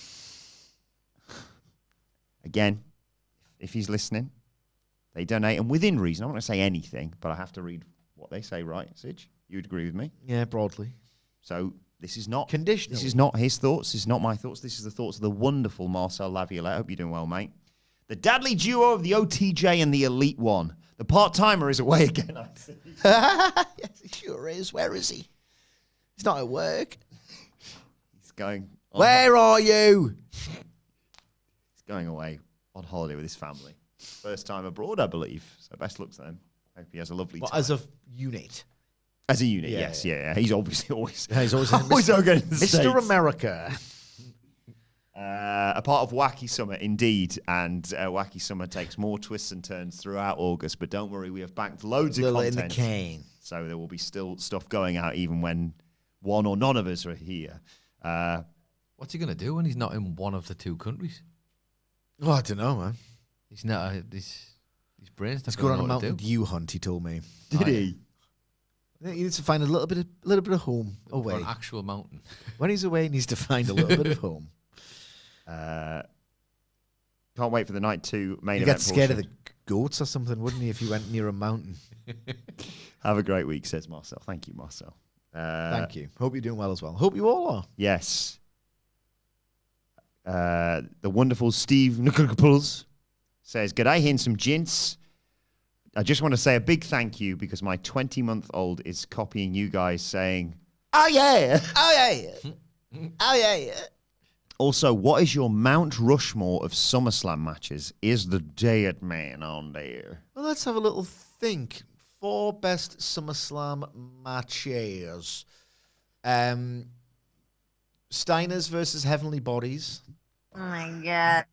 Again, if he's listening, they donate, and within reason. I'm not going to say anything, but I have to read what they say, right, Sidge? You would agree with me? Yeah, broadly. So this is not conditional. This is not his thoughts. This is not my thoughts. This is the thoughts of the wonderful Marcel Laviolette. I hope you're doing well, mate. The Dadley duo of the OTJ and the Elite One. The part-timer is away again, I see. Yes, he sure is. Where is he? He's not at work. He's going... Where are you? He's going away on holiday with his family. First time abroad, I believe. So best luck to them. Hope he has a lovely time. As a unit. As a unit, yes. He's obviously always... Yeah, he's always going to the Mr. States. America. A part of Wacky Summer, indeed. And Wacky Summer takes more twists and turns throughout August. But don't worry, we have banked loads of content. In the cane. So there will be still stuff going out even when one or none of us are here. What's he going to do when he's not in one of the two countries? Oh, I don't know, man. He's not. His brain's not. He's going on a Mountain Dew hunt. He told me. Did he? He needs to find a little bit of home away. For an actual mountain. When he's away, he needs to find a little bit of home. Can't wait for the night 2 main He'd event. get scared of the goats or something, wouldn't he, if he went near a mountain? Have a great week, says Marcel. Thank you, Marcel. Thank you. Hope you're doing well as well. Hope you all are. Yes. The wonderful Steve Nicholas says, "G'day, handsome gents. I just want to say a big thank you because my 20-month-old is copying you guys saying, oh yeah, Oh, yeah. Oh, yeah. Also, what is your Mount Rushmore of SummerSlam matches? Is the Dead Man on there?" Well, let's have a little think. 4 best SummerSlam matches. Steiner's versus Heavenly Bodies. Oh my god.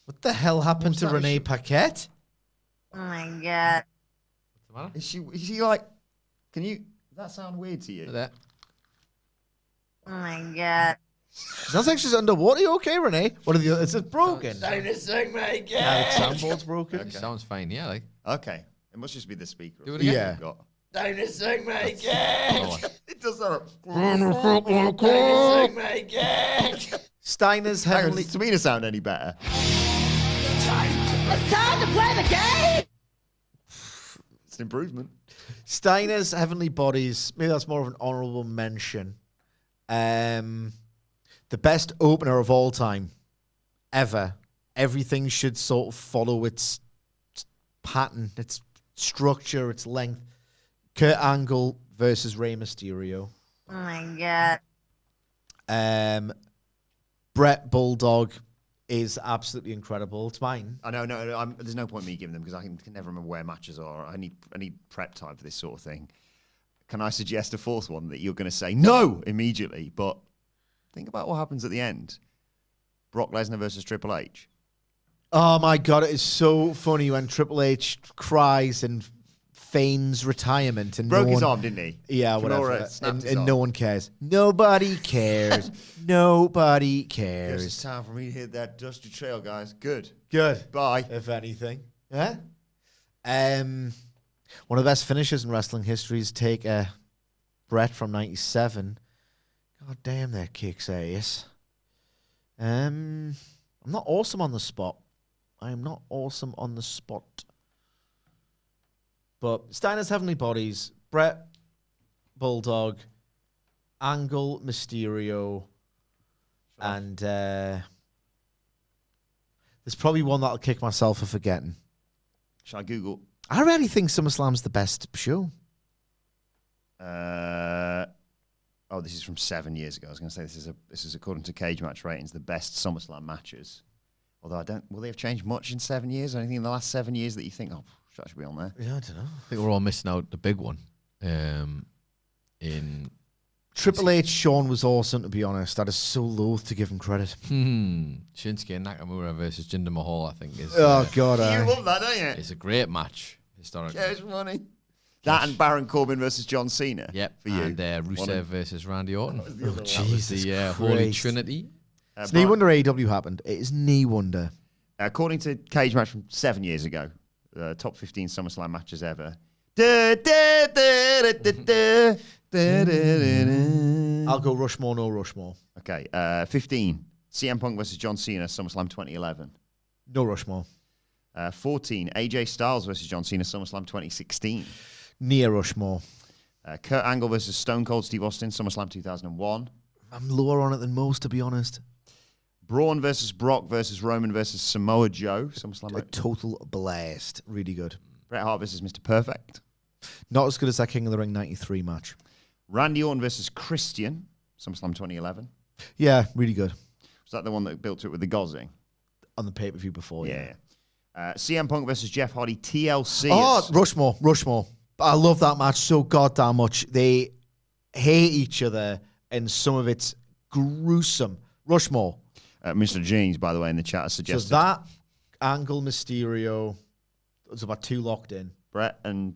What the hell happened to Renee Paquette? Oh my god. What's the matter? Is she like, can you, does that sound weird to you? That. Oh my god. Sounds like she's underwater. You okay, Renee? What are the others? It's broken. Dinosaur my god. Yeah, the soundboard's broken. It sounds fine. Yeah, like. Okay. It must just be the speaker. Do it again. Yeah. Got. Dinosaur my god. It does that. Dinosaur my god. Steiner's Hang on, Heavenly... does Tamina sound any better? It's time to play the game. It's an improvement. Steiner's Heavenly Bodies. Maybe that's more of an honorable mention. The best opener of all time. Ever. Everything should sort of follow its pattern, its structure, its length. Kurt Angle versus Rey Mysterio. Oh my god. Brett Bulldog is absolutely incredible. It's mine. I know, no, there's no point in me giving them because I can never remember where matches are. I need prep time for this sort of thing. Can I suggest a fourth one that you're going to say no immediately? But think about what happens at the end. Brock Lesnar versus Triple H. Oh my God, it is so funny when Triple H cries and feigns retirement and Broke his arm, didn't he? Yeah, Kimura whatever. snapped his And arm. no one cares. Nobody cares. Nobody Guess cares. it's time for me to hit that dusty trail, guys. Good. Good. Bye. If anything. Yeah. One of the best finishes in wrestling history is take Brett from 97. God damn, that kicks ass. I'm not awesome on the spot. I am not awesome on the spot. But Steiner's Heavenly Bodies, Brett, Bulldog, Angle, Mysterio, and there's probably one that'll kick myself for forgetting. Shall I Google? I really think SummerSlam's the best show. This is from 7 years ago. I was going to say this is according to Cage Match Ratings, the best SummerSlam matches. Although will they have changed much in 7 years? Anything in the last 7 years that you think, that should be on there? Yeah, I don't know. I think we're all missing out the big one. In Triple H, Shawn was awesome, to be honest. I was so loath to give him credit. Shinsuke Nakamura versus Jinder Mahal, I think is. Oh, God. You love that, don't you? It's a great match historically. Yeah, it's funny. That and Baron Corbin versus John Cena. Yep. For you. And Rusev versus Randy Orton. That was the other one. That was the Holy Christ. Trinity. It's no wonder AEW happened. It is no wonder. According to Cage Match from 7 years ago, top 15 SummerSlam matches ever. I'll go Rushmore, no Rushmore. Okay, 15. CM Punk versus John Cena, SummerSlam 2011. No Rushmore. 14. AJ Styles versus John Cena, SummerSlam 2016. Near Rushmore. Kurt Angle versus Stone Cold Steve Austin, SummerSlam 2001. I'm lower on it than most, to be honest. Braun versus Brock versus Roman versus Samoa Joe, SummerSlam. A total blast. Really good. Bret Hart versus Mr. Perfect. Not as good as that King of the Ring 93 match. Randy Orton versus Christian, SummerSlam 2011. Yeah, really good. Was that the one that built it with the Gozing? On the pay-per-view before, yeah. CM Punk versus Jeff Hardy, TLC. Oh, Rushmore. I love that match so goddamn much. They hate each other, and some of it's gruesome. Rushmore. Mr. Jeans, by the way, in the chat suggested. So that Angle Mysterio was about 2 locked in. Brett and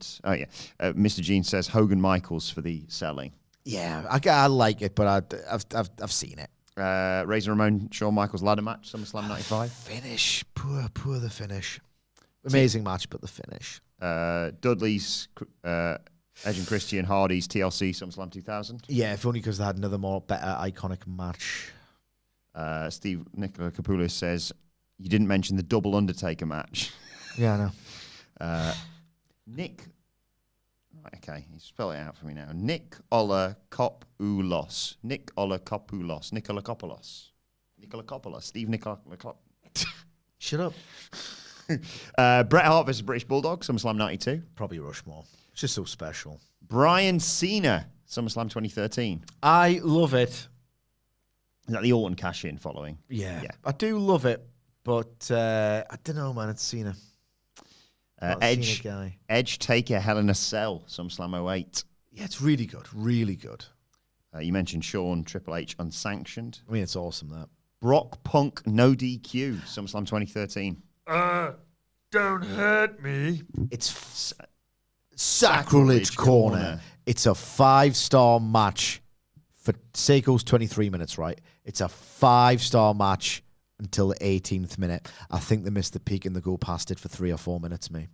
Mr. Jeans says Hogan Michaels for the selling. Yeah, I like it, but I've seen it. Razor Ramon, Shawn Michaels ladder match, SummerSlam 95. Finish, poor the finish. Amazing match, but the finish. Dudley's Edge and Christian, Hardy's TLC, SummerSlam 2000. Yeah, if only because they had another better iconic match. Steve Nicola Capoulis says you didn't mention the double Undertaker match. Yeah, I know. Nick. Okay, you spell it out for me now. Nick Olakopoulos. Nick Olakopoulos. Nikolakopoulos. Nikolakopoulos. Steve Nikolakopoulos. Shut up. Bret Hart versus British Bulldog, SummerSlam 92. Probably Rushmore. It's just so special. Brian Cena, SummerSlam 2013. I love it. Is that the Orton cash-in following? Yeah. I do love it, but I don't know, man. It's Cena. Edge, Cena guy. Edge Taker, Hell in a Cell, SummerSlam 08. Yeah, it's really good. Really good. You mentioned Shawn, Triple H, unsanctioned. I mean, it's awesome, that. Brock Punk, no DQ, SummerSlam 2013. Don't hurt me. It's Sacrilege Corner. It's a 5-star match. For Seiko's 23 minutes, right? It's a 5-star match until the 18th minute. I think they missed the peak and they go past it for 3 or 4 minutes, me.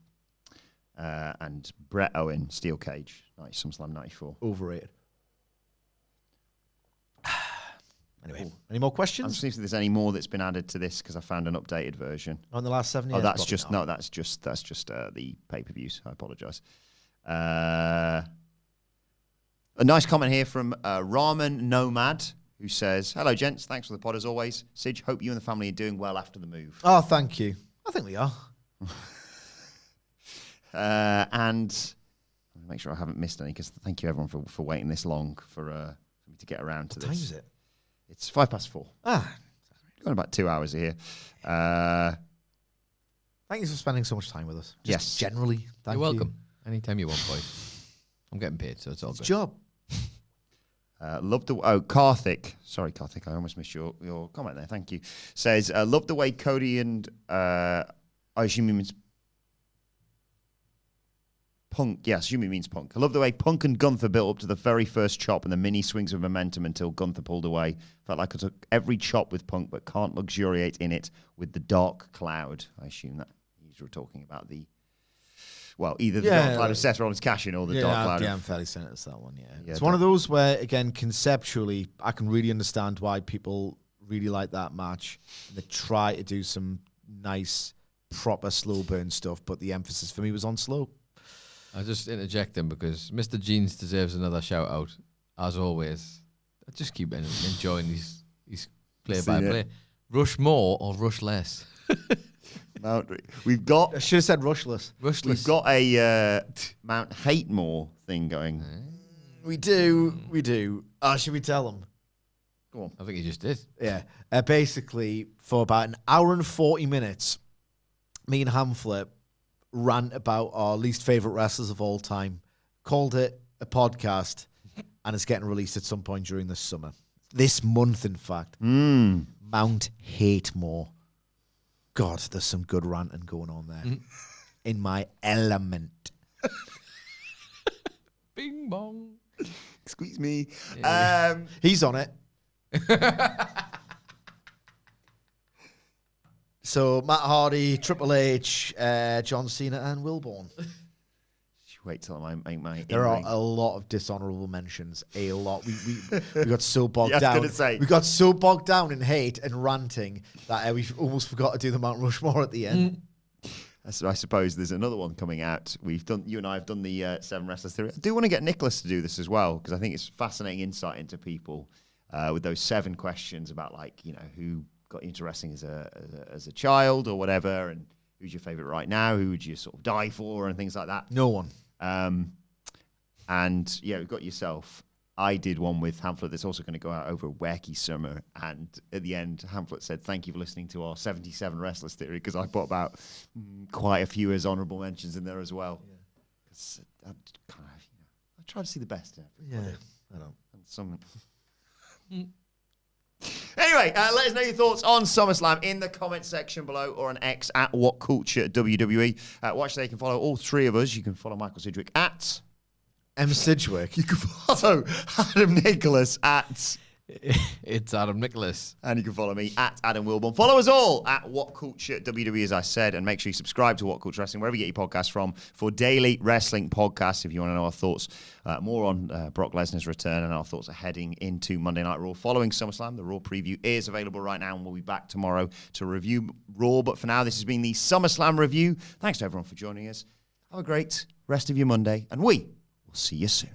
And Bret Owen, Steel Cage, SummerSlam 94. Overrated. Anyway, any more questions? I'm just seeing if there's any more that's been added to this because I found an updated version. On the last 7 years? Oh, that's just the pay-per-views. I apologise. A nice comment here from Ramen Nomad, who says, "Hello, gents. Thanks for the pod as always. Sidge, hope you and the family are doing well after the move." Oh, thank you. I think we are. And I'll make sure I haven't missed any, because thank you everyone for waiting this long for me to get around to this. What time is it? It's 4:05. Ah, got about 2 hours here. Thank you for spending so much time with us. Just yes, generally. Thank You're welcome. Anytime you want, boys. I'm getting paid, so it's all good. Job. Love the Karthik. Sorry, Karthik, I almost missed your comment there. Thank you. Says love the way Cody and I assume he means Punk. Yes, assume he means Punk. I love the way Punk and Gunther built up to the very first chop and the mini swings of momentum until Gunther pulled away. Felt like I took every chop with Punk, but can't luxuriate in it with the dark cloud. I assume that he's talking about the. Well, either the dark cloud of Seth Rollins cash-in or the dark cloud. Yeah, I'm fairly certain it's that one, yeah. It's one of those where, again, conceptually, I can really understand why people really like that match. They try to do some nice, proper slow burn stuff, but the emphasis for me was on slow. I'll just interject him because Mr. Jeans deserves another shout-out, as always. I just keep enjoying these play-by-play. Rush more or rush less? We've got. I should have said rushless. We've got a Mount Hatemore thing going. We do. Should we tell them? Go on. I think you just did. Yeah. Basically, for about an hour and 40 minutes, me and Hamflip rant about our least favourite wrestlers of all time, called it a podcast, and it's getting released at some point during this summer. This month, in fact. Mount Hatemore. God, there's some good ranting going on there. In my element. Bing bong. Excuse me. Yeah. He's on it. So Matt Hardy, Triple H, John Cena, and Wilborn. Wait till I make my. There are a lot of dishonorable mentions. A lot. We got so bogged down. We got so bogged down in hate and ranting that we almost forgot to do the Mount Rushmore at the end. So I suppose there's another one coming out. You and I have done the 7 Wrestlers Theory. I do want to get Nicholas to do this as well, because I think it's fascinating insight into people with those 7 questions about, like, you know, who got you into wrestling as a child or whatever, and who's your favorite right now, who would you sort of die for, and things like that. No one. And yeah, we've got yourself. I did one with Hamlet that's also going to go out over a wacky summer. And at the end, Hamlet said, "Thank you for listening to our 77 Wrestlers Theory," because I put about quite a few as honourable mentions in there as well. Because I try to see the best in everybody. Yeah, I don't. And some. Anyway, let us know your thoughts on SummerSlam in the comment section below, or on X at WhatCulture WWE. Watch there. You can follow all 3 of us. You can follow Michael Sidgwick at M. Sidgwick. You can follow Adam Nicholas at It's Adam Nicholas. And you can follow me at Adam Wilborn. Follow us all at WhatCulture WWE, as I said, and make sure you subscribe to WhatCulture Wrestling, wherever you get your podcasts from, for daily wrestling podcasts. If you want to know our thoughts more on Brock Lesnar's return and our thoughts are heading into Monday Night Raw following SummerSlam. The Raw preview is available right now, and we'll be back tomorrow to review Raw. But for now, this has been the SummerSlam review. Thanks to everyone for joining us. Have a great rest of your Monday, and we will see you soon.